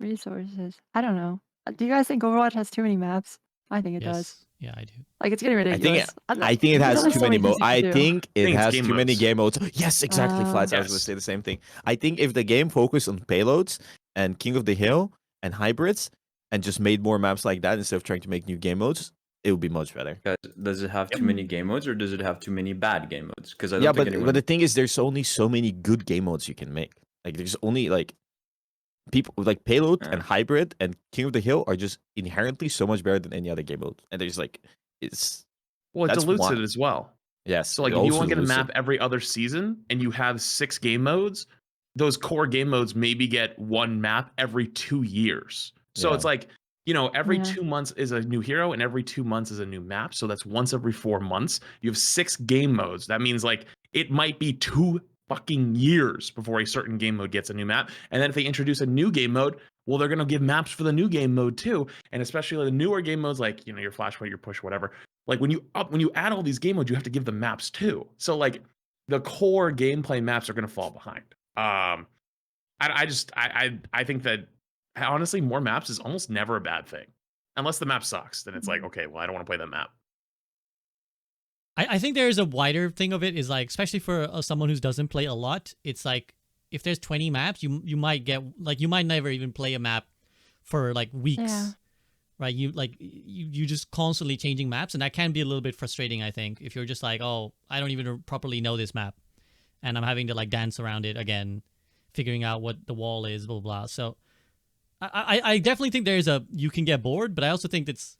Speaker 5: resources. I don't know. Do you guys think Overwatch has too many maps? I think it does.
Speaker 1: Yeah, I do.
Speaker 5: Like it's getting ridiculous.
Speaker 3: I think it has too many modes. I think it has
Speaker 2: game
Speaker 3: too many
Speaker 2: modes.
Speaker 3: game modes. Yes, exactly, Flats. I was
Speaker 2: Yes.
Speaker 3: going to say the same thing. I think if the game focused on payloads and King of the Hill and hybrids and just made more maps like that instead of trying to make new game modes, it would be much better.
Speaker 4: Guys, does it have too many game modes or does it have too many bad game modes? Because I don't
Speaker 3: Yeah,
Speaker 4: think
Speaker 3: but
Speaker 4: anyone...
Speaker 3: the thing is, there's only so many good game modes you can make. Like there's only like people like payload and hybrid and King of the Hill are just inherently so much better than any other game mode. And there's like
Speaker 2: it dilutes it as well.
Speaker 3: Yes.
Speaker 2: So like if you want to get a map every other season and you have 6 game modes, those core game modes maybe get 1 map every 2 years. So it's like, every 2 months is a new hero and every 2 months is a new map. So that's once every 4 months. You have 6 game modes. That means like it might be 2 fucking years before a certain game mode gets a new map. And then if they introduce a new game mode, well, they're going to give maps for the new game mode too. And especially the newer game modes, like, your flashpoint, your push, whatever. Like when you add all these game modes, you have to give them maps too. So like the core gameplay maps are going to fall behind. I think that honestly more maps is almost never a bad thing. Unless the map sucks, then it's like, okay, well, I don't want to play that map.
Speaker 1: I think there is a wider thing of it is like, especially for someone who doesn't play a lot, it's like if there's 20 maps, you might get like you might never even play a map for like weeks,
Speaker 5: Yeah.
Speaker 1: right? You just constantly changing maps, and that can be a little bit frustrating. I think if you're just like, oh, I don't even properly know this map, and I'm having to like dance around it again, figuring out what the wall is, blah blah blah. So I definitely think you can get bored, but I also think it's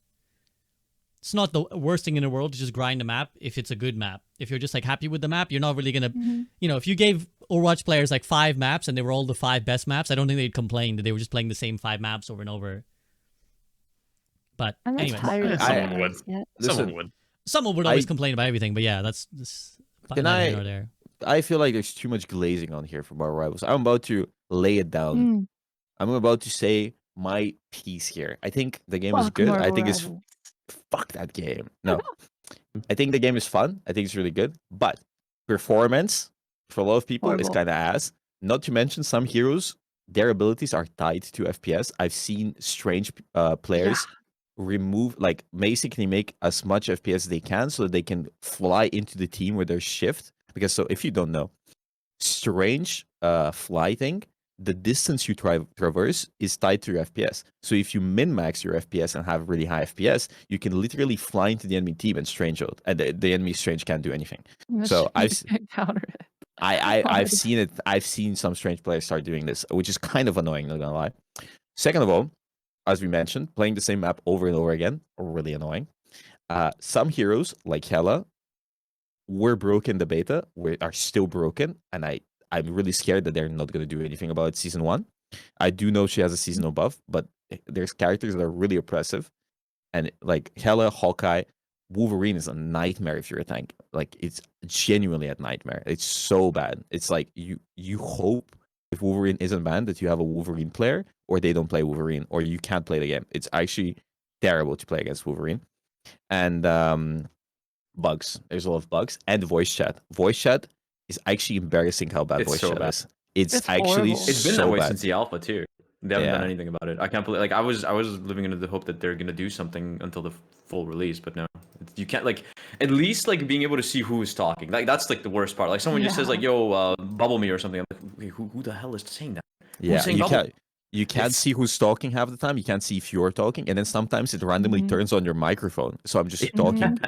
Speaker 1: not the worst thing in the world to just grind a map if it's a good map. If you're just like happy with the map, you're not really gonna, if you gave Overwatch players like 5 maps and they were all the 5 best maps, I don't think they'd complain that they were just playing the same 5 maps over and over. But
Speaker 5: I'm
Speaker 1: anyway,
Speaker 5: tired of
Speaker 2: Someone
Speaker 5: playing
Speaker 2: would.
Speaker 5: this yet.
Speaker 2: Someone would.
Speaker 1: someone would always complain about everything, but yeah, that's
Speaker 3: Can
Speaker 1: neither
Speaker 3: I-
Speaker 1: here nor there.
Speaker 3: I feel like there's too much glazing on here from our rivals. I'm about to lay it down. I'm about to say my piece here. I think the game is
Speaker 5: Fuck
Speaker 3: good. I
Speaker 5: Marvel
Speaker 3: think it's
Speaker 5: Rivals.
Speaker 3: fuck that game. No, I think the game is fun. I think it's really good, but performance for a lot of people is
Speaker 5: Horrible.
Speaker 3: kind of ass. Not to mention some heroes, their abilities are tied to FPS. I've seen strange players remove, like, basically make as much FPS as they can so that they can fly into the team with their shift. Because so if you don't know, strange flighting, the distance you traverse is tied to your FPS. So if you min-max your FPS and have really high FPS, you can literally fly into the enemy team and strange out, and the enemy strange can't do anything. So I've
Speaker 5: counter it.
Speaker 3: I've
Speaker 5: Hard.
Speaker 3: seen it. I've seen some strange players start doing this, which is kind of annoying, not gonna lie. Second of all, as we mentioned, playing the same map over and over again, really annoying. Some heroes, like Hela, were broken in the beta, are still broken, and I'm really scared that they're not gonna do anything about it season 1. I do know she has a seasonal buff, but there's characters that are really oppressive, and like Hela, Hawkeye, Wolverine is a nightmare if you're a tank. Like, it's genuinely a nightmare. It's so bad. It's like you hope if Wolverine isn't banned that you have a Wolverine player, or they don't play Wolverine, or you can't play the game. It's actually terrible to play against Wolverine. And bugs. There's a lot of bugs. And voice chat. Voice chat is actually embarrassing how bad
Speaker 4: It's
Speaker 3: voice
Speaker 4: so
Speaker 3: chat
Speaker 4: bad.
Speaker 3: is. It's
Speaker 5: It's
Speaker 3: actually
Speaker 5: horrible.
Speaker 4: It's been
Speaker 3: so
Speaker 4: that way
Speaker 3: bad.
Speaker 4: since the alpha too. They haven't done
Speaker 3: Yeah.
Speaker 4: anything about it. I can't believe, like, I was living under the hope that they're gonna do something until the full release, but no, you can't, like, at least like being able to see who is talking. Like, that's like the worst part. Like, someone just says like, "Yo, bubble me" or something. I'm like, wait, who the hell is saying that?
Speaker 3: Yeah,
Speaker 4: saying
Speaker 3: you
Speaker 4: bubble?
Speaker 3: can't
Speaker 4: It's-
Speaker 3: see who's talking half the time. You can't see if you're talking, and then sometimes it randomly turns on your microphone. So I'm just talking.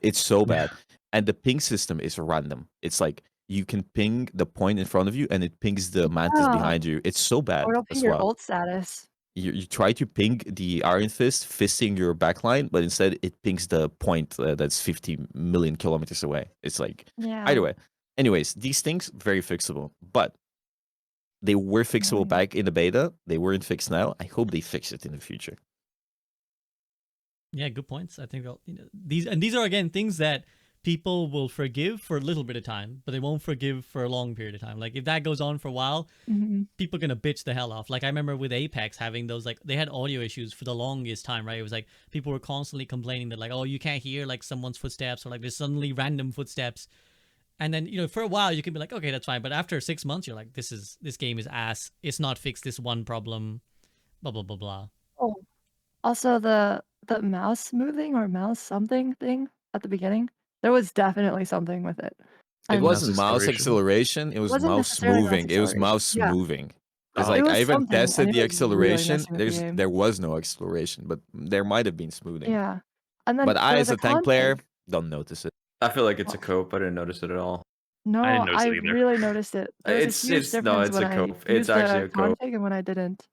Speaker 3: It's so bad. And the ping system is random. It's like you can ping the point in front of you, and it pings the mantis behind you. It's so bad
Speaker 5: Or it'll ping
Speaker 3: as
Speaker 5: your
Speaker 3: well.
Speaker 5: ult status.
Speaker 3: You try to ping the Iron Fist, fisting your backline, but instead it pings the point that's 50 million kilometers away. It's like,
Speaker 5: Yeah.
Speaker 3: either way. Anyways, these things, very fixable. But they were fixable back in the beta. They weren't fixed now. I hope they fix it in the future.
Speaker 1: Yeah, good points. I think these are again things that people will forgive for a little bit of time, but they won't forgive for a long period of time. Like, if that goes on for a while, people are gonna bitch the hell off. Like, I remember with Apex having those, like, they had audio issues for the longest time, right? It was like people were constantly complaining that, like, oh, you can't hear like someone's footsteps, or like there's suddenly random footsteps. And then, for a while you can be like, okay, that's fine. But after 6 months, you're like, this game is ass. It's not fixed this one problem. Blah blah blah blah.
Speaker 5: Oh, also the mouse moving or mouse something thing at the beginning. There was definitely something with it.
Speaker 3: It
Speaker 5: And
Speaker 3: wasn't mouse
Speaker 2: acceleration?
Speaker 3: acceleration. It was
Speaker 5: Wasn't
Speaker 3: mouse
Speaker 5: necessarily mouse
Speaker 3: moving. It was mouse
Speaker 5: acceleration. Yeah.
Speaker 3: moving. It's
Speaker 2: Oh.
Speaker 3: like
Speaker 5: It was
Speaker 3: I even
Speaker 5: something,
Speaker 3: tested
Speaker 5: and
Speaker 3: the
Speaker 5: it was really
Speaker 3: acceleration.
Speaker 5: messing with the game.
Speaker 3: There was no acceleration, but there might have been smoothing.
Speaker 5: Yeah. And then
Speaker 3: But I,
Speaker 5: there
Speaker 3: as
Speaker 5: was
Speaker 3: a tank
Speaker 5: config.
Speaker 3: player, don't notice it.
Speaker 4: I feel like it's a cope. I didn't notice it at all.
Speaker 5: No,
Speaker 2: I didn't notice
Speaker 5: I
Speaker 2: it either.
Speaker 5: really noticed it. There was a huge
Speaker 4: It's
Speaker 5: difference
Speaker 4: it's
Speaker 5: when
Speaker 4: a cope.
Speaker 5: I
Speaker 4: It's
Speaker 5: used
Speaker 4: actually
Speaker 5: the
Speaker 4: a cope.
Speaker 5: config and when I didn't.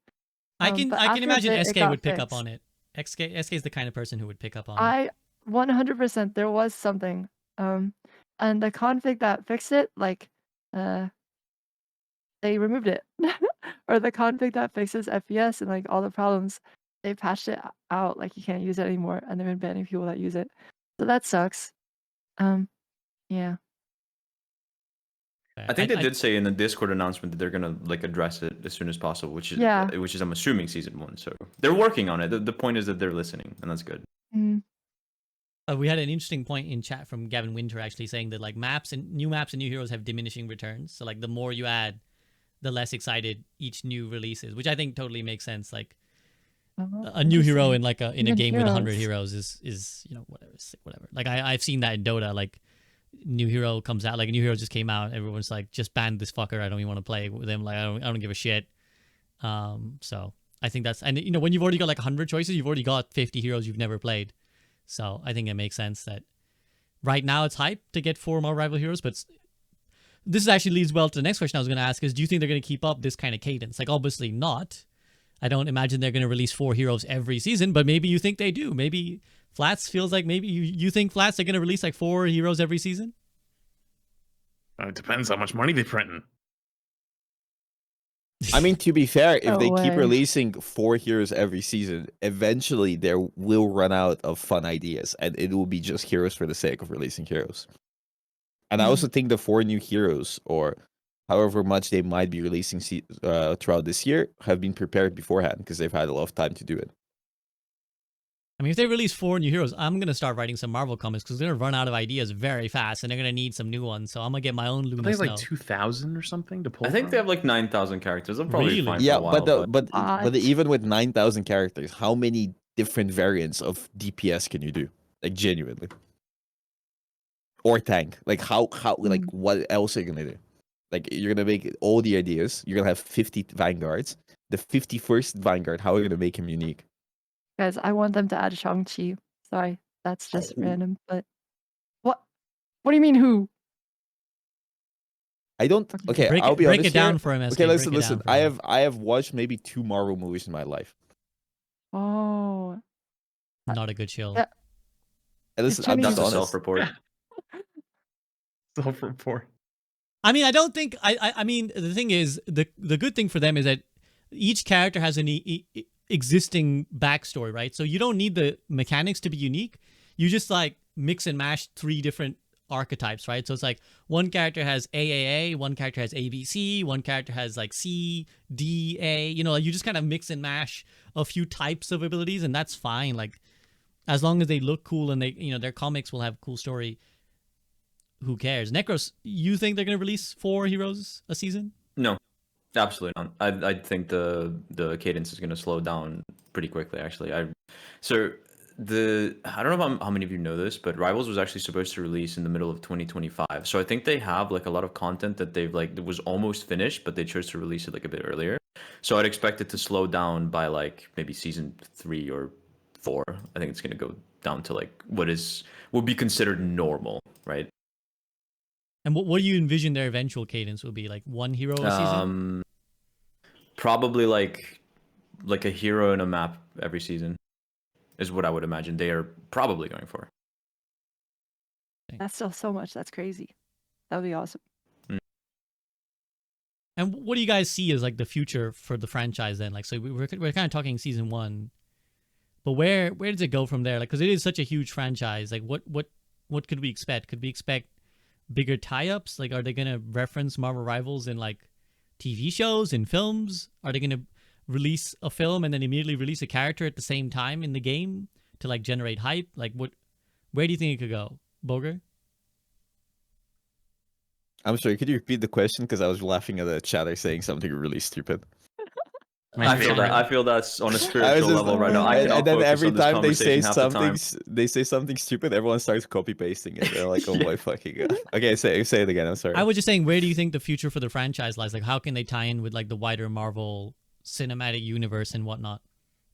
Speaker 1: I can
Speaker 5: But
Speaker 1: imagine
Speaker 5: after a bit, it
Speaker 1: Eskay
Speaker 5: got
Speaker 1: would pick up
Speaker 5: fixed.
Speaker 1: on it. Eskay is the kind of person who would pick up on it.
Speaker 5: I 100% there was something. And the config that fixed it, like, they removed it. Or the config that fixes FPS and like all the problems, they patched it out. Like, you can't use it anymore, and they've been banning people that use it. So that sucks. Yeah.
Speaker 4: I think they did say in the Discord announcement that they're gonna like address it as soon as possible, which is I'm assuming season 1. So they're working on it. The point is that they're listening, and that's good.
Speaker 5: Mm.
Speaker 1: We had an interesting point in chat from Gavin Winter actually saying that, like, new maps and new heroes have diminishing returns. So, like, the more you add, the less excited each new release is, which I think totally makes sense. Like, a new hero
Speaker 5: interesting.
Speaker 1: in a
Speaker 5: Even
Speaker 1: game with 100
Speaker 5: heroes.
Speaker 1: heroes is whatever. Like I've seen that in Dota. Like new hero comes out, like a new hero just came out. Everyone's like, just ban this fucker. I don't even want to play with him. Like I don't give a shit. So I think that's, and when you've already got like 100 choices, you've already got 50 heroes you've never played. So I think it makes sense that right now it's hype to get 4 more rival heroes, but this actually leads well to the next question I was going to ask is, do you think they're going to keep up this kind of cadence? Like, obviously not. I don't imagine they're going to release 4 heroes every season, but maybe you think they do. Maybe Flats feels like maybe you think Flats are going to release like 4 heroes every season?
Speaker 2: It depends how much money they printing.
Speaker 3: I mean, to be fair, if
Speaker 5: No
Speaker 3: they keep
Speaker 5: way.
Speaker 3: releasing 4 heroes every season, eventually there will run out of fun ideas, and it will be just heroes for the sake of releasing heroes. And I also think the 4 new heroes, or however much they might be releasing throughout this year, have been prepared beforehand because they've had a lot of time to do it.
Speaker 1: I mean, if they release 4 new heroes, I'm going to start writing some Marvel comics because they're going to run out of ideas very fast and they're going to need some new ones. So I'm going to get my own Luna
Speaker 2: They have
Speaker 1: Snow.
Speaker 2: like 2,000 or something to pull.
Speaker 4: I think
Speaker 2: from?
Speaker 4: they have like 9,000 characters. I'm probably
Speaker 1: Really?
Speaker 4: fine for
Speaker 3: Yeah,
Speaker 4: a while.
Speaker 3: but even with 9,000 characters, how many different variants of DPS can you do? Like genuinely, or tank? Like how like what else are you gonna do? Like you're gonna make all the ideas. You're gonna have 50 vanguards. The 51st vanguard. How are you gonna make him unique?
Speaker 5: Guys, I want them to add Shang-Chi. Sorry, that's just random. But what? What do you mean who?
Speaker 3: I don't. Okay, I'll be
Speaker 1: break
Speaker 3: honest
Speaker 1: it down
Speaker 3: here.
Speaker 1: for him.
Speaker 3: Okay,
Speaker 1: Eskay.
Speaker 3: listen. I have watched maybe 2 Marvel movies in my life.
Speaker 5: Oh,
Speaker 1: Not a good chill.
Speaker 5: Yeah.
Speaker 3: And listen, I'm
Speaker 5: Jimmy's-
Speaker 3: just
Speaker 4: That's a
Speaker 3: honest.
Speaker 4: self-report.
Speaker 2: Self-report.
Speaker 1: I mean, I don't think I mean, the thing is, the good thing for them is that each character has an existing backstory, right? So you don't need the mechanics to be unique. You just like mix and mash 3 different archetypes, right? So it's like one character has AAA, one character has ABC, one character has like C, D, A. You just kind of mix and mash a few types of abilities, and that's fine. Like as long as they look cool and they, their comics will have cool story. Who cares? Necros, you think they're gonna release 4 heroes a season?
Speaker 4: No, absolutely not. I think the cadence is going to slow down pretty quickly. Actually, I don't know how many of you know this, but Rivals was actually supposed to release in the middle of 2025. So I think they have like a lot of content that they've like that was almost finished, but they chose to release it like a bit earlier. So I'd expect it to slow down by like maybe season 3 or 4. I think it's going to go down to like what would be considered normal, right?
Speaker 1: And what do you envision their eventual cadence will be? Like 1 hero a season?
Speaker 4: Probably like a hero and a map every season is what I would imagine they are probably going for.
Speaker 5: that's still so much. That's crazy. That would be awesome.
Speaker 1: And what do you guys see as like the future for the franchise then? Like, so we're kind of talking season 1, but where does it go from there? Like, because it is such a huge franchise. Like, what could we expect? Could we expect bigger tie-ups? Like, are they gonna reference Marvel Rivals in like TV shows, in films? Are they gonna release a film and then immediately release a character at the same time in the game to like generate hype? Like, where do you think it could go, Bogur?
Speaker 3: I'm sorry. Could you repeat the question? Because I was laughing at the chatter saying something really stupid.
Speaker 4: I feel that's on a spiritual level right now.
Speaker 3: And then every time they say
Speaker 4: something,
Speaker 3: something stupid, everyone starts copy pasting it. They're like, "Oh my fucking god!" Okay, say it again. I'm sorry.
Speaker 1: I was just saying, where do you think the future for the franchise lies? Like, how can they tie in with like the wider Marvel cinematic universe and whatnot?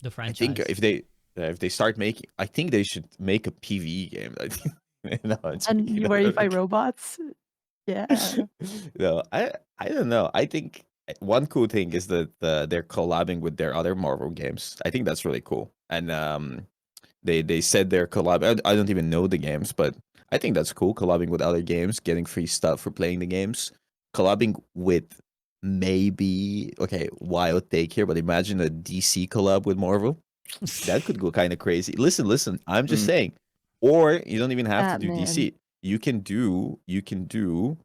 Speaker 1: The franchise.
Speaker 3: I think if they start making, I think they should make a PvE game. I think,
Speaker 5: And where you fight robots? Yeah.
Speaker 3: No, I don't know. I think one cool thing is that they're collabing with their other Marvel games. I think that's really cool. And they said they're collab. I don't even know the games, but I think that's cool. Collabing with other games, getting free stuff for playing the games. Collabing with maybe wild take here, but imagine a DC collab with Marvel. That could go kind of crazy. Listen. I'm just saying. Or you don't even have to do DC. You can do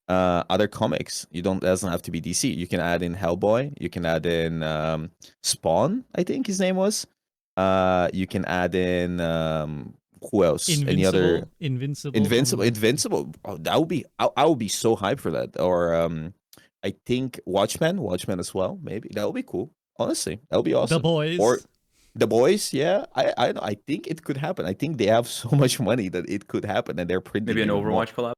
Speaker 3: other comics. It doesn't have to be DC. You can add in Hellboy. You can add in Spawn, I think his name was. You can add in who else? Any other Invincible. Oh, that would be. I would be so hyped for that. Or I think Watchmen as well. Maybe that would be cool. Honestly, that would be awesome.
Speaker 1: The Boys.
Speaker 3: Or The boys, yeah, I think it could happen. I think they have so much money that it could happen, and they're printing
Speaker 4: Maybe an
Speaker 3: even more.
Speaker 4: Overwatch collab.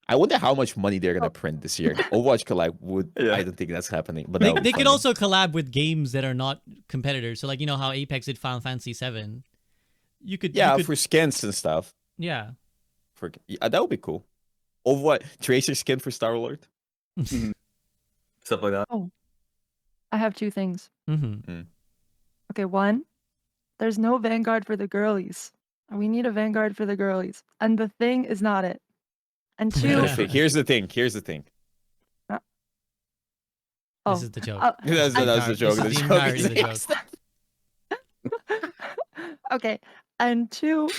Speaker 3: I wonder how much money they're gonna
Speaker 5: Oh.
Speaker 3: print this year. Overwatch collab would.
Speaker 4: Yeah.
Speaker 3: I don't think that's happening, but
Speaker 1: They,
Speaker 3: that would be
Speaker 1: they could
Speaker 3: funny.
Speaker 1: also collab with games that are not competitors. So like, you know how Apex did Final Fantasy 7. You could
Speaker 3: Yeah,
Speaker 1: you could,
Speaker 3: for skins and stuff.
Speaker 1: yeah.
Speaker 3: Yeah, that would be cool. Overwatch Tracer skin for Star Lord.
Speaker 4: Stuff like that.
Speaker 5: Oh, I have two things.
Speaker 1: Mm-hmm.
Speaker 5: Okay, one, there's no Vanguard for the girlies. We need a Vanguard for the girlies. And the thing is not it. And two,
Speaker 3: Here's the thing. Here's the thing.
Speaker 5: oh,
Speaker 1: This is the joke.
Speaker 3: That's the joke.
Speaker 1: This is
Speaker 3: The
Speaker 1: the
Speaker 3: joke
Speaker 1: entirety
Speaker 3: is
Speaker 1: of the joke.
Speaker 5: okay. And two,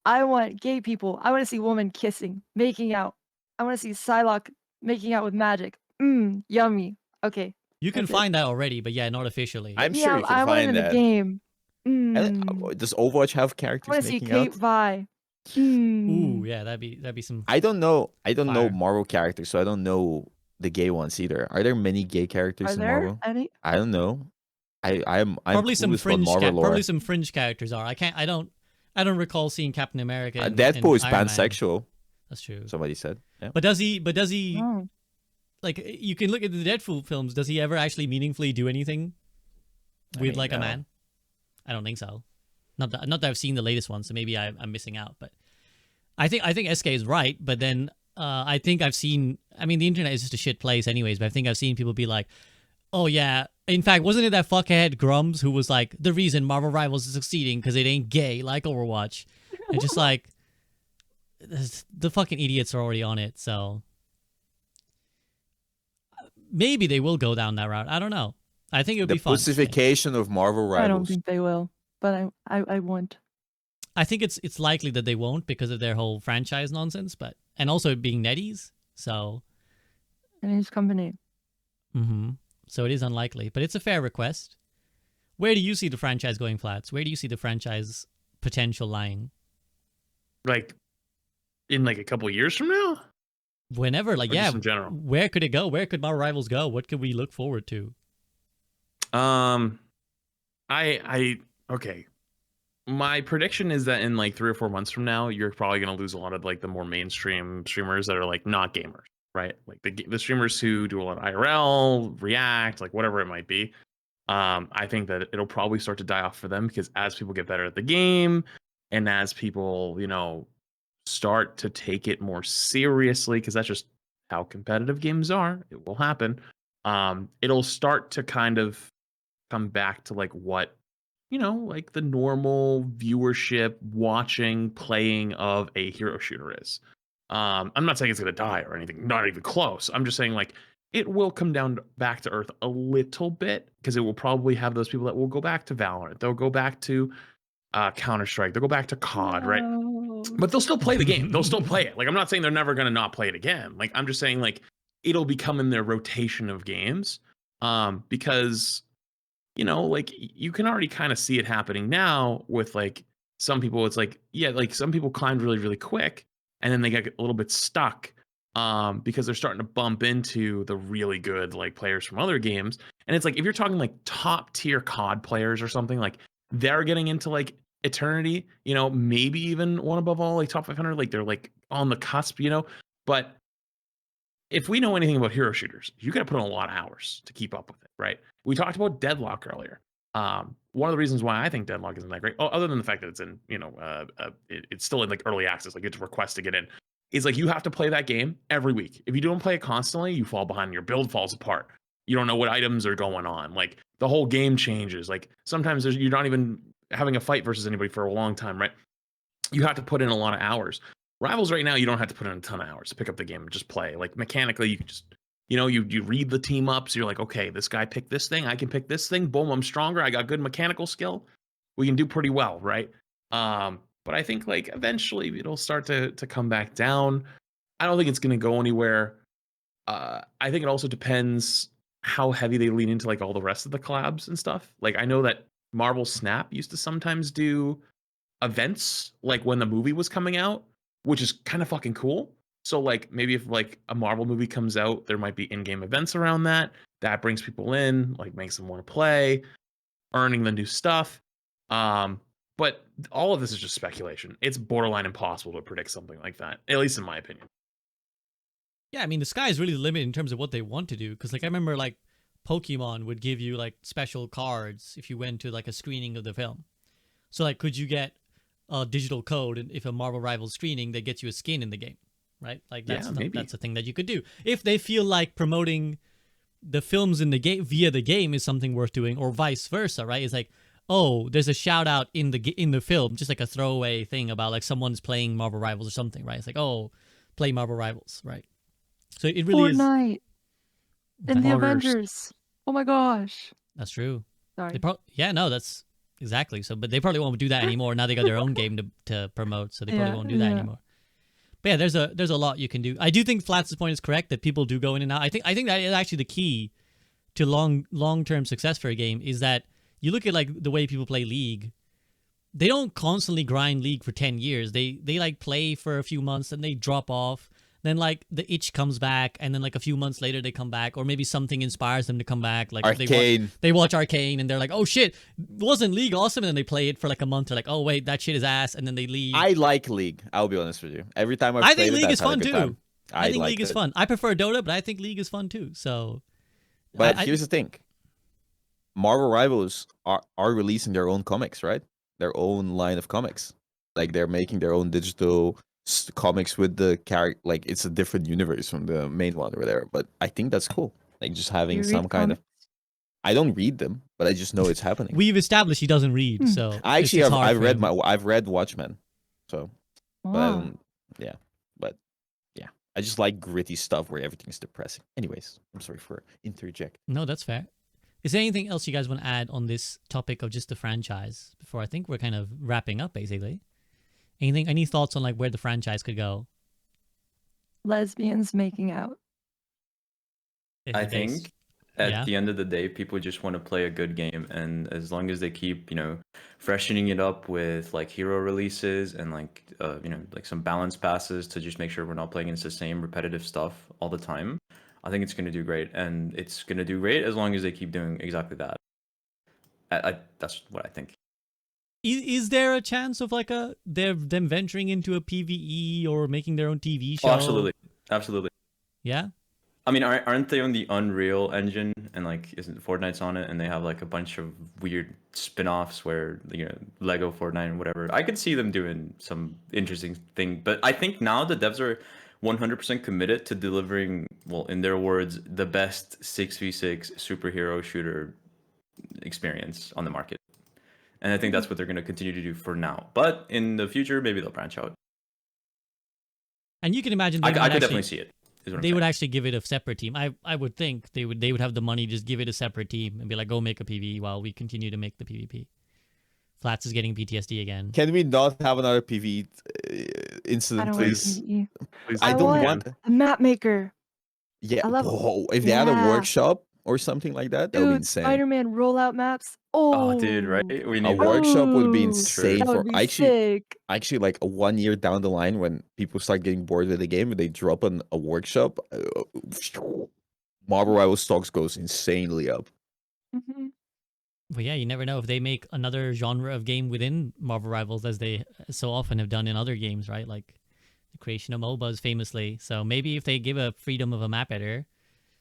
Speaker 5: I want gay people. I want to see women kissing, making out. I want to see Psylocke making out with magic. Yummy. Okay.
Speaker 1: You can
Speaker 5: That's it.
Speaker 1: find that already, but yeah, not officially.
Speaker 3: I'm
Speaker 5: Yeah,
Speaker 3: sure you can
Speaker 5: I want it
Speaker 3: find
Speaker 5: in
Speaker 3: that.
Speaker 5: the game.
Speaker 3: Does Overwatch have
Speaker 5: I
Speaker 3: characters
Speaker 5: want to see
Speaker 3: making
Speaker 5: Kate
Speaker 3: out?
Speaker 5: Vi.
Speaker 1: Ooh, yeah, that'd be some.
Speaker 3: I don't know. I don't know
Speaker 1: Fire.
Speaker 3: Marvel characters, so I don't know the gay ones either. Are there many gay characters
Speaker 5: Are
Speaker 3: in
Speaker 5: there
Speaker 3: Marvel?
Speaker 5: any?
Speaker 3: I don't know. I'm
Speaker 1: Probably some
Speaker 3: clueless about
Speaker 1: fringe.
Speaker 3: Marvel lore.
Speaker 1: Probably some fringe characters are. I don't recall seeing Captain America. And,
Speaker 3: Deadpool is
Speaker 1: and Iron Man.
Speaker 3: pansexual.
Speaker 1: That's true.
Speaker 3: Somebody said. Yeah.
Speaker 1: But does he?
Speaker 5: No.
Speaker 1: Like, you can look at the Deadpool films. Does he ever actually meaningfully do anything with
Speaker 3: mean,
Speaker 1: like a
Speaker 3: no.
Speaker 1: man? I don't think so. Not that I've seen the latest one, so maybe I'm missing out. But I think Eskay is right. But then I think I've seen. I mean, the internet is just a shit place, anyways. But I think I've seen people be like, "Oh yeah." In fact, wasn't it that fuckhead Grums who was like, "The reason Marvel Rivals is succeeding because it ain't gay like Overwatch," and just like the fucking idiots are already on it. So maybe they will go down that route. I don't know. I think it would
Speaker 3: The
Speaker 1: be fun.
Speaker 3: pussification of Marvel Rivals.
Speaker 5: I don't think they will, but I won't.
Speaker 1: I think it's likely that they won't because of their whole franchise nonsense, but and also it being NetEase, so
Speaker 5: And his company.
Speaker 1: so it is unlikely, but it's a fair request. Where do you see the franchise going, Flats? Where do you see the franchise potential lying?
Speaker 2: Like in like a couple years from now?
Speaker 1: Whenever, like,
Speaker 2: Or
Speaker 1: yeah,
Speaker 2: just in general?
Speaker 1: where could it go? Where could Marvel Rivals go? What could we look forward to?
Speaker 2: Okay. My prediction is that in like 3 or 4 months from now, you're probably going to lose a lot of like the more mainstream streamers that are like not gamers, right? Like the streamers who do a lot of IRL, React, like whatever it might be. I think that it'll probably start to die off for them because as people get better at the game and as people, start to take it more seriously, because that's just how competitive games are, it will happen. It'll start to kind of come back to like what like the normal viewership, watching, playing of a hero shooter is. I'm not saying it's gonna die or anything, not even close. I'm just saying like it will come down back to earth a little bit because it will probably have those people that will go back to Valorant. They'll go back to Counter-Strike. They'll go back to COD, right? But they'll still play the game. They'll still play it. Like I'm not saying they're never gonna not play it again. Like I'm just saying like it'll become in their rotation of games. Because like you can already kind of see it happening now with like some people. It's like, yeah, like some people climbed really, really quick and then they get a little bit stuck because they're starting to bump into the really good like players from other games. And it's like, if you're talking like top tier COD players or something, like they're getting into like eternity, maybe even one above all, like top 500, like they're like on the cusp, but if we know anything about hero shooters, you got to put in a lot of hours to keep up with it, right? We talked about Deadlock earlier. One of the reasons why I think Deadlock isn't that great, other than the fact that it's in, it's still in like early access, like it's a request to get in, is like you have to play that game every week. If you don't play it constantly, you fall behind. Your build falls apart. You don't know what items are going on. Like the whole game changes. Like sometimes you're not even having a fight versus anybody for a long time, right? You have to put in a lot of hours. Rivals right now, you don't have to put in a ton of hours to pick up the game and just play. Like mechanically, you can just, you read the team up. So you're like, okay, this guy picked this thing. I can pick this thing. Boom, I'm stronger. I got good mechanical skill. We can do pretty well, right? But I think like eventually it'll start to come back down. I don't think it's going to go anywhere. I think it also depends how heavy they lean into like all the rest of the collabs and stuff. Like I know that Marvel Snap used to sometimes do events like when the movie was coming out, which is kind of fucking cool. So like maybe if like a Marvel movie comes out, there might be in-game events around that brings people in, like makes them want to play, earning the new stuff. But all of this is just speculation. It's borderline impossible to predict something like that, at least in my opinion.
Speaker 1: Yeah, I mean, the sky is really the limit in terms of what they want to do. Because, like, I remember, like, Pokemon would give you, like, special cards if you went to, like, a screening of the film. So, like, could you get a digital code, and if a Marvel Rivals screening, they get you a skin in the game, right? Like, that's
Speaker 2: maybe.
Speaker 1: that's a thing that you could do. If they feel like promoting the films in the game via the game is something worth doing, or vice versa, right? It's like, oh, there's a shout out in the film, just like a throwaway thing about, like, someone's playing Marvel Rivals or something, right? It's like, oh, play Marvel Rivals, right? So it really
Speaker 5: Fortnite and the
Speaker 2: Boggers.
Speaker 5: Avengers. Oh my gosh.
Speaker 1: That's true.
Speaker 5: Sorry.
Speaker 1: Yeah, no, that's exactly. So, but they probably won't do that anymore. Now they got their own game to promote, so they probably won't do that anymore. But yeah, there's a lot you can do. I do think Flats' point is correct that people do go in and out. I think that is actually the key to long-term success for a game, is that you look at, like, the way people play League. They don't constantly grind League for 10 years. They like play for a few months and they drop off. Then, like, the itch comes back, and then, like, a few months later they come back, or maybe something inspires them to come back. Like
Speaker 3: Arcane.
Speaker 1: they watch Arcane and they're like, oh shit, wasn't League awesome? And then they play it for like a month. They're like, oh wait, that shit is ass, and then they leave.
Speaker 3: I like League. I'll be honest with you. Every time
Speaker 1: I
Speaker 3: played
Speaker 1: think
Speaker 3: it,
Speaker 1: League
Speaker 3: I've
Speaker 1: is
Speaker 3: had a
Speaker 1: fun
Speaker 3: good
Speaker 1: too.
Speaker 3: time.
Speaker 1: I think
Speaker 3: liked
Speaker 1: League is
Speaker 3: it.
Speaker 1: fun. I prefer Dota, but I think League is fun too. So,
Speaker 3: But here's the thing: Marvel Rivals are releasing their own comics, right? Their own line of comics. Like, they're making their own digital comics with the character. Like, it's a different universe from the main one over there. But I think that's cool. Like, just having
Speaker 5: You
Speaker 3: some
Speaker 5: read
Speaker 3: kind of.
Speaker 5: comics?
Speaker 3: I don't read them, but I just know it's happening.
Speaker 1: we've established he doesn't read. So
Speaker 3: I actually
Speaker 1: it's
Speaker 3: have.
Speaker 1: hard
Speaker 3: I've
Speaker 1: for
Speaker 3: read
Speaker 1: him.
Speaker 3: I've read Watchmen, so but I
Speaker 5: Wow.
Speaker 3: don't. Yeah, but yeah, I just like gritty stuff where everything's depressing. Anyways, I'm sorry for interject.
Speaker 1: No, that's fair. Is there anything else you guys want to add on this topic of just the franchise before I think we're kind of wrapping up, basically? Any thoughts on, like, where the franchise could go?
Speaker 5: Lesbians making out.
Speaker 1: If
Speaker 4: I
Speaker 1: the case-
Speaker 4: think at
Speaker 1: Yeah.
Speaker 4: the end of the day, people just want to play a good game, and as long as they keep, freshening it up with, like, hero releases and, like, like some balance passes to just make sure we're not playing against the same repetitive stuff all the time, I think it's going to do great, and it's going to do great as long as they keep doing exactly that. That's what I think.
Speaker 1: Is there a chance of, like, them venturing into a PvE or making their own TV show?
Speaker 4: Oh, absolutely.
Speaker 1: Yeah.
Speaker 4: I mean, aren't they on the Unreal Engine, and, like, isn't Fortnite's on it, and they have, like, a bunch of weird spin-offs where, Lego Fortnite and whatever. I could see them doing some interesting thing, but I think now the devs are 100% committed to delivering, well, in their words, the best 6v6 superhero shooter experience on the market. And I think that's what they're going to continue to do for now. But in the future, maybe they'll branch out.
Speaker 1: And you can imagine
Speaker 4: I could definitely see it.
Speaker 1: They would actually give it a separate team. I would think they would have the money to just give it a separate team and be like, go make a PvE while we continue to make the PvP. Flats is getting PTSD again.
Speaker 3: Can we not have another PV
Speaker 5: I
Speaker 3: incident,
Speaker 5: don't want
Speaker 3: please?
Speaker 5: PvE.
Speaker 2: Please
Speaker 3: I
Speaker 5: I
Speaker 3: don't
Speaker 5: want
Speaker 3: want.
Speaker 5: a map maker.
Speaker 3: Yeah.
Speaker 5: I love-
Speaker 3: Whoa, if they had a
Speaker 5: Yeah.
Speaker 3: workshop or something like that, that would be
Speaker 5: Dude,
Speaker 3: insane.
Speaker 5: Spider-Man rollout maps. Oh,
Speaker 4: dude, right? We
Speaker 3: A
Speaker 4: need
Speaker 3: workshop would be
Speaker 5: Oh,
Speaker 3: insane
Speaker 5: that
Speaker 3: for
Speaker 5: would be
Speaker 3: actually,
Speaker 5: sick.
Speaker 3: like 1 year down the line when people start getting bored with the game and they drop a workshop. Marvel Rivals stocks goes insanely up.
Speaker 5: Mhm.
Speaker 1: But yeah, you never know if they make another genre of game within Marvel Rivals, as they so often have done in other games, right? Like the creation of MOBAs famously. So maybe if they give a freedom of a map editor,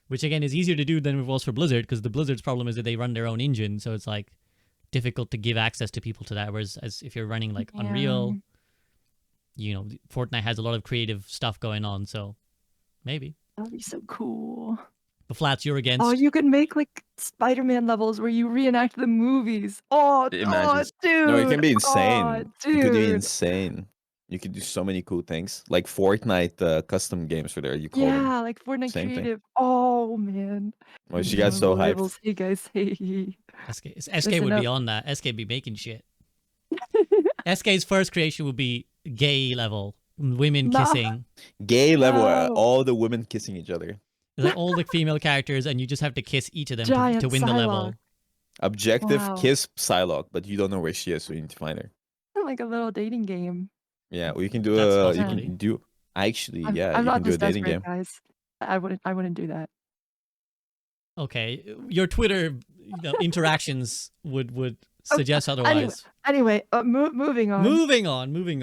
Speaker 1: which again is easier to do than it was for Blizzard, because the Blizzard's problem is that they run their own engine, so it's like difficult to give access to people to that. Whereas if you're running like Unreal, Fortnite has a lot of creative stuff going on, so maybe.
Speaker 5: That would be so cool.
Speaker 1: But Flats, you're against.
Speaker 5: Oh, you could make like Spider-Man levels where you reenact the movies. Oh,
Speaker 4: Imagine.
Speaker 5: dude.
Speaker 3: No, it can be insane.
Speaker 5: Oh,
Speaker 3: It could be
Speaker 5: dude.
Speaker 3: insane. You could do so many cool things, like Fortnite custom games for there. You call them.
Speaker 5: Yeah, like Fortnite
Speaker 3: Same thing.
Speaker 5: Creative. Oh man.
Speaker 3: Well, she got so hyped.
Speaker 5: Rivals. Hey guys, hey.
Speaker 1: SK would be on that. SK would be making shit. SK's first creation would be gay level, women
Speaker 5: No.
Speaker 1: kissing.
Speaker 3: Gay level,
Speaker 5: No.
Speaker 3: all the women kissing each other.
Speaker 1: Like all the female characters, and you just have to kiss each of them
Speaker 5: Giant
Speaker 1: to win the level.
Speaker 5: Psylocke.
Speaker 3: Objective,
Speaker 5: Wow.
Speaker 3: kiss Psylocke, but you don't know where she is, so you need to find her.
Speaker 5: Like a little dating game.
Speaker 3: Yeah, well, you can do
Speaker 1: That's
Speaker 3: you
Speaker 1: possibility.
Speaker 3: can do actually,
Speaker 5: I'm,
Speaker 3: yeah,
Speaker 5: I'm
Speaker 3: you
Speaker 5: not
Speaker 3: can do a
Speaker 5: this
Speaker 3: dating
Speaker 5: desperate,
Speaker 3: game.
Speaker 5: guys. I wouldn't do that.
Speaker 1: Okay, your Twitter interactions would suggests otherwise.
Speaker 5: Anyway, moving on.
Speaker 1: Moving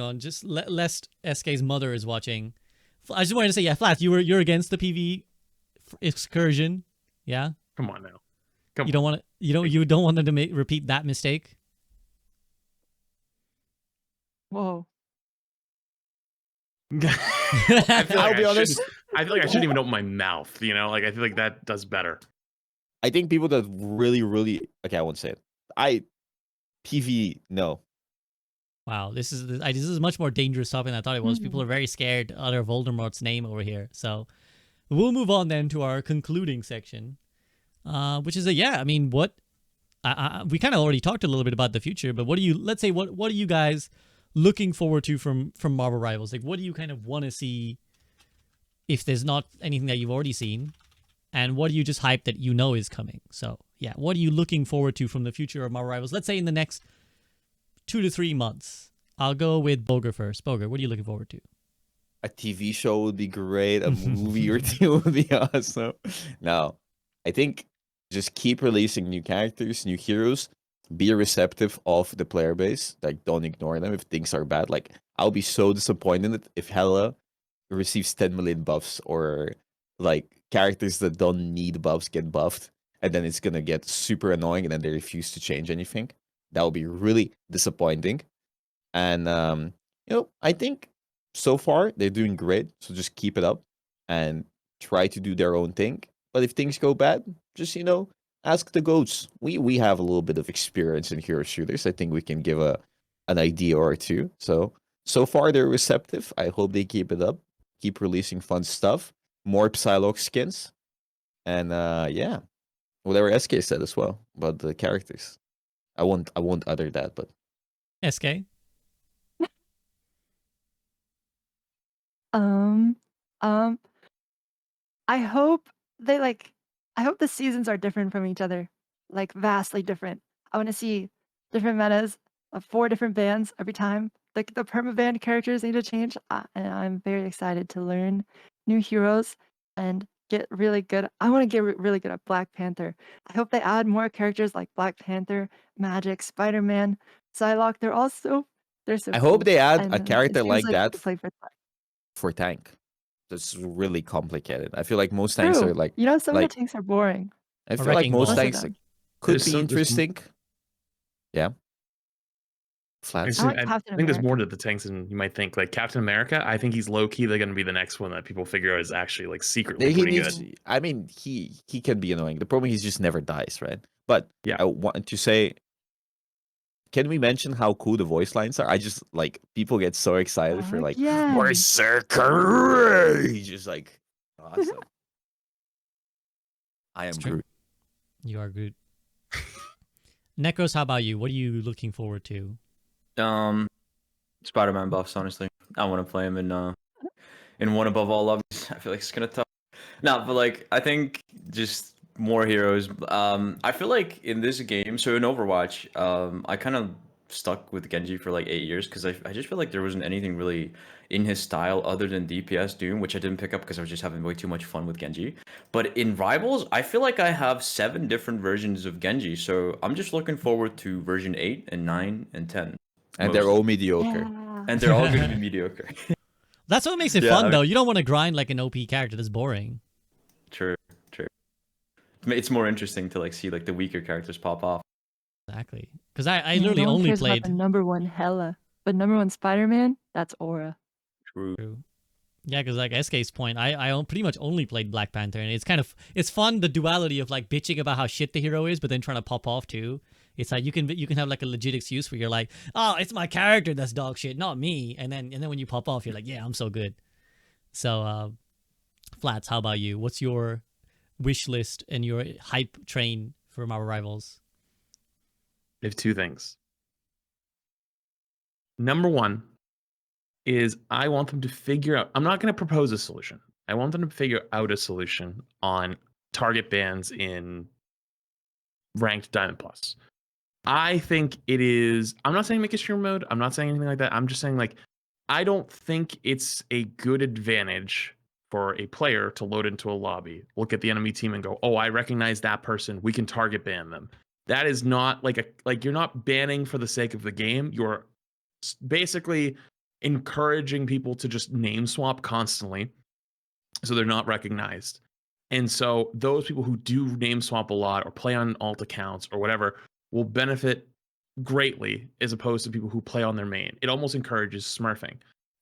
Speaker 1: on. Just lest Eskay's mother is watching. I just wanted to say, yeah, Flat, you're against the PV excursion, yeah?
Speaker 2: Come on now.
Speaker 1: You don't want to. You don't want them to repeat that mistake.
Speaker 5: Whoa.
Speaker 2: I feel
Speaker 3: I'll
Speaker 2: like
Speaker 3: be honest.
Speaker 2: I feel like I shouldn't even open my mouth. You know, like I feel like that does better.
Speaker 3: I think people that really okay, I won't say it. PV no.
Speaker 1: Wow, this is a much more dangerous topic than I thought it was. People are very scared under Voldemort's name over here. So we'll move on then to our concluding section, which is I mean, what we kind of already talked a little bit about the future, but what are you guys looking forward to from Marvel Rivals? Like, what do you kind of want to see if there's not anything that you've already seen, and what are you just hyped that you know is coming? So yeah, what are you looking forward to from the future of Marvel Rivals? Let's say in the next 2 to 3 months. I'll go with Bogur first. Bogur, what are you looking forward to?
Speaker 3: A TV show would be great. A movie or two would be awesome. No, I think just keep releasing new characters, new heroes. Be receptive of the player base. Like, don't ignore them if things are bad. Like, I'll be so disappointed if Hela receives 10 million buffs, or like characters that don't need buffs get buffed, and then it's gonna get super annoying, and then they refuse to change anything. That would be really disappointing. And I think so far they're doing great. So just keep it up and try to do their own thing. But if things go bad, just ask the goats. We have a little bit of experience in hero shooters. I think we can give an idea or two. So far they're receptive. I hope they keep it up. Keep releasing fun stuff. More Psylocke skins. And whatever Eskay said as well about the characters. I won't utter that, but
Speaker 1: Eskay?
Speaker 5: I hope I hope the seasons are different from each other, like vastly different. I want to see different metas of 4 different bands every time. Like the permaband characters need to change, and I'm very excited to learn new heroes and get really good. I want to get really good at Black Panther. I hope they add more characters like Black Panther, Magic, Spider-Man, Psylocke. They're so
Speaker 3: I hope
Speaker 5: cool.
Speaker 3: they add a
Speaker 5: And it
Speaker 3: character
Speaker 5: seems
Speaker 3: like
Speaker 5: like
Speaker 3: that
Speaker 5: they play
Speaker 3: for tank. That's really complicated. I feel like most tanks
Speaker 5: True.
Speaker 3: are like
Speaker 5: Some of the
Speaker 3: like
Speaker 5: tanks are boring.
Speaker 3: I
Speaker 1: Or
Speaker 3: feel like
Speaker 1: Wrecking
Speaker 3: most
Speaker 1: Ball.
Speaker 5: Most of
Speaker 3: tanks
Speaker 5: them.
Speaker 3: could
Speaker 2: There's
Speaker 3: be
Speaker 2: some- there's
Speaker 3: interesting. Yeah.
Speaker 2: I
Speaker 3: Flats.
Speaker 5: I like Captain
Speaker 2: think there's more to
Speaker 5: America.
Speaker 2: the tanks than you might think. Like Captain America, I think he's low key. They're going to be the next one that people figure out is actually like secretly
Speaker 3: He
Speaker 2: pretty
Speaker 3: needs.
Speaker 2: good.
Speaker 3: I mean, he can be annoying. The problem is he just never dies, right? But
Speaker 2: Yeah.
Speaker 3: I want to say, can we mention how cool the voice lines are? I just like people get so excited for like
Speaker 5: Yeah.
Speaker 3: Berserker. He's just like awesome. I am
Speaker 1: It's true.
Speaker 3: Groot.
Speaker 1: You are good. Necros, how about you? What are you looking forward to?
Speaker 4: Spider-Man buffs, honestly. I want to play him in one above all lobbies. I feel like it's gonna tough. No, but like I think just more heroes. I feel like in this game, so in Overwatch, I kind of stuck with Genji for like 8 years because I just feel like there wasn't anything really in his style other than DPS Doom, which I didn't pick up because I was just having way too much fun with Genji. But in Rivals, I feel like I have 7 different versions of Genji, so I'm just looking forward to version 8 and 9 and 10.
Speaker 3: And they're
Speaker 4: mostly.
Speaker 3: all mediocre.
Speaker 5: Yeah.
Speaker 4: And they're all going to be mediocre.
Speaker 1: That's what makes it
Speaker 4: Yeah,
Speaker 1: fun,
Speaker 4: I mean-
Speaker 1: though. You don't want to grind like an OP character that's boring.
Speaker 4: True. It's more interesting to like see like the weaker characters pop off.
Speaker 1: Exactly. Because I
Speaker 5: Yeah,
Speaker 1: literally
Speaker 5: no one
Speaker 1: only
Speaker 5: cares about
Speaker 1: played.
Speaker 5: the number 1 Hela, but number 1 Spider-Man, that's Aura.
Speaker 4: True.
Speaker 1: Yeah, because like Eskay's point, I pretty much only played Black Panther, and it's fun the duality of like bitching about how shit the hero is, but then trying to pop off too. It's like you can have like a legit excuse where you're like, oh, it's my character that's dog shit, not me. And then when you pop off, you're like, yeah, I'm so good. So, Flats, how about you? What's your wish list and your hype train for Marvel Rivals?
Speaker 2: I have 2 things. Number 1 is I want them to figure out. I'm not going to propose a solution. I want them to figure out a solution on target bans in ranked Diamond Plus. I think it is. I'm not saying make a streamer mode. I'm not saying anything like that. I'm just saying like I don't think it's a good advantage for a player to load into a lobby, look at the enemy team and go, oh, I recognize that person. We can target ban them. that is not like you're not banning for the sake of the game. You're basically encouraging people to just name swap constantly so they're not recognized. And so those people who do name swap a lot or play on alt accounts or whatever will benefit greatly as opposed to people who play on their main. It almost encourages smurfing.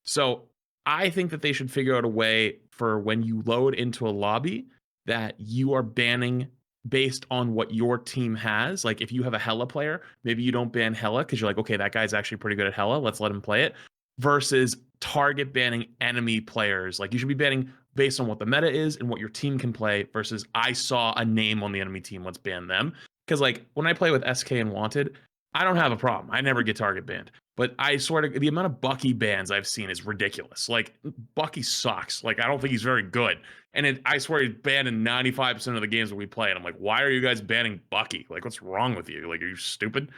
Speaker 2: So I think that they should figure out a way for when you load into a lobby that you are banning based on what your team has. Like if you have a Hela player, maybe you don't ban Hela because you're like, okay, that guy's actually pretty good at Hela. Let's let him play it. Versus target banning enemy players. Like you should be banning based on what the meta is and what your team can play versus I saw a name on the enemy team, let's ban them. Because like when I play with Eskay and Wanted, I don't have a problem. I never get target banned. But I swear to the amount of Bucky bans I've seen is ridiculous. Like Bucky sucks. Like I don't think he's very good. And I swear he's banned in 95% of the games that we play. And I'm like, why are you guys banning Bucky? Like, what's wrong with you? Like, are you stupid?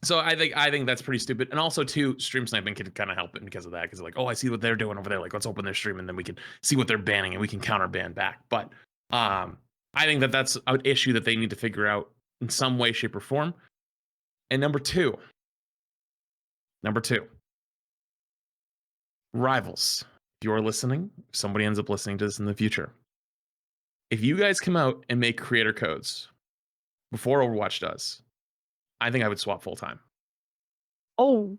Speaker 2: So I think that's pretty stupid. And also too, stream sniping can kind of help it because of that. Because like, oh, I see what they're doing over there. Like, let's open their stream and then we can see what they're banning and we can counter ban back. But I think that that's an issue that they need to figure out in some way, shape, or form. And number two, rivals. If you're listening, if somebody ends up listening to this in the future, if you guys come out and make creator codes before Overwatch does, I think I would swap full time.
Speaker 5: Oh,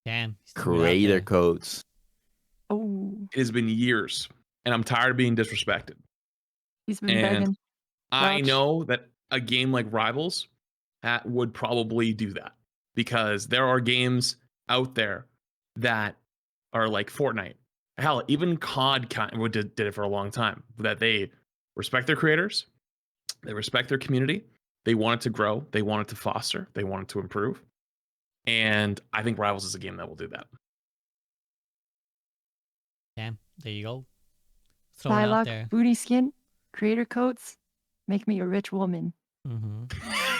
Speaker 1: Damn. he's throwing it out
Speaker 3: Creator
Speaker 1: there.
Speaker 3: codes.
Speaker 5: oh,
Speaker 2: It has been years, and I'm tired of being disrespected.
Speaker 5: he's been
Speaker 2: And
Speaker 5: begging.
Speaker 2: I
Speaker 5: Vouch.
Speaker 2: know that a game like Rivals would probably do that because there are games out there that are like Fortnite. Hell, even COD did it for a long time. That they respect their creators, they respect their community, they want it to grow, they want it to foster, they want it to improve. And I think Rivals is a game that will do that.
Speaker 1: Damn. There you go. Throwing it out there.
Speaker 5: Psylocke, booty skin, creator coats, make me a rich woman.
Speaker 1: Mm-hmm.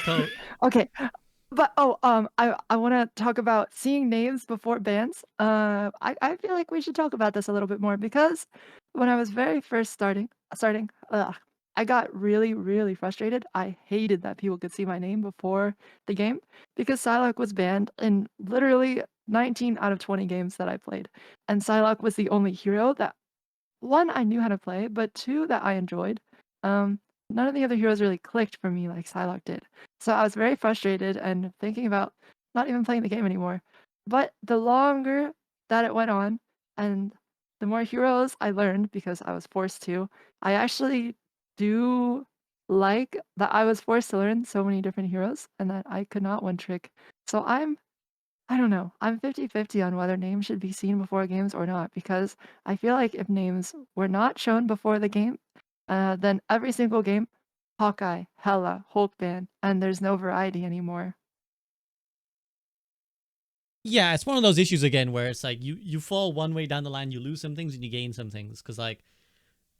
Speaker 1: So
Speaker 5: Okay, but I want to talk about seeing names before bans. I feel like we should talk about this a little bit more because when I was very first starting, I got really frustrated. I hated that people could see my name before the game because Psylocke was banned in literally 19 out of 20 games that I played, and Psylocke was the only hero that one I knew how to play, but two that I enjoyed. None of the other heroes really clicked for me like Psylocke did. So I was very frustrated and thinking about not even playing the game anymore. But the longer that it went on and the more heroes I learned because I was forced to, I actually do like that I was forced to learn so many different heroes and that I could not one trick. So I don't know. I'm 50-50 on whether names should be seen before games or not because I feel like if names were not shown before the game, then every single game, Hawkeye, Hela, Hulk ban, and there's no variety anymore.
Speaker 1: yeah, it's one of those issues again where it's like you fall one way down the line, you lose some things and you gain some things. Because like,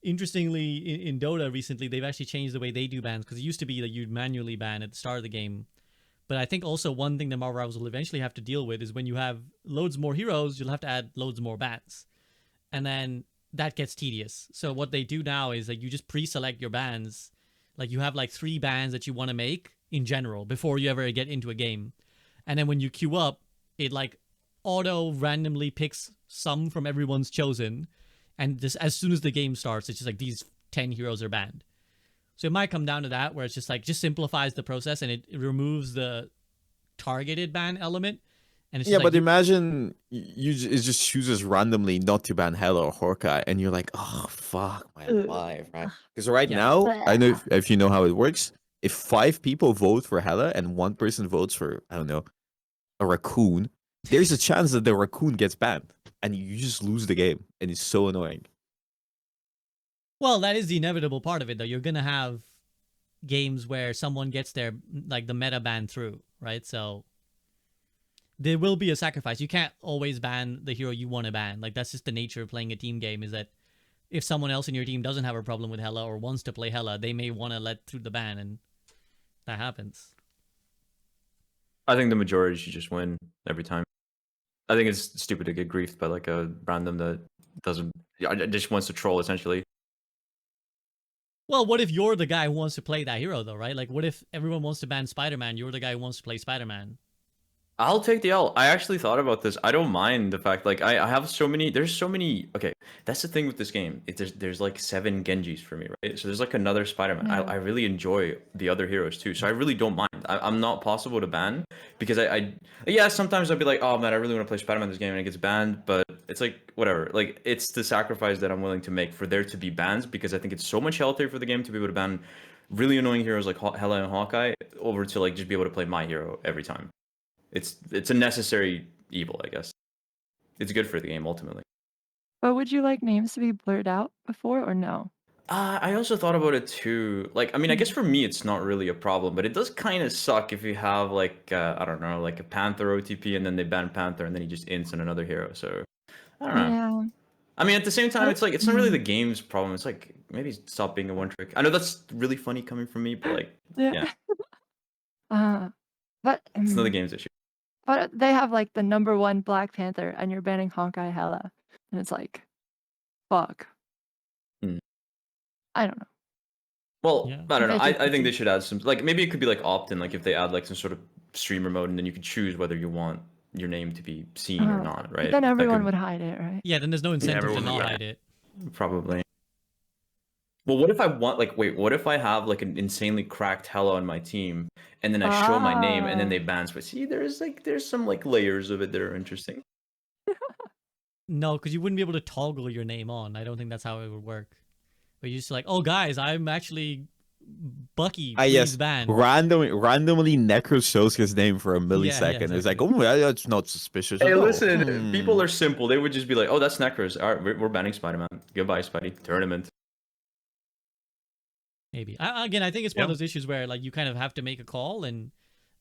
Speaker 1: interestingly, in Dota recently, they've actually changed the way they do bans because it used to be that you'd manually ban at the start of the game. But I think also one thing that Marvel Rivals will eventually have to deal with is when you have loads more heroes, you'll have to add loads more bans. And then that gets tedious. So what they do now is like you just pre-select your bans. Like you have like 3 bans that you want to make in general before you ever get into a game. And then when you queue up, it like auto randomly picks some from everyone's chosen. And just as soon as the game starts, it's just like these 10 heroes are banned. So it might come down to that where it's just like just simplifies the process and it removes the targeted ban element. And it's
Speaker 3: Yeah,
Speaker 1: just like
Speaker 3: but imagine it just chooses randomly not to ban Hela or Hawkeye, and you're like, oh fuck my
Speaker 5: Ugh.
Speaker 3: life, right? Because right
Speaker 1: Yeah.
Speaker 3: now, I know if you know how it works. If 5 people vote for Hela and 1 person votes for, I don't know, a raccoon, there's a chance that the raccoon gets banned, and you just lose the game, and it's so annoying.
Speaker 1: well, that is the inevitable part of it, though. You're gonna have games where someone gets their like the meta ban through, right? So there will be a sacrifice. You can't always ban the hero you want to ban. Like that's just the nature of playing a team game. Is that if someone else in your team doesn't have a problem with Hela or wants to play Hela, they may want to let through the ban, and that happens.
Speaker 4: I think the majority should just win every time. I think it's stupid to get griefed by like a random that doesn't, just wants to troll essentially.
Speaker 1: Well, what if you're the guy who wants to play that hero, though, right? Like, what if everyone wants to ban Spider-Man? You're the guy who wants to play Spider-Man.
Speaker 4: I'll take the L. I actually thought about this. I don't mind the fact, like, I have so many. There's so many. Okay, that's the thing with this game. There's like 7 Genjis for me, right? So there's like another Spider-Man.
Speaker 5: Yeah.
Speaker 4: I really enjoy the other heroes too. So I really don't mind. I'm not possible to ban because yeah, sometimes I'll be like, oh man, I really want to play Spider-Man this game and it gets banned, but it's like whatever. Like it's the sacrifice that I'm willing to make for there to be bans because I think it's so much healthier for the game to be able to ban really annoying heroes like Hela and Hawkeye over to like just be able to play my hero every time. It's a necessary evil, I guess. It's good for the game ultimately.
Speaker 5: But would you like names to be blurred out before or no?
Speaker 4: I also thought about it too. Like, I mean, I guess for me it's not really a problem, but it does kind of suck if you have like I don't know, like a Panther OTP and then they ban Panther and then he just ints on another hero. So I don't know.
Speaker 5: Yeah.
Speaker 4: I mean, at the same time, it's like it's not really
Speaker 5: Mm.
Speaker 4: the game's problem. It's like maybe stop being a one trick. I know that's really funny coming from me, but like, yeah,
Speaker 5: But
Speaker 4: it's not the game's issue.
Speaker 5: but they have like the #1 Black Panther and you're banning Hawkeye Hela. And it's like, fuck.
Speaker 4: Hmm.
Speaker 5: I don't know.
Speaker 4: Well,
Speaker 1: Yeah.
Speaker 4: I don't know. I think
Speaker 5: 50-50.
Speaker 4: they should add some, like maybe it could be like opt-in, like if they add like some sort of streamer mode, and then you could choose whether you want your name to be seen or not,
Speaker 5: But
Speaker 4: right?
Speaker 5: then
Speaker 4: That
Speaker 5: everyone
Speaker 4: could-
Speaker 5: would hide it, right?
Speaker 1: Yeah, then there's no incentive to
Speaker 2: everyone
Speaker 1: not
Speaker 2: would.
Speaker 1: hide it.
Speaker 4: Probably. Well, what if I want like wait, what if I have like an insanely cracked Hela on my team, and then I show my name, and then they ban Spider? See, there's some like layers of it that are interesting.
Speaker 1: No, because you wouldn't be able to toggle your name on. I don't think that's how it would work. But you're just like, oh, guys, I'm actually Bucky. Please
Speaker 3: Yes,
Speaker 1: ban.
Speaker 3: randomly Necros shows his name for a
Speaker 1: yeah,
Speaker 3: millisecond. It's like,
Speaker 1: exactly.
Speaker 3: oh, that's not suspicious
Speaker 4: Hey,
Speaker 3: at all.
Speaker 4: listen, people
Speaker 3: Hmm.
Speaker 4: are simple. They would just be like, "Oh, that's Necros. All right, we're banning Spider-Man. Goodbye, Spidey. Tournament."
Speaker 1: Maybe. Again, I think it's one of
Speaker 2: Yeah.
Speaker 1: those issues where like you kind of have to make a call and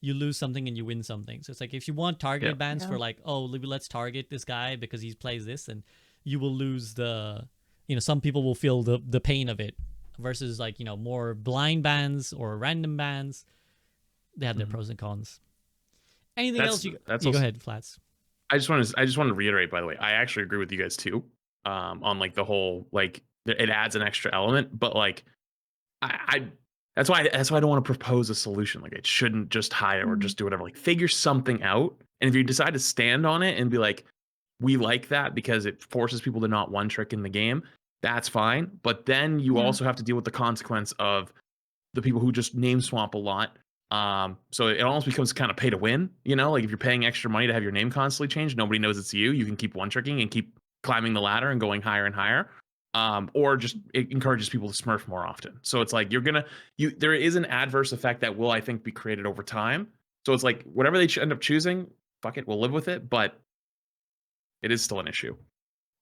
Speaker 1: you lose something and you win something. So it's like if you want targeted bans for
Speaker 5: Yeah.
Speaker 1: like, oh, let's target this guy because he plays this, and you will lose the, some people will feel the pain of it versus like, more blind bans or random bans. They have their pros and cons. Anything
Speaker 2: That's-
Speaker 1: else?
Speaker 2: that's
Speaker 1: You go
Speaker 2: also-
Speaker 1: ahead, Flats.
Speaker 2: I just want to reiterate, by the way, I actually agree with you guys too, on like the whole like it adds an extra element, but like I that's why I don't want to propose a solution. Like it shouldn't just hide it or just do whatever. Like figure something out, and if you decide to stand on it and be like, we like that because it forces people to not one trick in the game, that's fine. But then you
Speaker 5: Yeah.
Speaker 2: also have to deal with the consequence of the people who just name swamp a lot. So it almost becomes kind of pay to win, like if you're paying extra money to have your name constantly changed, nobody knows it's you. You can keep one tricking and keep climbing the ladder and going higher and higher. Or just it encourages people to smurf more often. So it's like there is an adverse effect that will, I think, be created over time. So it's like whatever they end up choosing, fuck it, we'll live with it. But it is still an issue.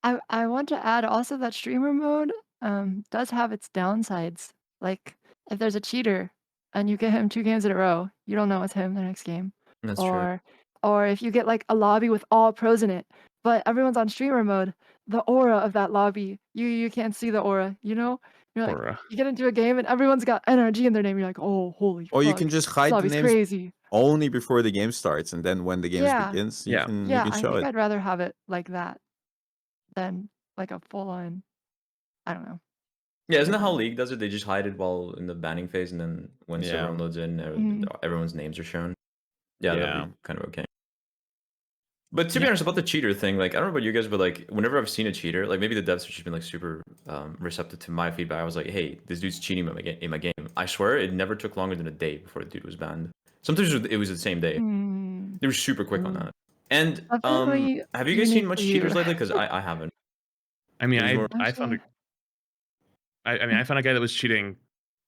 Speaker 5: I want to add also that streamer mode does have its downsides. Like if there's a cheater and you get him 2 games in a row, you don't know it's him the next game.
Speaker 4: That's true.
Speaker 5: Or if you get like a lobby with all pros in it, but everyone's on streamer mode, the aura of that lobby, you can't see the aura, You're like
Speaker 2: Or
Speaker 5: you get into a game and everyone's got NRG in their name, you're like, "Oh, holy
Speaker 3: Or you
Speaker 5: fuck.
Speaker 3: can just
Speaker 5: This
Speaker 3: hide the
Speaker 5: lobby's
Speaker 3: names
Speaker 5: crazy."
Speaker 3: only before the game starts, and then when the game
Speaker 5: Yeah.
Speaker 3: begins,
Speaker 2: Yeah.
Speaker 3: you
Speaker 5: Yeah,
Speaker 3: can
Speaker 5: I
Speaker 3: show
Speaker 5: think
Speaker 3: it.
Speaker 5: I'd rather have it like that than like a full on, I don't know.
Speaker 4: Yeah, isn't that how League does it? They just hide it while in the banning phase, and then once
Speaker 3: Yeah.
Speaker 4: everyone loads in,
Speaker 5: Mhm.
Speaker 4: everyone's names are shown. Yeah,
Speaker 3: Yeah.
Speaker 4: that'd be kind of okay. But to be
Speaker 1: Yeah.
Speaker 4: honest, about the cheater thing, like I don't know about you guys, but like whenever I've seen a cheater, like maybe the devs have just been like super receptive to my feedback. I was like, hey, this dude's cheating in my game. I swear it never took longer than a day before the dude was banned. Sometimes it was the same day.
Speaker 5: Mm,
Speaker 4: They were super quick on that. And
Speaker 5: Definitely
Speaker 4: have you guys seen much
Speaker 5: unique to
Speaker 4: cheaters
Speaker 5: you.
Speaker 4: laytly? Because I haven't.
Speaker 2: I mean,
Speaker 4: It was more-
Speaker 2: I found
Speaker 5: Actually-
Speaker 2: I found a guy that was cheating.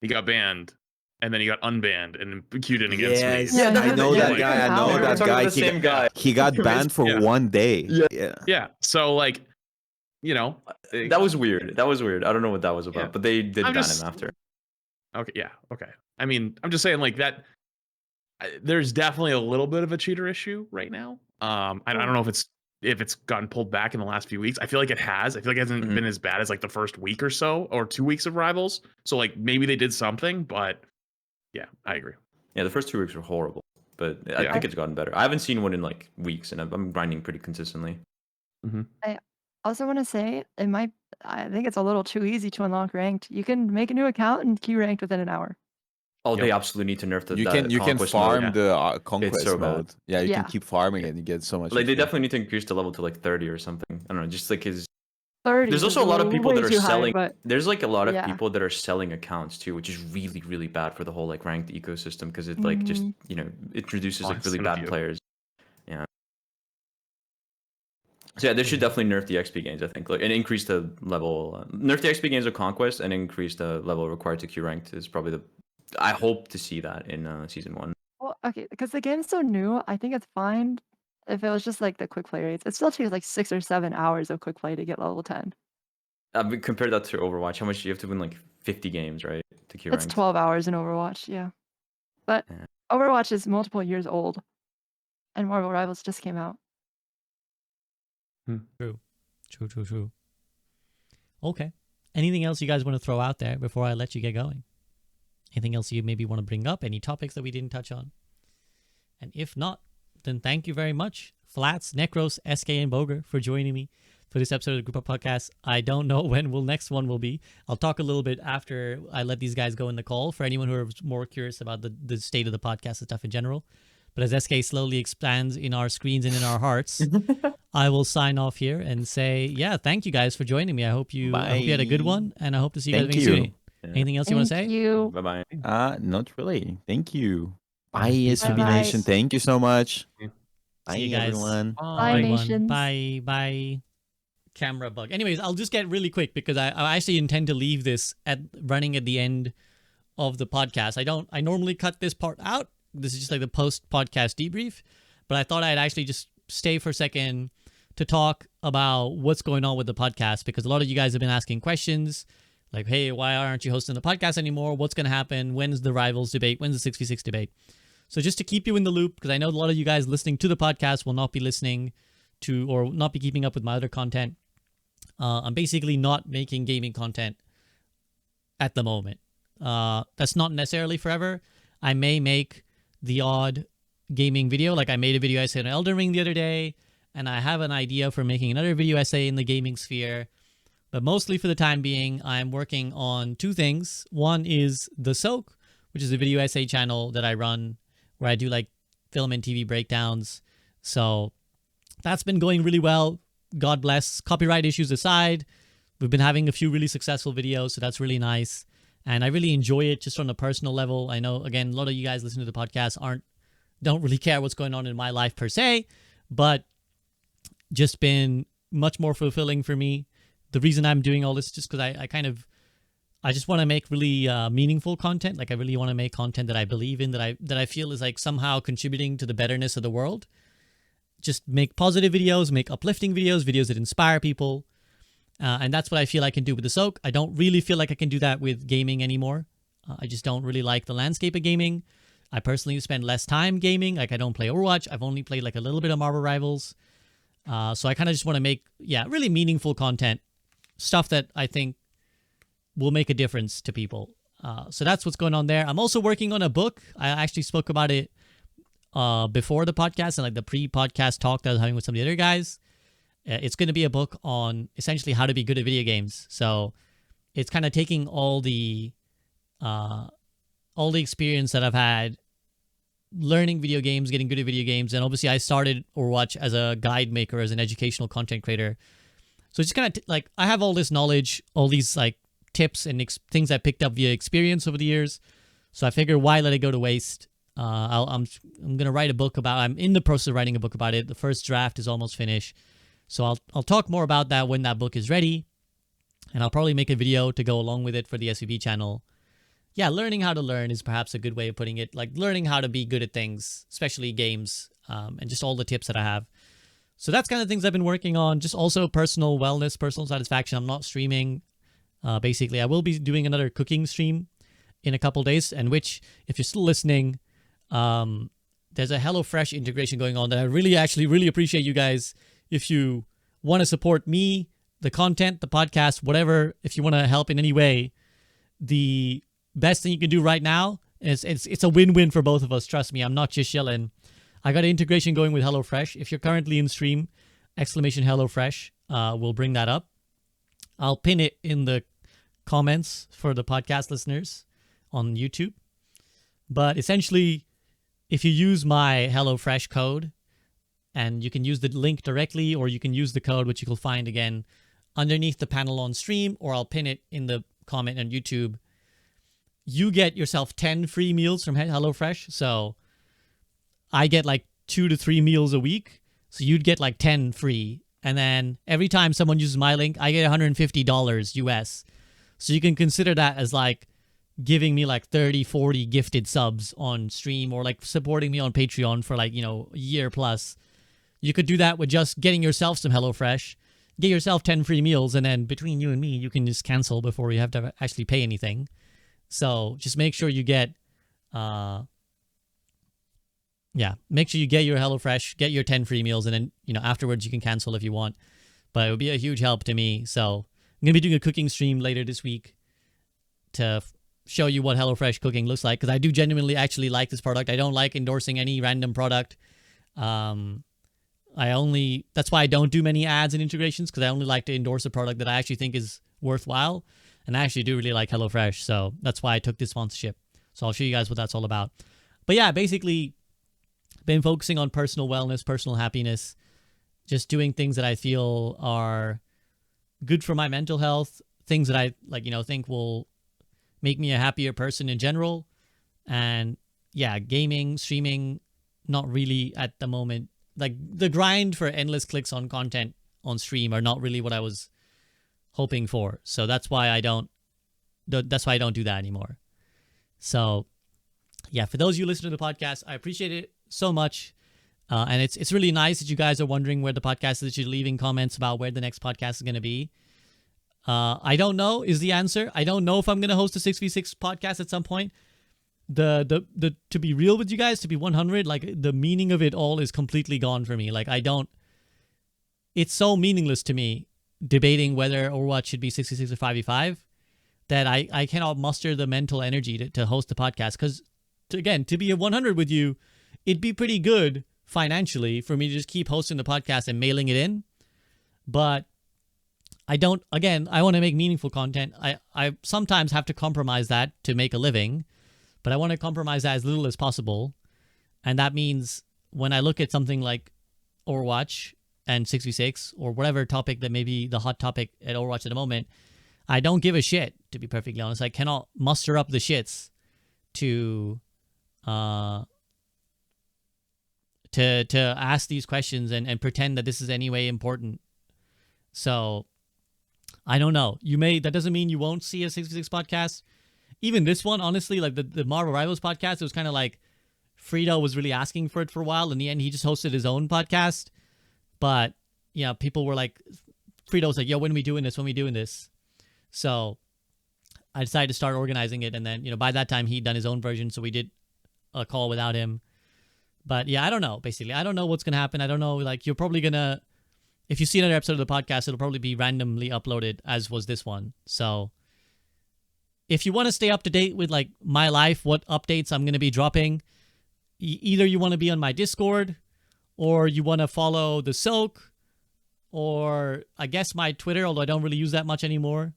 Speaker 2: He got banned, and then he got unbanned and queued in against
Speaker 3: Yes,
Speaker 2: me.
Speaker 5: Yeah,
Speaker 3: I know
Speaker 5: yeah,
Speaker 3: that
Speaker 5: yeah.
Speaker 3: guy. I know
Speaker 5: We're
Speaker 3: that
Speaker 4: talking
Speaker 3: guy.
Speaker 4: about the same guy.
Speaker 3: He got banned for
Speaker 2: Yeah.
Speaker 3: 1 day.
Speaker 4: Yeah.
Speaker 2: Yeah. So like,
Speaker 4: That was weird. That was weird. I don't know what that was about,
Speaker 2: Yeah.
Speaker 4: but they did
Speaker 2: I'm
Speaker 4: ban
Speaker 2: just-
Speaker 4: him after.
Speaker 2: Okay. Yeah. Okay. I mean, I'm just saying like that. There's definitely a little bit of a cheater issue right now. I don't know if it's gotten pulled back in the last few weeks. I feel like it has. I feel like it hasn't
Speaker 4: Mhm.
Speaker 2: been as bad as like the first week or so or 2 weeks of Rivals. So like maybe they did something, but yeah, I agree.
Speaker 4: Yeah, the first 2 weeks were horrible, but I
Speaker 2: Yeah.
Speaker 4: think it's gotten better. I haven't seen one in like weeks, and I'm grinding pretty consistently.
Speaker 5: Also want to say I think it's a little too easy to unlock ranked. You can make a new account and queue ranked within an hour.
Speaker 4: Oh, they
Speaker 2: Yep.
Speaker 4: absolutely need to nerf
Speaker 3: You
Speaker 4: that
Speaker 3: can
Speaker 4: conquest
Speaker 3: farm
Speaker 4: mode.
Speaker 3: the conquest
Speaker 4: so bad.
Speaker 3: mode. Yeah, you can
Speaker 5: Yeah.
Speaker 3: keep farming it and you get so much.
Speaker 4: Like they
Speaker 3: XP.
Speaker 4: definitely need to increase the level to like 30 or something. I don't know, just like his.
Speaker 5: 30
Speaker 4: There's
Speaker 5: is
Speaker 4: also a lot of people
Speaker 5: way
Speaker 4: that are
Speaker 5: too high,
Speaker 4: selling.
Speaker 5: but
Speaker 4: There's like a lot of
Speaker 5: yeah.
Speaker 4: people that are selling accounts too, which is really really bad for the whole like ranked ecosystem because it like just introduces like really bad players. Yeah. So yeah, they should definitely nerf the XP gains. I think like and increase the level. Nerf the XP gains of conquest and increase the level required to queue ranked is probably the. I hope to see that in season 1.
Speaker 5: Well, okay, because the game's so new, I think it's fine if it was just like the quick play rates. It still takes like 6 or 7 hours of quick play to get level 10.
Speaker 4: Compare that to Overwatch. How much do you have to win? Like 50 games, right? To queue
Speaker 5: It's
Speaker 4: ranked.
Speaker 5: 12 hours in Overwatch, yeah. But
Speaker 4: Yeah.
Speaker 5: Overwatch is multiple years old, and Marvel Rivals just came out.
Speaker 1: True. Okay. Anything else you guys want to throw out there before I let you get going? Anything else you maybe want to bring up? Any topics that we didn't touch on? And if not, then thank you very much, Flats, Necros, Eskay, and Bogur, for joining me for this episode of the Group Up Podcast. I don't know when next one will be. I'll talk a little bit after I let these guys go in the call for anyone who is more curious about the state of the podcast and stuff in general. But as Eskay slowly expands in our screens and in our hearts, I will sign off here and say, yeah, thank you guys for joining me. I hope you had a good one, and I hope to see you guys again soon.
Speaker 4: Yeah.
Speaker 1: Anything else you want to say?
Speaker 5: Thank you.
Speaker 4: Bye bye.
Speaker 3: Not really. Thank you. Bye,
Speaker 1: Peace
Speaker 3: SVB
Speaker 5: out.
Speaker 3: Nation. Thank you so much. Bye,
Speaker 1: See you guys.
Speaker 3: everyone.
Speaker 5: Bye,
Speaker 1: everyone.
Speaker 5: nations.
Speaker 1: Bye. Camera bug. Anyways, I'll just get really quick because I actually intend to leave this running at the end of the podcast. I normally cut this part out. This is just like the post-podcast debrief. But I thought I'd actually just stay for a second to talk about what's going on with the podcast because a lot of you guys have been asking questions like, hey, why aren't you hosting the podcast anymore? What's going to happen? When's the Rivals debate? When's the 6v6 debate? So just to keep you in the loop, because I know a lot of you guys listening to the podcast will not be listening to or not be keeping up with my other content. I'm basically not making gaming content at the moment. That's not necessarily forever. I may make the odd gaming video. Like I made a video essay on Elden Ring the other day, and I have an idea for making another video essay in the gaming sphere. But mostly for the time being, I'm working on 2 things. One is The Soak, which is a video essay channel that I run where I do like film and TV breakdowns. So that's been going really well. God bless. Copyright issues aside, we've been having a few really successful videos, so that's really nice. And I really enjoy it just on a personal level. I know, again, a lot of you guys listening to the podcast don't really care what's going on in my life per se, but just been much more fulfilling for me. The reason I'm doing all this is just because I just want to make really meaningful content. Like I really want to make content that I believe in, that I feel is like somehow contributing to the betterness of the world. Just make positive videos, make uplifting videos that inspire people. And that's what I feel I can do with the Soak. I don't really feel like I can do that with gaming anymore. I just don't really like the landscape of gaming. I personally spend less time gaming. Like I don't play Overwatch. I've only played like a little bit of Marvel Rivals. So I kind of just want to make, really meaningful content. Stuff that I think will make a difference to people. So that's what's going on there. I'm also working on a book. I actually spoke about it before the podcast and like the pre-podcast talk that I was having with some of the other guys. It's going to be a book on essentially how to be good at video games. So it's kind of taking all the experience that I've had learning video games, getting good at video games. And obviously I started Overwatch as a guide maker, as an educational content creator. So it's just kind of like I have all this knowledge, all these like tips and things I picked up via experience over the years. So I figure why let it go to waste? I'm gonna write a book about. I'm in the process of writing a book about it. The first draft is almost finished, so I'll talk more about that when that book is ready, and I'll probably make a video to go along with it for the SVB channel. Yeah, learning how to learn is perhaps a good way of putting it. Like learning how to be good at things, especially games, and just all the tips that I have. So that's kind of things I've been working on. Just also personal wellness, personal satisfaction. I'm not streaming. Basically, I will be doing another cooking stream in a couple days, and which, if you're still listening, there's a HelloFresh integration going on that I really appreciate you guys. If you want to support me, the content, the podcast, whatever, if you want to help in any way, the best thing you can do right now is it's a win-win for both of us. Trust me, I'm not just yelling. I got an integration going with HelloFresh. If you're currently in stream, !HelloFresh. we'll bring that up. I'll pin it in the comments for the podcast listeners on YouTube. But essentially, if you use my HelloFresh code, and you can use the link directly, or you can use the code, which you will find again underneath the panel on stream, or I'll pin it in the comment on YouTube, you get yourself 10 free meals from HelloFresh. So I get like 2 to 3 meals a week. So you'd get like 10 free. And then every time someone uses my link, I get $150 US. So you can consider that as like giving me like 30, 40 gifted subs on stream, or like supporting me on Patreon for like, a year plus. You could do that with just getting yourself some HelloFresh, get yourself 10 free meals, and then between you and me, you can just cancel before you have to actually pay anything. So just make sure you get, make sure you get your HelloFresh, get your 10 free meals, and then, afterwards you can cancel if you want. But it would be a huge help to me. So I'm going to be doing a cooking stream later this week to show you what HelloFresh cooking looks like, because I do genuinely actually like this product. I don't like endorsing any random product. That's why I don't do many ads and integrations, because I only like to endorse a product that I actually think is worthwhile. And I actually do really like HelloFresh. So that's why I took this sponsorship. So I'll show you guys what that's all about. But yeah, basically been focusing on personal wellness, personal happiness, just doing things that I feel are good for my mental health, things that I think will make me a happier person in general. And yeah, gaming, streaming, not really at the moment. Like the grind for endless clicks on content on stream are not really what I was hoping for. So that's why I don't do that anymore. So yeah, for those of you listening to the podcast, I appreciate it so much. And it's really nice that you guys are wondering where the podcast is. You're leaving comments about where the next podcast is going to be. I don't know is the answer. I don't know if I'm going to host a 6v6 podcast at some point. The to be real with you guys, to be 100, like the meaning of it all is completely gone for me. Like it's so meaningless to me debating whether Overwatch should be 6v6 or 5v5 that I cannot muster the mental energy to host the podcast. Because to be at 100 with you, it'd be pretty good financially for me to just keep hosting the podcast and mailing it in. But I want to make meaningful content. I sometimes have to compromise that to make a living, but I want to compromise that as little as possible. And that means when I look at something like Overwatch and 6v6 or whatever topic that may be the hot topic at Overwatch at the moment, I don't give a shit, to be perfectly honest. I cannot muster up the shits to ask these questions and pretend that this is any way important. So I don't know. That doesn't mean you won't see a 6v6 podcast. Even this one, honestly, like the Marvel Rivals podcast, it was kind of like Frito was really asking for it for a while. In the end, he just hosted his own podcast. But, people were like, Frito was like, yo, when are we doing this? When are we doing this? So I decided to start organizing it. And then, by that time, he'd done his own version. So we did a call without him. But yeah, I don't know, basically. I don't know what's going to happen. I don't know. Like, you're probably going to, if you see another episode of the podcast, it'll probably be randomly uploaded, as was this one. So if you want to stay up to date with like my life, what updates I'm going to be dropping, either you want to be on my Discord, or you want to follow the Soak, or I guess my Twitter, although I don't really use that much anymore.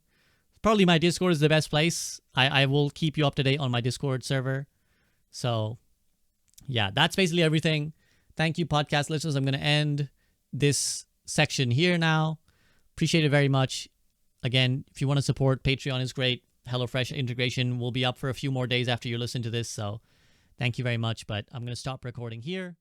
Speaker 1: Probably my Discord is the best place. I will keep you up to date on my Discord server. So yeah, that's basically everything. Thank you, podcast listeners. I'm going to end this section here now. Appreciate it very much. Again, if you want to support, Patreon is great. HelloFresh integration will be up for a few more days after you listen to this. So thank you very much. But I'm going to stop recording here.